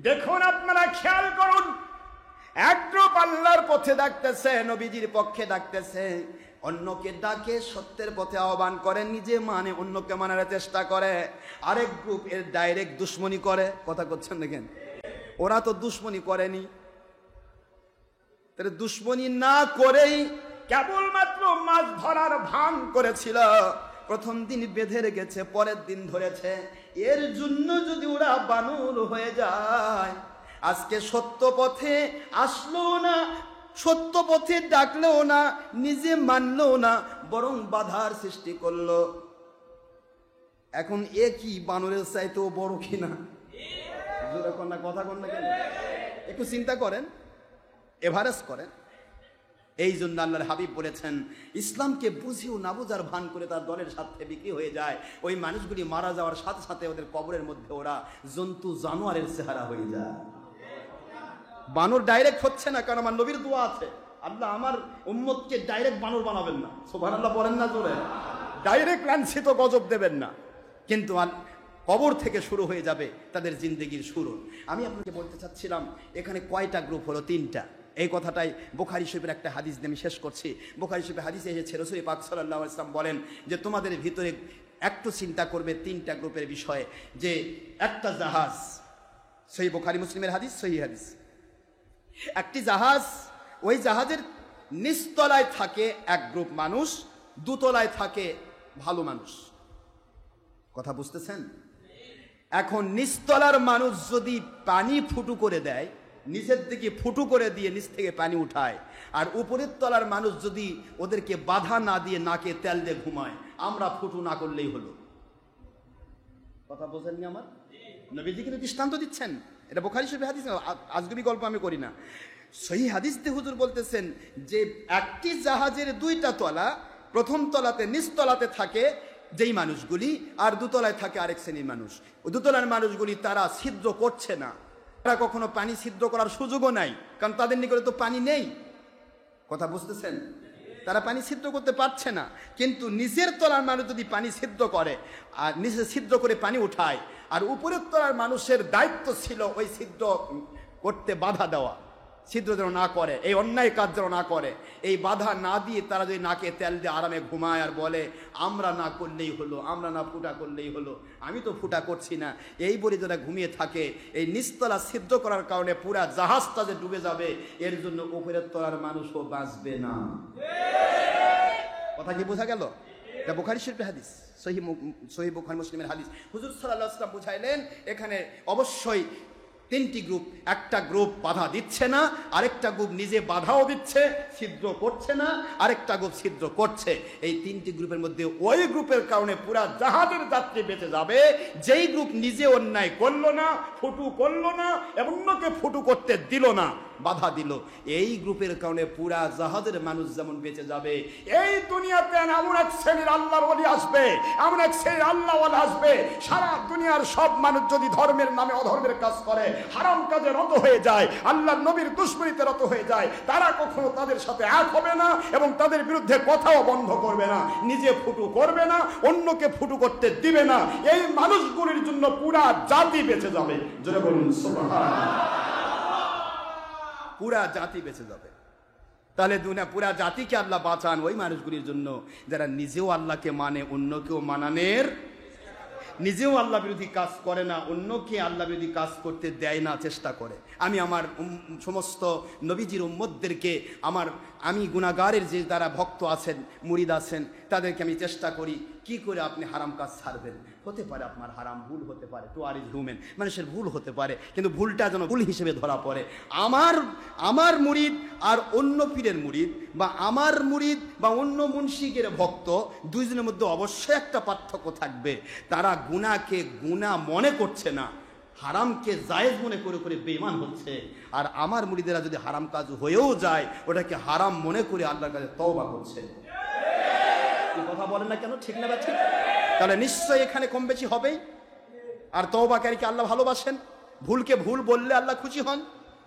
দেখুন, আপনারা খেয়াল করুন। এক গ্রুপ আল্লাহর পথে ডাকতেছে, নবীজির পক্ষে ডাকতেছে, অন্যকে ডাকে, সত্যের পথে আহ্বান করে, নিজে মানে অন্যকে মানার চেষ্টা করে। আরেক গ্রুপ এর ডাইরেক্ট দুশ্মনী করে। কথা করছেন দেখেন, ওরা তো দুশ্মনী করেনি, তাহলে দুশ্মনী না করেই কেবলমাত্র মাছ ধরার ভান করেছিল। প্রথম দিন বেঁধে রেখেছে, পরের দিন ধরেছে। এর জন্য যদি ওরা বানর হয়ে যায়, আজকে সত্য পথে আসলো না, সত্য পথে ডাকলেও না, নিজে মানলেও না, বরং বাধার সৃষ্টি করলো। এখন এ কি বানরের চাইতেও বড় কিনা? কথা কন না কেন? একটু চিন্তা করেন, এভারেস্ট করেন। এই জন্য আল্লাহর হাবিব বলেছেন, ইসলামকে বুঝিও না বুঝার ভান করে তার দলের সাথে বিক্রি হয়ে যায়, ওই মানুষগুলি মারা যাওয়ার সাথে সাথে ওদের কবরের মধ্যে ওরা জন্তু জানোয়ারের চেহারা হয়ে যায়। বানর ডাইরেক্ট হচ্ছে না, কারণ আমার নবীর দোয়া আছে, আল্লাহ আমার উম্মতকে ডাইরেক্ট বানর বানাবেন না। সুবহানাল্লাহ বলেন না জোরে? ডাইরেক্ট লাঞ্ছিত গজব দেবেন না, কিন্তু কবর থেকে শুরু হয়ে যাবে তাদের জিন্দেগির শুরু। আমি আপনাকে বলতে চাচ্ছিলাম, এখানে কয়টা গ্রুপ হলো? 3টা। এই কথাটাই বুখারী শরীফের একটা হাদিস দিয়ে আমি শেষ করছি। বুখারী শরীফের হাদিসে এসেছে, রাসূল পাক সাল্লাল্লাহু আলাইহি ওয়াসাল্লাম বলেন যে তোমাদের ভিতরে একটু চিন্তা করবে 3টা গ্রুপের বিষয়ে। যে একটা জাহাজ, সহিহ বুখারী মুসলিমের হাদিস, সহিহ হাদিস, একটি জাহাজ, ওই জাহাজের নিচতলায় থাকে এক গ্রুপ মানুষ, দুতলায় থাকে ভালো মানুষ। কথা বুঝতেছেন? এখন নিচতলার মানুষ যদি পানি ফুটু করে দেয়, নিচের দিকে ফুটু করে দিয়ে নিচ থেকে পানি উঠায়, আর উপরের তলার মানুষ যদি ওদেরকে বাধা না দিয়ে নাকে তেল দিয়ে ঘুমায়, আমরা ফুটু না করলেই হলো। কথা বোঝেননি আমার? নবীজি কিন্তু দৃষ্টান্ত দিচ্ছেন, এটা বুখারী শরীফের হাদিস, আজগুবি গল্প আমি করি না। সহিহ হাদিস দিয়ে হুজুর বলতেছেন যে একটি জাহাজের 2টা তলা, প্রথম তলাতে নিচতলাতে থাকে যেই মানুষগুলি, আর দুতলায় থাকে আরেক শ্রেণীর মানুষ। দুতলার মানুষগুলি তারা ছিদ্র করছে না, তারা কখনো পানি ছিদ্র করার সুযোগও নাই, কারণ তাদের নিকটে তো পানি নেই। কথা বুঝতেছেন? তারা পানি ছিদ্র করতে পারছে না। কিন্তু নিচের তলার মানুষ যদি পানি ছিদ্র করে, আর নিচে ছিদ্র করে পানি উঠায়, আর উপরের তলার মানুষের দায়িত্ব ছিল ওই ছিদ্র করতে বাধা দেওয়া, ছিদ্র যেন না করে, এই অন্যায় কাজ যেন না করে, এই বাধা না দিয়ে তারা যদি নাকে তেল দিয়ে আরামে ঘুমায় আর বলে আমরা না করলেই হলো, আমরা না ফুটা করলেই হলো, আমি তো ফুটা করছি না, এই বলে যারা ঘুমিয়ে থাকে, এই নিচতলা ছিদ্র করার কারণে পুরা জাহাজটা যে ডুবে যাবে, এর জন্য উপরের তলার মানুষও বাঁচবে না। কথা কি বোঝা গেল? এটা বুখারী শরীফের হাদিস, সহিহ বুখারী মুসলিমের হাদিস। হুজুর সাল্লাল্লাহু আলাইহি ওয়াসাল্লাম বুঝাইলেন এখানে অবশ্যই তিনটি গ্রুপ, একটা গ্রুপ বাধা দিচ্ছে না, আরেকটা গ্রুপ নিজে বাধাও দিচ্ছে, ছিদ্র করছে না, আরেকটা গ্রুপ ছিদ্র করছে। এই তিনটি গ্রুপের মধ্যে ওই গ্রুপের কারণে পুরা জাহাজের যাত্রী বেঁচে যাবে যেই গ্রুপ নিজে অন্যায় করলো না, ফুটু করলো না, এবং অন্যকে ফুটু করতে দিল না, বাধা দিল। এই গ্রুপের কারণে পুরা জাহাজের মানুষ যেমন বেঁচে যাবে, এই দুনিয়াতে এমন এক শ্রেণীর আল্লাহর ওলি আসবে, এমন এক শ্রেণীর আল্লাহওয়ালা আসবে, সারা দুনিয়ার সব মানুষ যদি ধর্মের নামে অধর্মের কাজ করে, হারাম কাজে রত হয়ে যায়, আল্লাহর নবীর দুশমনিতে রত হয়ে যায়, তারা কখনো তাদের সাথে এক হবে না এবং তাদের বিরুদ্ধে কথাও বন্ধ করবে না, নিজে ফুটু করবে না, অন্যকে ফুটু করতে দিবে না। এই মানুষগুলির জন্য পুরা জাতি বেঁচে যাবে। জোরে বলুন সুবহানাল্লাহ। পুরা জাতি বেঁচে যাবে। তাহলে দুনিয়া পুরা জাতিকে আল্লাহ বাঁচান ওই মানুষগুলির জন্য যারা নিজেও আল্লাহকে মানে, অন্যকেও মানানের, নিজেও আল্লাহ বিরোধী কাজ করে না, অন্যকে আল্লাহ বিরোধী কাজ করতে দেয় না, চেষ্টা করে। আমি আমার সমস্ত নবীজির উম্মতদেরকে, আমি গুনাহগারের যে যারা ভক্ত আছেন, মুরিদ আছেন, তাদেরকে আমি চেষ্টা করি কি করে আপনি হারাম কাজ ছাড়বেন। হতে পারে আপনার হারাম ভুল হতে পারে, টু আর ইজ হিউম্যান, মানুষের ভুল হতে পারে, কিন্তু ভুলটা যেন ভুল হিসেবে ধরা পড়ে। আমার মুরিদ আর অন্য পীরের মুরিদ, বা আমার মুরিদ বা অন্য মুন্সিকের ভক্ত, দুইজনের মধ্যে অবশ্যই একটা পার্থক্য থাকবে। তারা গুনাহকে গুনাহ মনে করছে না, হারামকে জায়েজ মনে করে করে বেঈমান হচ্ছে। আর আমার মুরিদেরা যদি হারাম কাজ হয়েও যায়, ওটাকে হারাম মনে করে আল্লাহর কাছে তওবা করছে। কথা বলেন না কেন? ঠিক না? ঠিক। তাহলে নিশ্চয়ই এখানে কম বেশি হবেই। আর তওবাকারীকে আল্লাহ ভালোবাসেন। ভুলকে ভুল বললে আল্লাহ খুশি হন,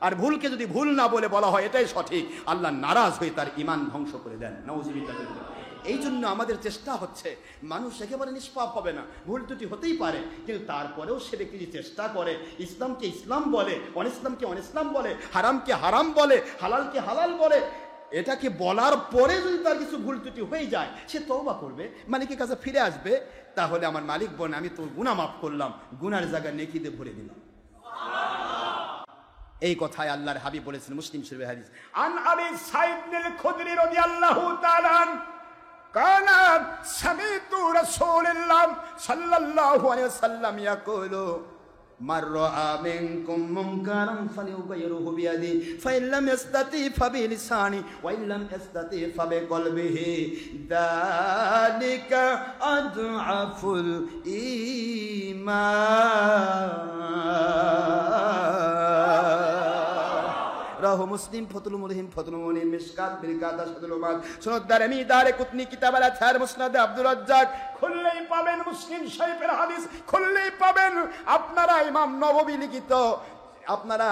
আর ভুলকে যদি ভুল না বলে বলা হয় এটাই সঠিক, আল্লাহ নারাজ হয়ে তার ঈমান ধ্বংস করে দেন। নাউযুবিল্লাহ। এই জন্য আমাদের চেষ্টা হচ্ছে, মানুষ একেবারে নিষ্পাপ হবে না, ভুল ত্রুটি হতেই পারে, কিন্তু তারপরেও সে ব্যক্তি চেষ্টা করে ইসলামকে ইসলাম বলে, অনিসলামকে অনিসলাম বলে, হারামকে হারাম বলে, হালালকে হালাল বলে, এটাকে বলার পরে যদি তার কিছু ভুল ত্রুটি হয়ে যায়, সে তওবা করবে, মালিকের কাছে ফিরে আসবে, তাহলে আমার মালিক বলেন আমি তো গুনাহ মাফ করলাম, গুনার জায়গায় নেকিতে ভরে দিলাম। এই কথাই আল্লাহর হাবিব বলেছেন, মুসলিম শরীফের হাদিস। আন আবি সাঈদ আল খুদরি রাদিয়াল্লাহু তাআলা কানা সামিতু রাসূলুল্লাহ সাল্লাল্লাহু আলাইহি ওয়াসাল্লাম ইয়াকুলু মান রাআ মিনকুম মুনকারান ফালিয়ুগাইয়িরহু বিয়াদিহি ফাইন লাম ইসতাতি ফাবিলিসানি ওয়া ইন লাম ইসতাতি ফাবিকলবিহি যালিকা আদআফুল ঈমান। রাহু মুসলিম, ফতুল মুরহিম, ফতুল মুনির, মিশকাত, বিরকাত, আশহাদুল উমাদ, সুনাদ দারমি, দারে কুতনি, কিতাব আল আথহার, মুসনাদ আব্দুর রাজ্জাক, খুললেই পাবেন মুসলিম শরীফের হাদিস, খুললেই পাবেন আপনারা ইমাম নববী লিখিত আপনারা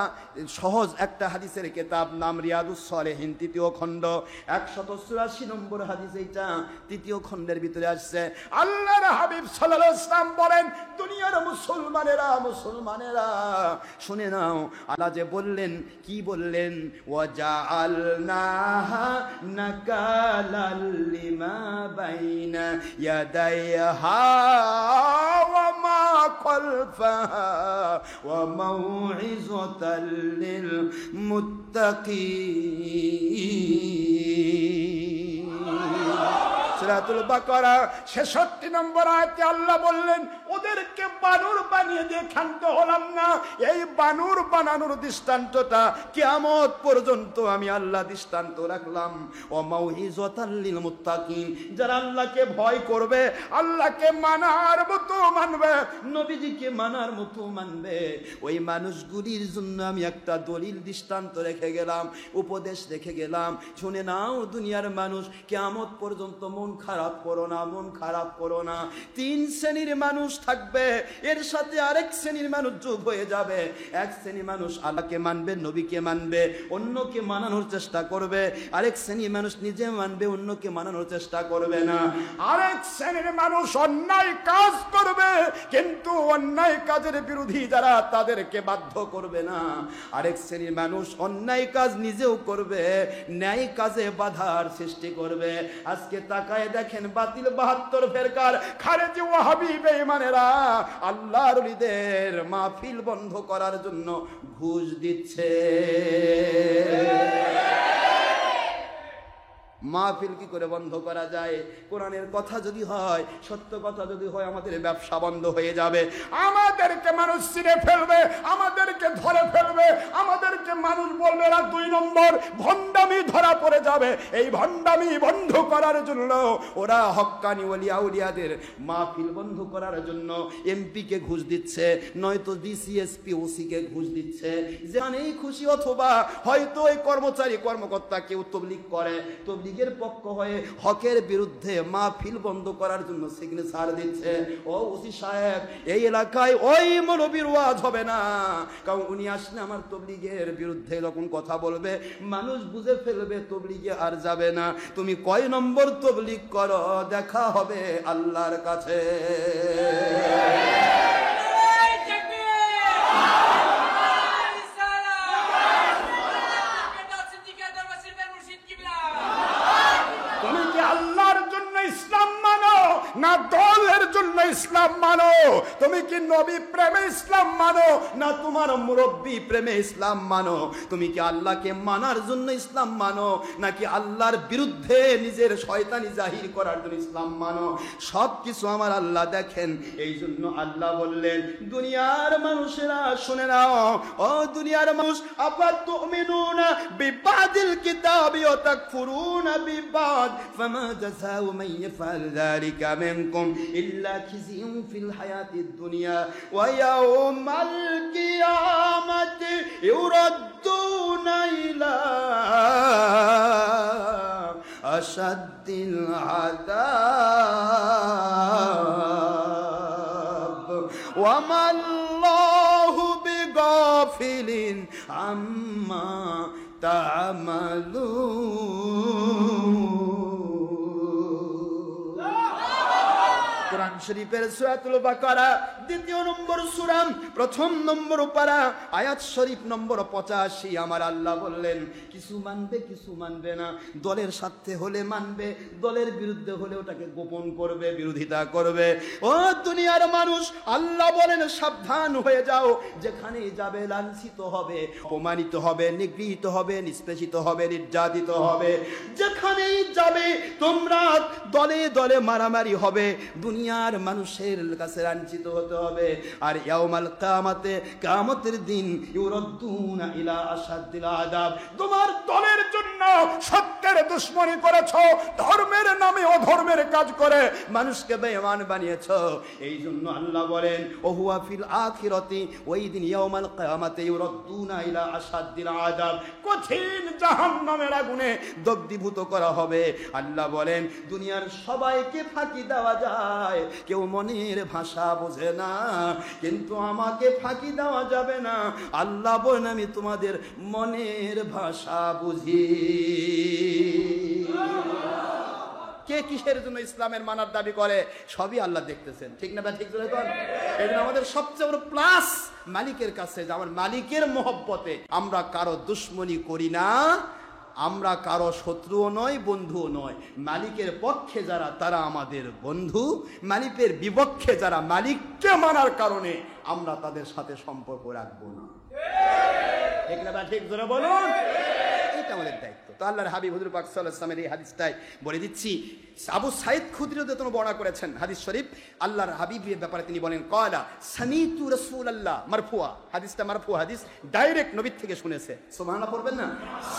সহজ একটা হাদিসের কিতাব, নাম রিয়াদুস সালেহিন, 3য় খণ্ড, 184 নম্বর হাদিস। এইটা 3য় খণ্ডের ভিতরে আসছে। আল্লাহর হাবিব সাল্লাল্লাহু আলাইহি ওয়াসাল্লাম বলেন, দুনিয়ার মুসলমানেরা শুনে নাও, আল্লাহ যে বললেন, কি বললেন? ওয়াজআলনাহা নাকালাল লিমা বাইনা ইয়াদাইহা ওয়া মা খালফাহা ওয়া মাউইযাতাল লিল মুত্তাকিন। সূরাতুল বাকারা 66 নম্বর আয়াতে আল্লাহ বললেন, ওদেরকে বানর বানিয়ে দিয়ে ক্ষান্ত হলাম না। এই বানর বানানোর দৃষ্টান্তটা কিয়ামত পর্যন্ত আমি আল্লাহ দৃষ্টান্ত রাখলাম। ও মাউইযাতাল লিল মুত্তাকিন, যারা আল্লাহকে ভয় করবে, আল্লাহকে মানার মতো মানবে, নবীজিকে মানার মতো মানবে, ওই মানুষগুলির জন্য আমি একটা দলিল দৃষ্টান্ত রেখে গেলাম, উপদেশ রেখে গেলাম। শুনে নাও দুনিয়ার মানুষ, কিয়ামত পর্যন্ত মন খারাপ করো না, মন খারাপ করো না। 3 শ্রেণীর মানুষ থাকবে, এর সাথে আরেক শ্রেণীর মানুষ যোগ হয়ে যাবে। এক শ্রেণীর মানুষ আল্লাহকে মানবে, নবীকে মানবে, অন্যকে মানানোর চেষ্টা করবে। আরেক শ্রেণীর মানুষ নিজে মানবে, অন্যকে মানানোর চেষ্টা করবে না। আরেক শ্রেণীর মানুষ অন্যায় কাজ করবে, কিন্তু অন্যায় কাজের বিরোধী যারা, তাদেরকে বাধ্য করবে না। আরেক শ্রেণীর মানুষ অন্যায় কাজ নিজেও করবে, ন্যায় কাজে বাধার সৃষ্টি করবে। আজকে তাকায় দেখেন, বাতিল 72 ফেরকার খারেজি ওয়াহাবি বেঈমানেরা আল্লাহর ওলিদের মাহফিল বন্ধ করার জন্য ঘুষ দিচ্ছে। মাহফিল কি করে বন্ধ করা যায়? কোরআনের কথা যদি হয়, সত্য কথা যদি হয়, আমাদের ব্যবসা বন্ধ হয়ে যাবে, আমাদেরকে মানুষ চিনে ফেলবে, আমাদেরকে ধরে ফেলবে, আমাদেরকে মানুষ বলবে না 2 নম্বর, ভণ্ডামি ধরা পড়ে যাবে। এই ভণ্ডামি বন্ধ করার জন্য ওরা হক্কানি ওলিয়া উলিয়াদের মাহফিল বন্ধ করার জন্য এমপি কে ঘুষ দিচ্ছে, নয়তো ডিসিএসপি ওসি কে ঘুষ দিচ্ছে, যেখানেই খুশি, অথবা হয়তো ওই কর্মচারী কর্মকর্তা কেউ তবলিগ করে, তবলিগের পক্ষ হয়ে হকের বিরুদ্ধে মাহফিল বন্ধ করার জন্য সিগনেচার দিচ্ছে। ও ওসি সাহেব, এই এলাকায় ওই মৌলবীর ওয়াজ হবে না, কারণ উনি আসলে আমার তবলিগের বিরুদ্ধে এরকম কথা বলবে, মানুষ বুঝে ফেলবে, তবলিগে আর যাবে না। তুমি কয় নম্বর তবলিগ করো, দেখা হবে আল্লাহর কাছে। তুমি কি আল্লাহর জন্য ইসলাম মানো না দলের জন্য ইসলাম মানো? তুমি কি নবী প্রেমে ইসলাম মানো না তোমার মুরব্বী প্রেমে ইসলাম মানো? তুমি কি আল্লাহকে মানার জন্য ইসলাম মানো নাকি আল্লাহর বিরুদ্ধে নিজের শয়তানি জাহির করার জন্য ইসলাম মানো? সব কিছু আমার আল্লাহ দেখেন। এই জন্য আল্লাহ বললেন, দুনিয়ার মানুষেরা শুনে নাও, ও দুনিয়ার মানুষ, আফাতুমিনুনা বিবাদিল কিতাবি ওয়া তাকফুরুনা বিবাদ ফামা জাযাউ মান ইয়াফআল যালিকা মিনকুম ইল্লা খিজিয়ুন ফিল হায়াতিদ দুনিয়া ওয়া ইয়াউমাল কিয়ামাতি ইউরাদ্দুনা ইলা আশাদ্দিল আযাব ওয়া মাল্লাহু বিগাফিলিন আম্মা তা'মালুন। কোরআন শরীফের সূরাতুল বাকারা 2 নম্বর সূরা, 1 নম্বর পারা, আয়াত শরীফ নম্বর 85। আমার আল্লাহ বললেন, কিছু মানবে কিছু মানবে না, দলের সাথে হলে মানবে, দলের বিরুদ্ধে হলে ওটাকে গোপন করবে, বিরোধিতা করবে। ও দুনিয়ার মানুষ, আল্লাহ বলেন সাবধান হয়ে যাও, যেখানেই যাবে লাঞ্ছিত হবে, অপমানিত হবে, নিগৃহীত হবে, নিষ্পেষিত হবে, নির্যাতিত হবে। যেখানেই যাবে তোমরা দলে দলে মারামারি হবে, দুনিয়ার মানুষের কাছে লাঞ্ছিত হতে হবে। আর ইয়াউমাল কিয়ামাতে, কিয়ামতের দিন, ইউরাদ্দুনা ইলা আশাদ্দিল আযাব, তোমার দলের জন্য সত্যের দুশমনি করেছো, ধর্মের নামে অধর্মের কাজ করে মানুষকে বেঈমান বানিয়েছো। এই জন্য আল্লাহ বলেন, ওহুয়া ফিল আখিরাতি, ওই দিন ইয়াউমাল কিয়ামাতে ইউরাদ্দুনা ইলা আশাদ্দিল আযাব, কঠিন জাহান্নামের আগুনে দগ্ধীভূত করা হবে। আল্লাহ বলেন, দুনিয়ার সবাইকে ফাঁকি দেওয়া যায়, কেউ মনের ভাষা বোঝে না, কিন্তু আমাকে ফাঁকি দেওয়া যাবে না। আল্লাহ বলেন, আমি তোমাদের মনের ভাষা বুঝি। কে কিসের জন্য ইসলামের মানার দাবি করে, সবই আল্লাহ দেখতেছেন, ঠিক না? ঠিক করে কোন এই জন্য আমাদের সবচেয়ে বড় প্লাস মালিকের কাছে, যে আমার মালিকের মহব্বতে আমরা কারো দুশ্মনী করি না, আমরা কারো শত্রুও নয়, বন্ধুও নয়। মালিকের পক্ষে যারা, তারা আমাদের বন্ধু, মালিকের বিপক্ষে যারা, মালিককে মানার কারণে আমরা তাদের সাথে সম্পর্ক রাখবো না, ঠিক না? ঠিক জোরে বলুন, এটা আমাদের দায়িত্ব। তো আল্লাহর হাবিব হুজুর পাক সাল্লাল্লাহু আলাইহি ওয়াসাল্লামের এই হাদিসটাই বলে দিচ্ছি। আবু সাঈদ খুদরী রাদিয়াল্লাহু বর্ণনা করেছেন হাদিস শরীফ, আল্লাহর হাবিবের ব্যাপারে তিনি বলেন, ক্বালা সামিতু রাসূলুল্লাহ, মারফুয়া, হাদিসটা মারফু হাদিস, ডাইরেক্ট নবী থেকে শুনেছে। সুবহানাল্লাহ পড়বেন না?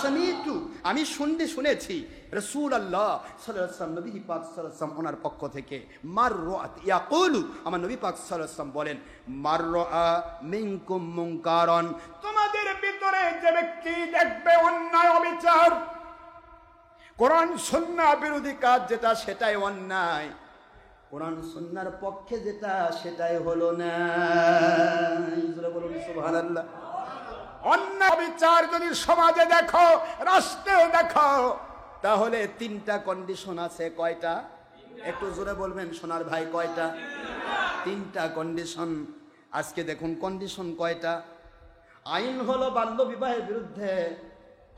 সামিতু, আমি শুনেছি রাসূলুল্লাহ সাল্লাল্লাহু আলাইহি ওয়াসাল্লাম, নবী পাক সাল্লাল্লাহু আলাইহি ওয়াসাল্লাম ওনার পক্ষ থেকে, মাররাত ইয়াকুলু, আমার নবী পাক সাল্লাল্লাহু আলাইহি ওয়াসাল্লাম বলেন, মাররা মিনকুম মুনকারান, তোমাদের ভিতরে যে ব্যক্তি দেখবে অন্যায় অবিচার, কোরআন সুন্নাহ বিরোধী কাজ যেটা, সেটাই অন্যায়, কোরআন সুন্নাহর পক্ষে যেটা, সেটাই হলো না। বলুন সুবহানাল্লাহ। অন্যায় বিচার যদি সমাজে দেখো, রাষ্ট্রে দেখো, তাহলে 3টা কন্ডিশন আছে। কয়টা? একটু জোরে বলবেন সোনার ভাই, কয়টা? 3টা কন্ডিশন। আজকে দেখুন কন্ডিশন কয়টা। আইন হলো বাল্য বিবাহের বিরুদ্ধে,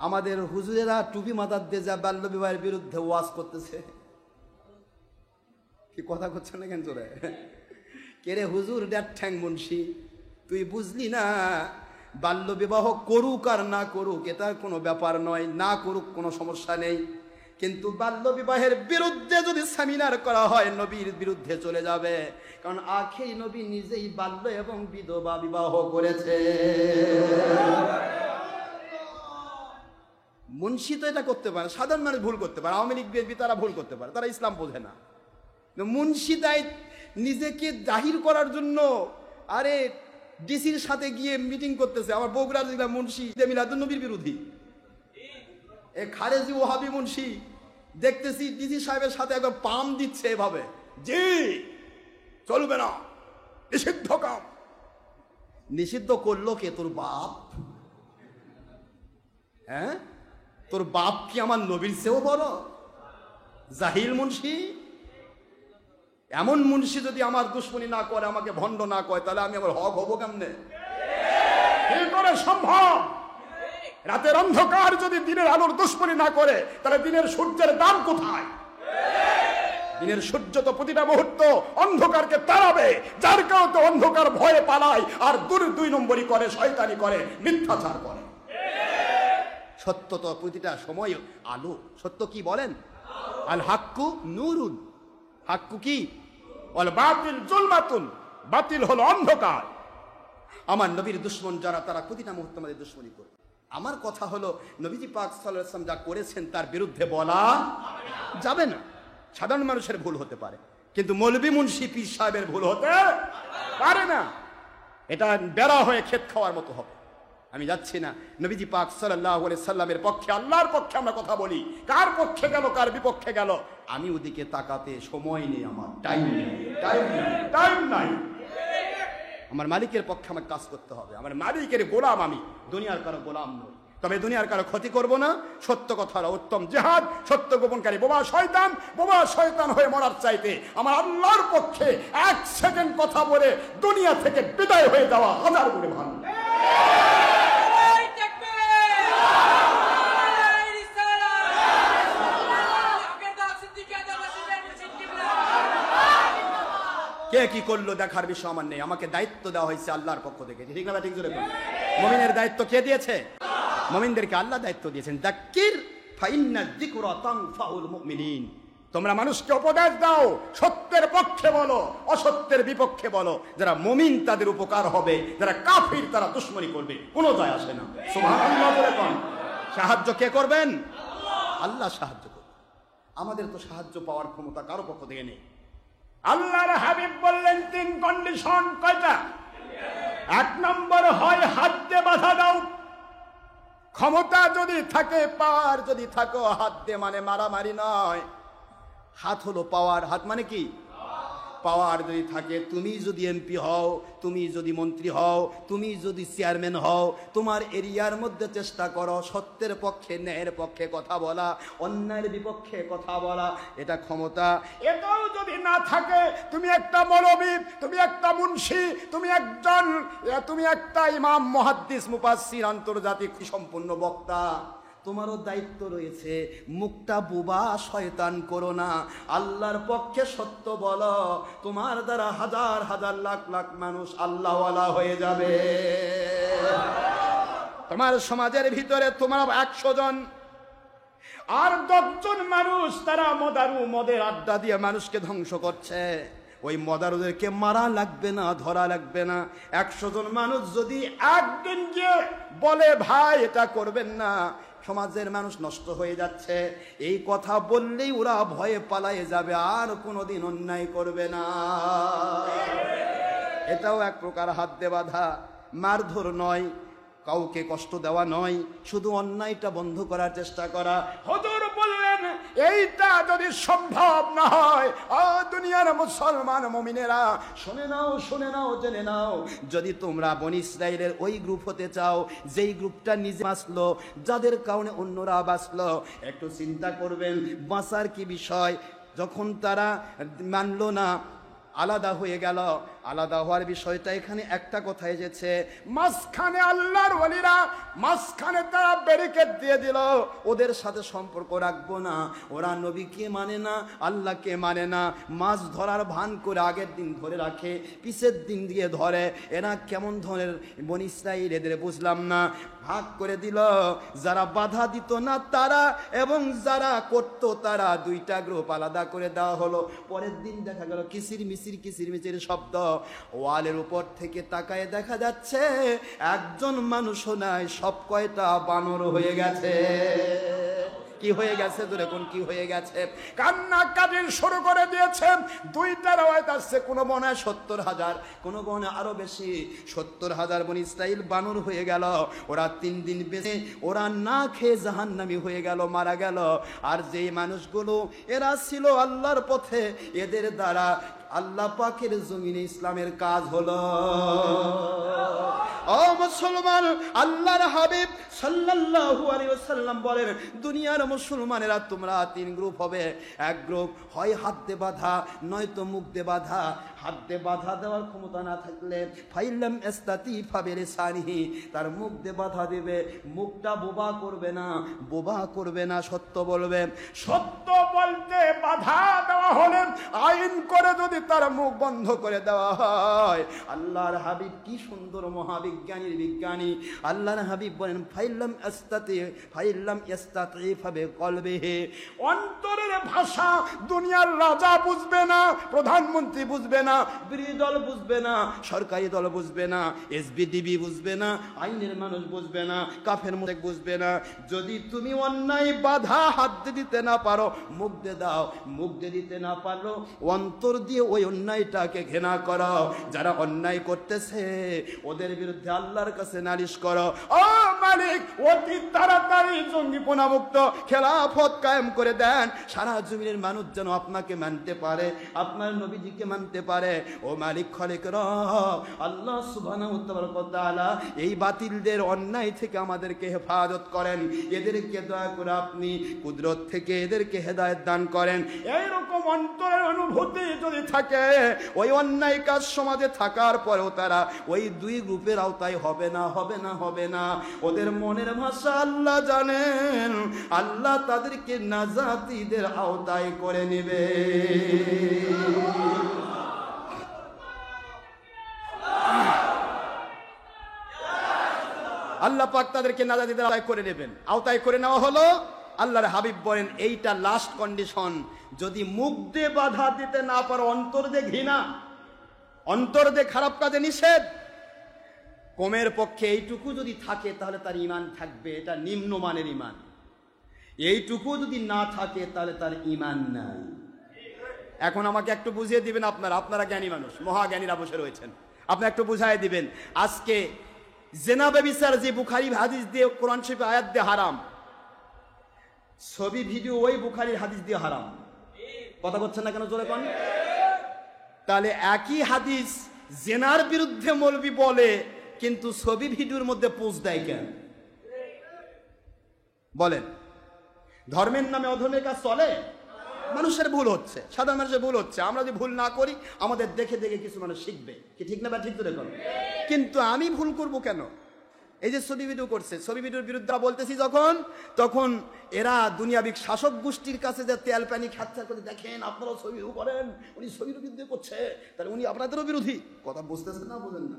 আমাদের হুজুরেরা টুপি মাথার দিয়ে যা বাল্য বিবাহের বিরুদ্ধে ওয়াজ করতেছে, কি কথা করছে না কেন জোরে? কে রে হুজুর, ড্যাট ঠ্যাং মুন্সি, তুই বুঝলি না, বাল্য বিবাহ করুক আর না করুক এটা কোনো ব্যাপার নয়, না করুক কোনো সমস্যা নেই, কিন্তু বাল্য বিবাহের বিরুদ্ধে যদি সেমিনার করা হয় নবীর বিরুদ্ধে চলে যাবে, কারণ আখেরি নবী নিজেই বাল্য এবং বিধবা বিবাহ করেছে। মুন্সি তো এটা করতে পারে, সাধারণ মানুষ ভুল করতে পারে, আওয়ামী লীগ বিএনপি তারা ভুল করতে পারে, তারা ইসলাম বোঝে না। মুন্সি তাই নিজেকে জাহির করার জন্য আরে ডিসির সাথে গিয়ে মিটিং করতেছে। আমার বগুড়ার জেলা মুন্সি মিলাদুন নবীর বিরোধী, এ খারেজি ওহাবি মুন্সি দেখতেছি ডিসি সাহেবের সাথে একবার পাম দিচ্ছে এভাবে, জি চলবে না, নিষিদ্ধ কাম। নিষিদ্ধ করলো কে? তোর বাপ। হ্যাঁ, তোর বাপ কি আমার নবীর চেয়েও বড়? জাহিল মুন্সি। এমন মুন্সি যদি আমার দুশ্মনী না করে, আমাকে ভণ্ড না কয়, তাহলে আমি আমার হক হবো কেমনে? কি করে সম্ভব? রাতের অন্ধকার যদি দিনের আলোর দুশ্মনী না করে, তাহলে দিনের সূর্যের দাম কোথায়? দিনের সূর্য তো প্রতিটা মুহূর্ত অন্ধকারকে তাড়াবে, যার কারণে অন্ধকার ভয়ে পালায় আর দুই নম্বরই করে, শয়তানি করে, মিথ্যাচার করে। সত্য তো প্রতিটা সময় আলো। সত্য কি বলেন? আল হাক্কু নূরুন। হাক্কু কি? ওয়াল বাতিল জুলমাতুন, বাতিল হলো অন্ধকার। আমার নবীর দুশ্মন যারা, তারা প্রতিটা মুহূর্তে আমাদের দুশ্মনী করে। আমার কথা হলো, নবীজি পাক সাল্লাল্লাহু আলাইহি ওয়াসাল্লাম যা করেছেন তার বিরুদ্ধে বলা যাবে না। সাধারণ মানুষের ভুল হতে পারে, কিন্তু মৌলভী মুন্সি পীর সাহেবের ভুল হতে পারে না। এটা বেড়া হয়ে ক্ষেত খাওয়ার মতো হবে। আমি যাচ্ছি না, নবীজি পাক সাল্লাল্লাহু আলাইহি সাল্লামের পক্ষে, আল্লাহর পক্ষে আমরা কথা বলি। কার পক্ষে গেল, কার বিপক্ষে গেল, আমি ওদিকে তাকাতে সময় নেই, আমার টাইম নাই। আমার মালিকের পক্ষে আমাকে কাজ করতে হবে। আমার মালিকের গোলাম আমি, দুনিয়ার কারো গোলাম নই। তবে দুনিয়ার কারো ক্ষতি করব না। সত্য কথার উত্তম জিহাদ, সত্য গোপনকারী বোবা শয়তান হয়ে মরার চাইতে আমার আল্লাহর পক্ষে 1 সেকেন্ড কথা বলে দুনিয়া থেকে বিদায় হয়ে যাওয়া হাজার গুণে ভালো। কে কি করলো দেখার বিষয় আমার নেই। আমাকে দায়িত্ব দেওয়া হয়েছে আল্লাহর পক্ষ থেকে, ঠিক না? ঠিক জোরে বলুন। মুমিনের দায়িত্ব কে দিয়েছে? মুমিনদেরকে আল্লাহ দায়িত্ব দিয়েছেন। যাক্কির ফাইন্না যিকরা তানফাউল মুমিনিন। তোমরা মানুষকে উপদেশ দাও, সত্যের পক্ষে বলো, অসত্যের বিপক্ষে বলো। যারা মুমিন তাদের উপকার হবে, যারা কাফির তারা দুশমনি করবে, কোনো যায় আসে না। সুবহানাল্লাহ বলে কোন সাহায্য কে করবেন? আল্লাহ সাহায্য করবেন। আমাদের তো সাহায্য পাওয়ার ক্ষমতা কারো পক্ষ থেকে নেই। আল্লাহর হাবিব বললেন 3 কন্ডিশন। কয়টা? 1 নম্বর হয় হাত দিয়ে বাধা দাও। ক্ষমতা যদি থাকে, পাওয়ার যদি থাকো, হাত দিয়ে মানে মারামারি নয়। হাত হলো পাওয়ার। হাত মানে কি? পাওয়ার যদি থাকে, তুমি যদি এমপি হও, তুমি যদি মন্ত্রী হও, তুমি যদি চেয়ারম্যান হও, তোমার এরিয়ার মধ্যে চেষ্টা করো সত্যের পক্ষে, ন্যায়ের পক্ষে কথা বলা, অন্যায়ের বিপক্ষে কথা বলা, এটা ক্ষমতা। এটাও যদি না থাকে, তুমি একটা মৌলবী, তুমি একটা মুন্সি, তুমি একটা ইমাম, মুহাদ্দিস, মুফাসসির, আন্তর্জাতিক সম্পূর্ণ বক্তা, তোমারও দায়িত্ব রয়েছে। মুখটা বোবা শয়তান করো না, আল্লাহর পক্ষে সত্য বলো। তোমার দ্বারা হাজার হাজার লাখ লাখ মানুষ আল্লাহওয়ালা হয়ে যাবে। তোমার সমাজের ভিতরে তোমার 100 জন আর 10 জন মানুষ, তারা মদের আড্ডা দিয়ে মানুষকে ধ্বংস করছে। ওই মদারুদেরকে মারা লাগবে না, ধরা লাগবে না। 100 জন মানুষ যদি একদিন গিয়ে বলে ভাই এটা করবেন না, সমাজের মানুষ নষ্ট হয়ে যাচ্ছে, এই কথা বললেই ওরা ভয়ে পালায়ে যাবে, আর কোনোদিন অন্যায় করবে না। এটাও এক প্রকার হাত দিয়ে বাঁধা। মারধর নয়, কাউকে কষ্ট দেওয়া নয়, শুধু অন্যায়টা বন্ধ করার চেষ্টা করা। হুজুর বললেন এইটা যদি সম্ভব না হয়, দুনিয়ার মুসলমান মুমিনেরা শুনে নাও, জেনে নাও, যদি তোমরা বনি ইসরাইলের ওই গ্রুপ হতে চাও, যেই গ্রুপটা নিজে বাঁচলো, যাদের কারণে অন্যরা বাঁচলো, একটু চিন্তা করবেন বাঁচার কি বিষয়। যখন তারা মানলো না, আলাদা হয়ে গেল, আলাদা হওয়ার বিষয়টা এখানে একটা কথা এসেছে, মাঝখানে আল্লাহর ওয়ালিরা, মাঝখানে তারা ব্যারিকেড দিয়ে দিল, ওদের সাথে সম্পর্ক রাখবো না, ওরা নবীকে মানে না, আল্লাহকে মানে না, মাছ ধরার ভান করে আগের দিন ধরে রাখে, পিছের দিন দিয়ে ধরে। এরা কেমন ধরনের বনি ইসরাইল এদের বুঝলাম না। ভাগ করে দিল, যারা বাধা দিত না তারা এবং যারা করতো তারা, দুইটা গ্রুপ আলাদা করে দেওয়া হলো। পরের দিন দেখা গেল কিসির মিচির শব্দ, ওয়ালের উপর থেকে তাকায় দেখা যাচ্ছে একজন মানুষও নাই, সব কয়টা বানর হয়ে গেছে। কি হয়ে গেছে তোরে, কোন কি হয়ে গেছে? কান্না কাটির শুরু করে দিয়েছে। দুইটা রাওয়ায়াত আছে, কোন বনে 70,000, কোন বনে আরো বেশি, 70,000 বনি ইসরাইল বানর হয়ে গেল। ওরা 3 দিন বেঁচে ওরা না খেয়ে জাহান্নামী হয়ে গেল, মারা গেল। আর যেই মানুষগুলো এরা ছিল আল্লাহর পথে, এদের দ্বারা আল্লাহ পাকের জমিনে ইসলামের কাজ হলো। ও মুসলমান, আল্লাহর হাবিব সাল্লাল্লাহু আলাইহি ওয়াসাল্লাম বলেন, দুনিয়ার মুসলমানেরা তোমরা 3 গ্রুপ হবে। এক গ্রুপ হয় হাত দিয়ে বাঁধা, নয়তো মুখ দিয়ে বাঁধা। হাত দিয়ে বাঁধা দেওয়ার ক্ষমতা না থাকলে ফাইলাম ইস্তাতি ফাবিলিসানিহি, তার মুখ দিয়ে বাঁধা দেবে, মুখটা বোবা করবে না, সত্য বলবে। সত্য বলতে বাধা দেওয়া হলে আইন করে যদি তার মুখ বন্ধ করে দেওয়া হয়। আল্লাহর হাবিব কি সুন্দর মহাবিজ্ঞানীর বিজ্ঞানী। আল্লাহর হাবিব বলেন ফাইলাম ইস্তাতি ফাবিকলবিহি, অন্তরের ভাষা দুনিয়ার রাজা বুঝবে না, প্রধানমন্ত্রী বুঝবে না, বিরোধী দল বুঝবে না, সরকারি দল বুঝবে না, এসবিডিবি বুঝবে না, আইনের মানুষ বুঝবে না, কাফের মুশরিক বুঝবে না। যদি তুমি অন্যায় বাধা হাত দিতে না পারো, মুখ দিয়ে দাও। মুখ দিয়ে দিতে না পারো, অন্তর দিয়ে ওই অন্যায়টাকে ঘৃণা করো। যারা অন্যায় করতেছে ওদের বিরুদ্ধে আল্লাহর কাছে নালিশ করো। ও মালিক, অতি তাড়াতাড়ি জঙ্গিপনা মুক্ত খেলাফত কায়েম করে দেন। সারা জমিনের মানুষ যেন আপনাকে মানতে পারে, আপনার নবীজিকে মানতে পারে। ও মালিক খালিক রব আল্লাহ সুবহানাহু ওয়া তাআলা, এই বাতিলদের অন্যায় থেকে আমাদেরকে হেফাজত করেন। এদেরকে দয়া করে আপনি কুদরত থেকে এদেরকে হেদায়েত দান করেন। এইরকম অন্তরের অনুভূতি যদি থাকে, ওই অন্যায় কাজ সমাজে থাকার পরেও তারা ওই 2 গ্রুপের আওতায় হবে না। ওদের মনের ভাষা আল্লাহ জানেন। আল্লাহ তাদেরকে নাজাতীদের আওতায় করে নেবে। আল্লাহ পাক তাদেরকে নাজাতীদের আওতায় করে নেবেন। আওতায় করে নেওয়া হলো। আল্লাহর হাবিব বলেন এইটা লাস্ট কন্ডিশন। যদি মুখ দিয়ে বাধা দিতে না পারো, অন্তর দিয়ে ঘৃণা, অন্তর দিয়ে খারাপ কাজে নিষেধ, কমের পক্ষে এইটুকু যদি থাকে তাহলে তার ঈমান থাকবে। এটা নিম্নমানের ঈমান। এইটুকু যদি না থাকে তাহলে তার ঈমান নাই। এখন আমাকে একটু বুঝিয়ে দিবেন, আপনারা জ্ঞানী মানুষ, মহাজ্ঞানীরা বসে রয়েছেন, আপনি একটু বুঝাই দিবেন। আজকে জেনা ব্যভিচার যে বুখারী হাদিস দিয়ে, কোরআন শরীফে আয়াত দিয়ে হারাম, ছবি ভিডিও ওই বুখারীর হাদিস দিয়ে হারাম। কথা বলছেন না কেন, জোরে কোন? তাহলে একই হাদিস জেনার বিরুদ্ধে মৌলবি বলে, কিন্তু ছবি ভিডিওর মধ্যে পোস্ট দেয় কেন? বলেন, ধর্মের নামে অধর্মের কাজ চলে? মানুষের ভুল হচ্ছে, সাধারণ মানুষের ভুল হচ্ছে। আমরা যদি ভুল না করি, আমাদের দেখে দেখে কিছু মানুষ শিখবে। কি ঠিক না বা ঠিক? তো দেখুন, কিন্তু আমি ভুল করব কেন? এই যে ছবি ভিডিও করছে, ছবি ভিডিওর বিরুদ্ধে বলতেছি যখন, তখন এরা দুনিয়াবিক শাসক গোষ্ঠীর কাছে যে তেল পানি খাচ্ছা করে, দেখেন আপনারাও ছবি ভিডিও করেন, উনি ছবির বিরুদ্ধে করছে, তাহলে উনি আপনাদেরও বিরোধী। কথা বুঝতেছেন না, বোঝেন না?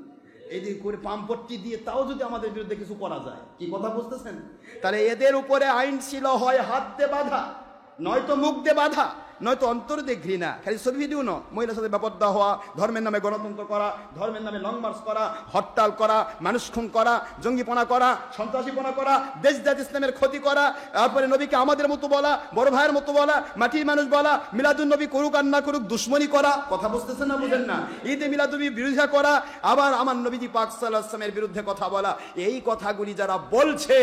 এই দিকে করে পাম্পট্টি দিয়ে তাও যদি আমাদের বিরুদ্ধে কিছু করা যায়, কি কথা বুঝতেছেন? তাহলে এদের উপরে আইন ছিল হয় হাত দিয়ে বাঁধা, নয়তো মুখ দিয়ে বাঁধা, নয়তো অন্তর দিয়ে ঘৃণা। খালি ছবি ভিডিও নয়, মহিলার সাথে বেপরদা হওয়া, ধর্মের নামে গণতন্ত্র করা, ধর্মের নামে লং মার্চ করা, হরতাল করা, মানুষ খুন করা, জঙ্গিপনা করা, সন্ত্রাসীপনা করা, দেশ জাতি ইসলামের ক্ষতি করা, তারপরে নবীকে আমাদের মতো বলা, বড় ভাইয়ের মতো বলা, মাটির মানুষ বলা, মিলাদুন নবী করুক আর না করুক দুশ্মনী করা। কথা বুঝতেছেন না, বুঝেন না? ঈদে মিলাদুনবী বিরোধিতা করা, আবার আমার নবীজি পাক সাল্লাল্লাহু আলাইহি ওয়াসাল্লামের বিরুদ্ধে কথা বলা। এই কথাগুলি যারা বলছে,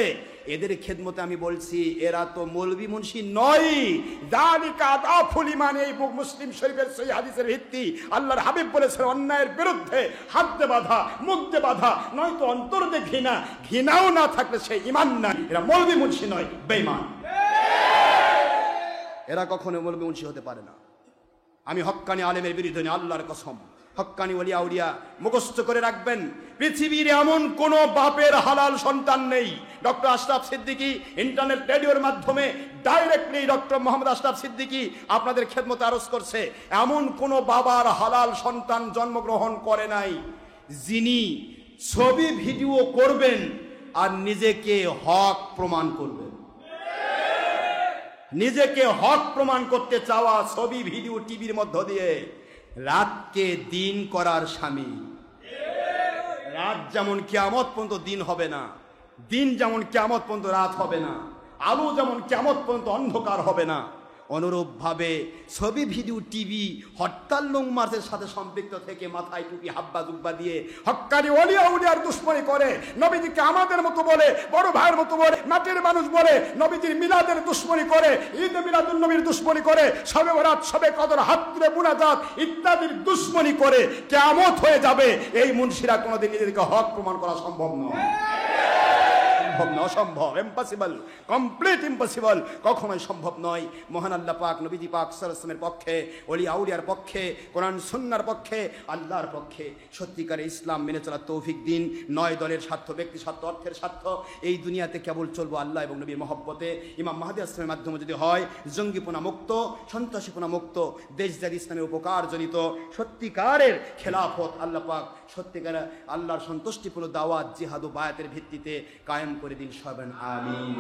এদের খেদমতে আমি বলছি, এরা তো মৌলবি মুন্সি নয়। যালিকা আদাফুল ঈমান, এই মুসলিম শরীফের সহিহ হাদিসের ভিত্তি। আল্লাহর হাবিব বলেছেন, অন্যায়ের বিরুদ্ধে হাত দিয়ে বাধা, মুখ দিয়ে বাধা, নয়তো অন্তর দিয়ে ঘৃণা। ঘৃণাও না থাকলে সে ঈমান নাই। এরা মৌলবি মুন্সি নয়, বেঈমান। এরা কখনো মৌলবি মুন্সি হতে পারে না। আমি হক্কানি আলেমের বিরুদ্ধে আল্লাহর কসম, হক্কানি ওলিয়া আউলিয়া মুখস্থ করে রাখবেন, পৃথিবীর এমন কোন বাপের হালাল সন্তান নেই। ডক্টর আশরাফ সিদ্দিকী ইন্টারনেট রেডিওর মাধ্যমে ডাইরেক্টলি ডক্টর মোহাম্মদ আশরাফ সিদ্দিকী আপনাদের খেদমতে আরজ করছে, এমন কোন বাবার হালাল সন্তান জন্মগ্রহণ করে নাই যিনি ছবি ভিডিও করবেন আর নিজেকে হক প্রমাণ করবেন। নিজেকে হক প্রমাণ করতে চাওয়া, ছবি ভিডিও টিভির মধ্য দিয়ে রাতকে দিন করার স্বামী। রাত যেমন কিয়ামত পর্যন্ত দিন হবে না, দিন যেমন কিয়ামত পর্যন্ত রাত হবে না, আলো যেমন কিয়ামত পর্যন্ত অন্ধকার হবে না, অনুরূপভাবে ছবি ভিডিও টিভি হরতাল লং মার্চের সাথে সম্পৃক্ত থেকে মাথায় টুপি হাব্বা জুব্বা দিয়ে হক্কানি ওলিয়া উলিয়ার দুশ্মনী করে, নবীজিকে আমাদের মতো বলে, বড় ভাইয়ের মতো বলে, মাটির মানুষ বলে, নবীজির মিলাদের দুশ্মনী করে, ঈদ মিলাদুন নবীর দুশ্মনী করে, শবে বরাত, শবে কদর, হাত তুলে মুনাজাত ইত্যাদির দুশ্মনী করে কিয়ামত হয়ে যাবে। এই মুনশিরা কোনোদিন নিজেদেরকে হক প্রমাণ করা সম্ভব নয়, অসম্ভব, ইম্পসিবল, কমপ্লিট ইম্পসিবল, কখনোই সম্ভব নয়। মহান আল্লাহ পাক নবীজি পাক সাল্লাল্লাহু আলাইহি ওয়াসাল্লামের পক্ষে, ওলিয়া আউলিয়ার পক্ষে, কোরআন সুন্নাহর পক্ষে, আল্লাহর পক্ষে সত্যিকারে ইসলাম মেনে চলার তৌফিক দিন। নয় দলের স্বার্থ, ব্যক্তি স্বার্থ, অর্থের স্বার্থ, এই দুনিয়াতে কেবল চলবো আল্লাহ এবং নবীর মহব্বতে। ইমাম মাহদী আসলামের মাধ্যমে যদি হয় জঙ্গিপনা মুক্ত, সন্ত্রাসীপনা মুক্ত, দেশ জাতি ইসলামের উপকার জনিত সত্যিকারের খেলাফত আল্লাহ পাক সত্যিকারের আল্লাহর সন্তুষ্টিপূর্ণ দাওয়াত, জিহাদ ও বায়াতের ভিত্তিতে কায়েম করে দিন সবেন, আমিন।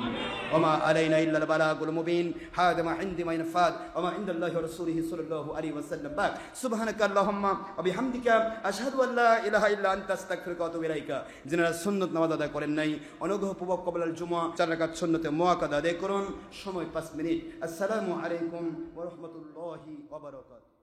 ওমা আলাইনা ইল্লাল বালাগুল মুবিন, হাদা মা ইনদি মা ইনফাদ, ওমা ইনদাল্লাহি ওয়া রাসূলিহি সাল্লাল্লাহু আলাইহি ওয়াসাল্লাম। বাক সুবহানাকা আল্লাহুম্মা ওয়া বিহামদিকা আশহাদু আল্লা ইলাহা ইল্লা আনতা আস্তাগফিরুকা ওয়া আতুবু ইলাইকা। যিনারা সুন্নাত নামাজ আদায় করেন নাই, অনুগ্রহপূর্বক ক্বাবলাল জুমআ 4 রাকাত সুন্নতে মুআক্কাদা আদায় করুন। সময় 5 মিনিট। আসসালামু আলাইকুম ওয়া রাহমাতুল্লাহি ওয়া বারাকাতুহু।